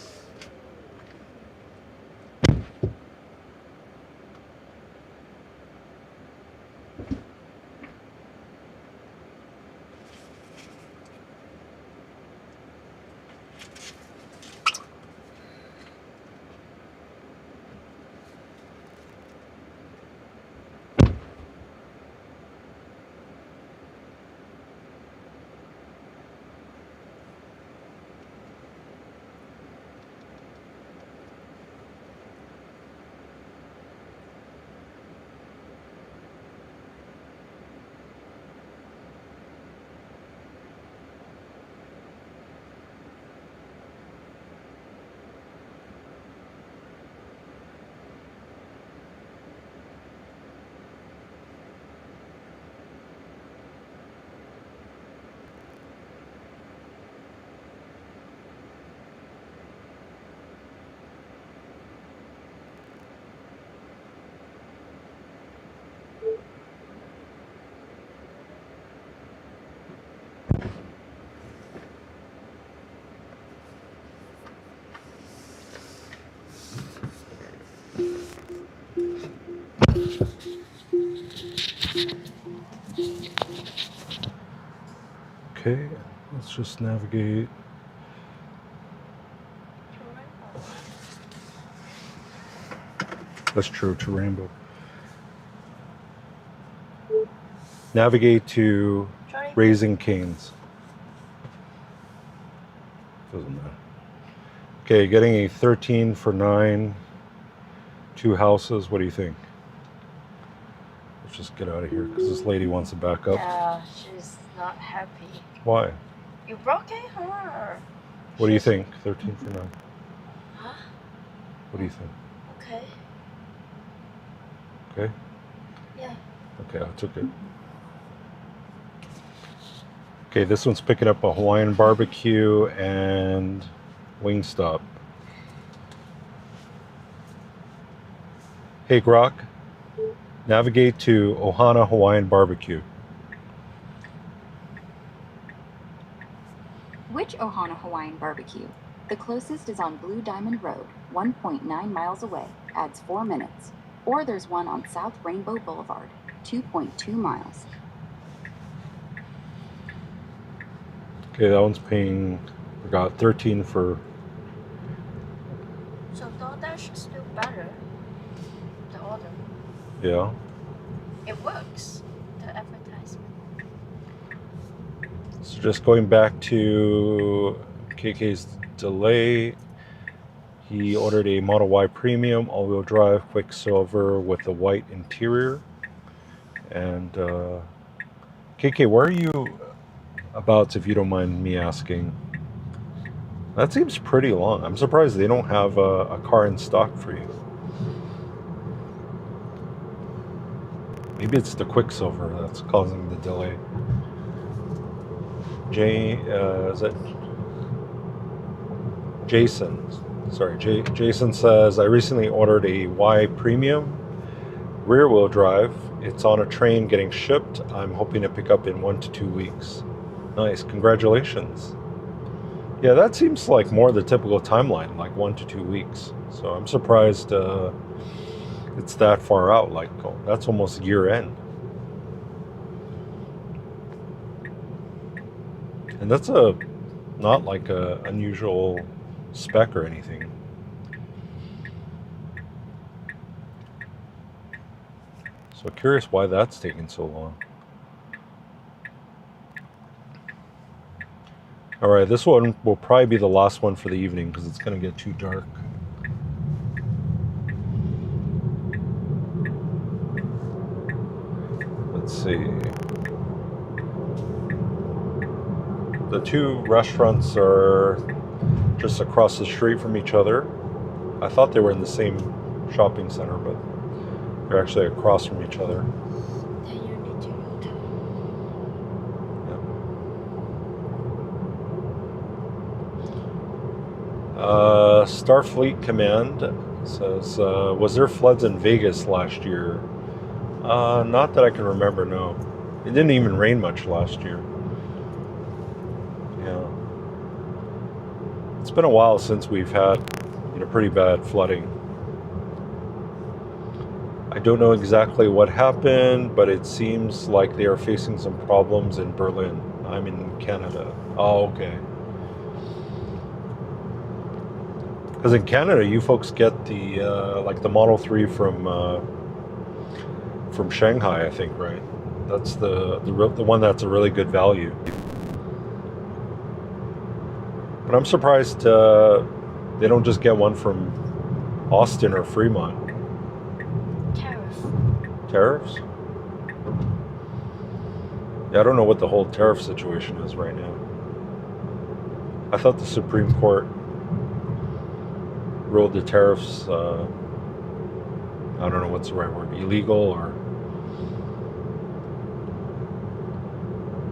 Okay, let's just navigate. That's true, to Rainbow. Navigate to Raising Cane's. Doesn't matter. Okay, getting a 13 for 9, 2 houses. What do you think? Let's just get out of here because this lady wants to back up. Yeah, she's not happy. Why? You broke her. What do you think? 13 for 9. Huh? What do you think? Okay. Okay? Yeah. Okay, I took it. Okay, this one's picking up a Hawaiian barbecue and Wingstop. Hey, Grok, navigate to Ohana Hawaiian barbecue. Which Ohana Hawaiian barbecue? The closest is on Blue Diamond Road, 1.9 miles away. Adds 4 minutes. Or there's one on South Rainbow Boulevard, 2.2 miles. Okay, that one's paying, we got 13 for, So DoorDash is still better. The order. yeah. It works. The advertisement. So just going back to KK's delay, he ordered a Model Y Premium all-wheel drive Quicksilver with a white interior. And KK, where are you about, if you don't mind me asking? That seems pretty long. I'm surprised they don't have a car in stock for you. Maybe it's the Quicksilver that's causing the delay. Is it Jason? Sorry, Jason says, I recently ordered a Y Premium rear-wheel drive. It's on a train getting shipped. I'm hoping to pick up in 1 to 2 weeks. Nice, congratulations. Yeah, that seems like more the typical timeline, like 1 to 2 weeks. So I'm surprised it's that far out. Like, oh, that's almost year end. And that's not like a unusual spec or anything. So curious why that's taking so long. All right, this one will probably be the last one for the evening because it's going to get too dark. Let's see. The two restaurants are just across the street from each other. I thought they were in the same shopping center, but they're actually across from each other. Then you need to U-turn. Starfleet Command says, was there floods in Vegas last year? Not that I can remember, no. It didn't even rain much last year. Yeah. It's been a while since we've had, pretty bad flooding. I don't know exactly what happened, but it seems like they are facing some problems in Berlin. I'm in Canada. Oh, okay. Because in Canada, you folks get the like the Model 3 from Shanghai, I think, right? That's the one that's a really good value. But I'm surprised they don't just get one from Austin or Fremont. Tariffs? Yeah, I don't know what the whole tariff situation is right now. I thought the Supreme Court ruled the tariffs, I don't know what's the right word, illegal or,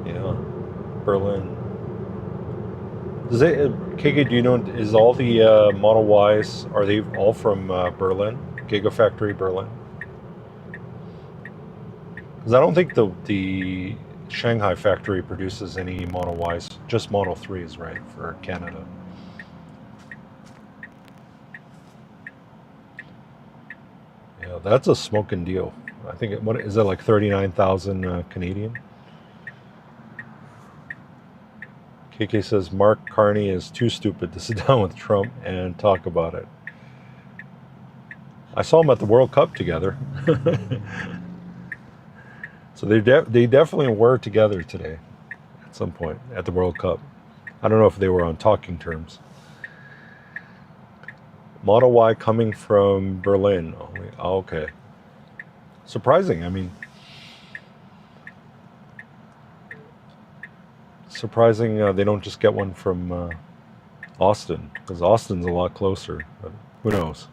yeah, Berlin. Does it, KK, do you know, is all the Model Ys, are they all from Berlin? Gigafactory Berlin? Because I don't think the Shanghai factory produces any Model Ys, just Model 3s, right, for Canada. Yeah, that's a smoking deal. I think, what is that, like 39,000 Canadian? KK says Mark Carney is too stupid to sit down with Trump and talk about it. I saw them at the World Cup together. So they definitely were together today at some point at the World Cup. I don't know if they were on talking terms. Model Y coming from Berlin. Oh, okay. Surprising. I mean, surprising they don't just get one from Austin, because Austin's a lot closer. But who knows?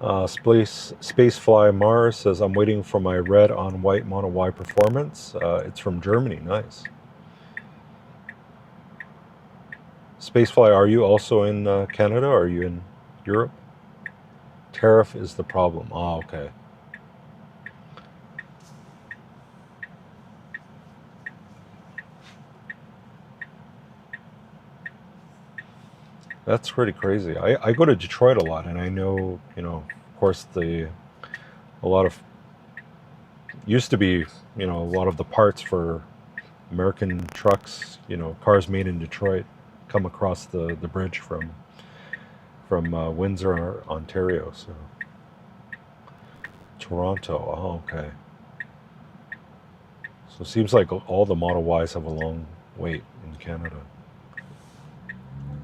Spacefly Mars says, I'm waiting for my red on white Model Y Performance. It's from Germany. Nice. Spacefly, are you also in Canada? Or are you in Europe? Tariff is the problem. Ah, okay. That's pretty crazy. I go to Detroit a lot, and I know, of course, a lot of used to be, a lot of the parts for American trucks, cars made in Detroit, come across the bridge from Windsor, Ontario. So Toronto. Oh, okay. So it seems like all the Model Ys have a long wait in Canada.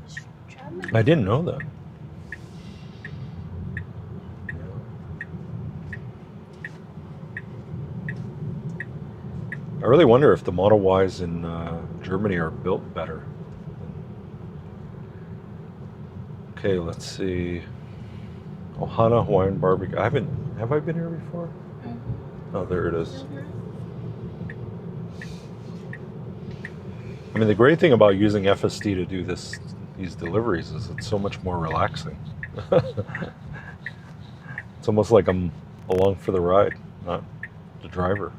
It's from Germany. I didn't know that. I really wonder if the Model Ys in Germany are built better. Okay, let's see. Ohana Hawaiian barbecue. Have I been here before? Mm-hmm. Oh, there it is. Mm-hmm. I mean, the great thing about using FSD to do these deliveries is it's so much more relaxing. It's almost like I'm along for the ride, not the driver.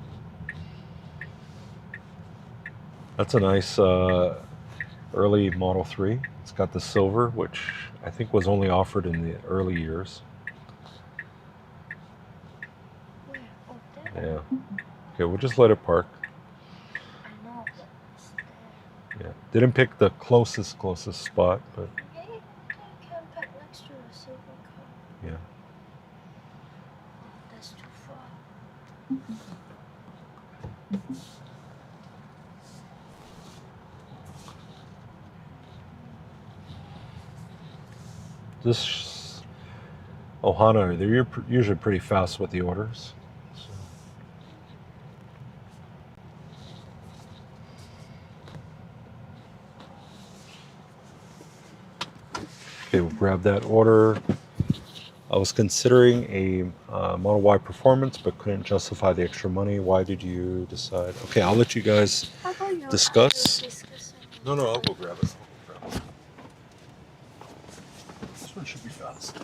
That's a nice early Model 3. It's got the silver, which I think was only offered in the early years. Where? Oh, there. Yeah. Okay, we'll just let it park. I know, but it's there. Yeah. Didn't pick the closest spot, but Yeah, you can park next to a silver car. yeah. Oh, that's too far. This Ohana, they're usually pretty fast with the orders. So. Okay, we'll grab that order. I was considering a Model Y Performance, but couldn't justify the extra money. Why did you decide? Okay, I'll let you guys How about you discuss. discuss No, I'll go grab it. This one should be fast.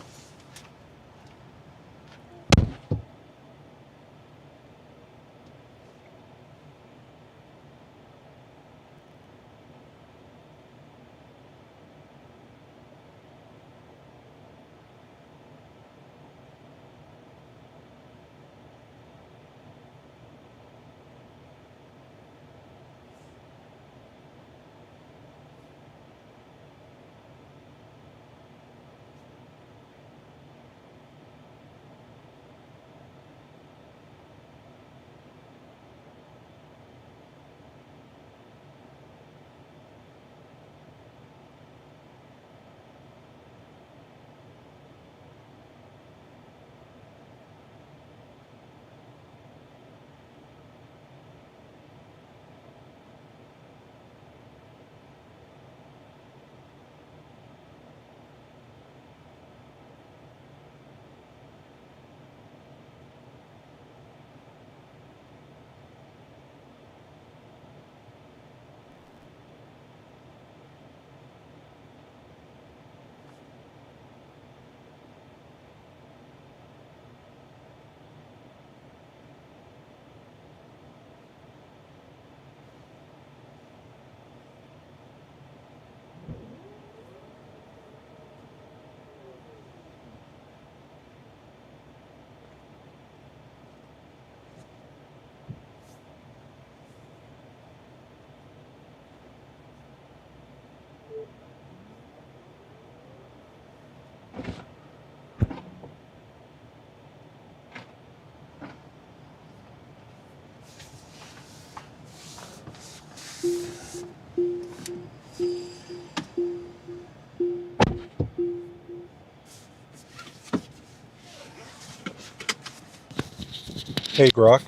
Hey, Grok,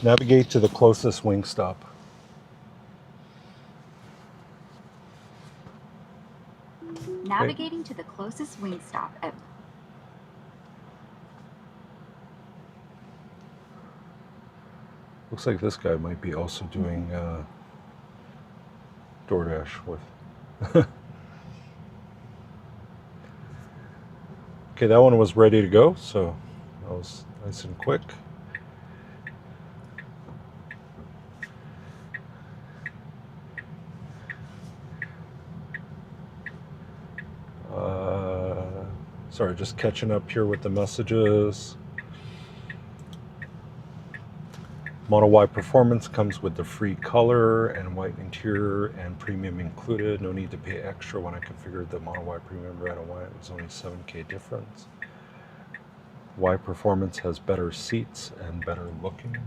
navigate to the closest wing stop. Navigating to the closest wing stop at Looks like this guy might be also doing DoorDash with. Okay, that one was ready to go, so that was nice and quick. Sorry, just catching up here with the messages. Model Y Performance comes with the free color and white interior and premium included. No need to pay extra. When I configured the Model Y Premium red and white, it was only 7K difference. Y Performance has better seats and better looking.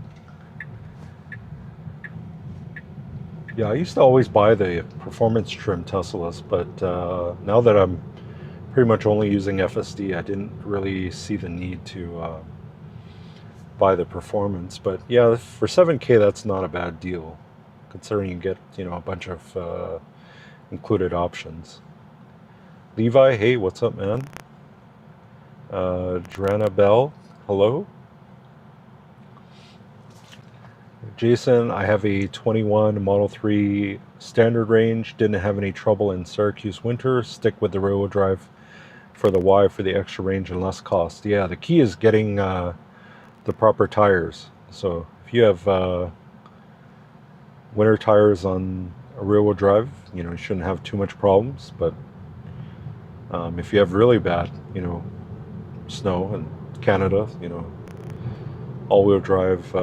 Yeah, I used to always buy the performance trim Teslas, but now that I'm pretty much only using FSD, I didn't really see the need to buy the performance. But yeah, for 7K, that's not a bad deal, considering you get, you know, a bunch of included options. Levi, hey, what's up, man? Drana Bell, hello. Jason, I have a 21 Model 3 standard range. Didn't have any trouble in Syracuse winter. Stick with the rear-wheel drive for the Y for the extra range and less cost. Yeah, the key is getting the proper tires. So if you have winter tires on a rear-wheel drive, you know, you shouldn't have too much problems. But if you have really bad, you know, snow in Canada, you know, all-wheel drive.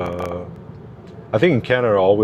I think in Canada, all-wheel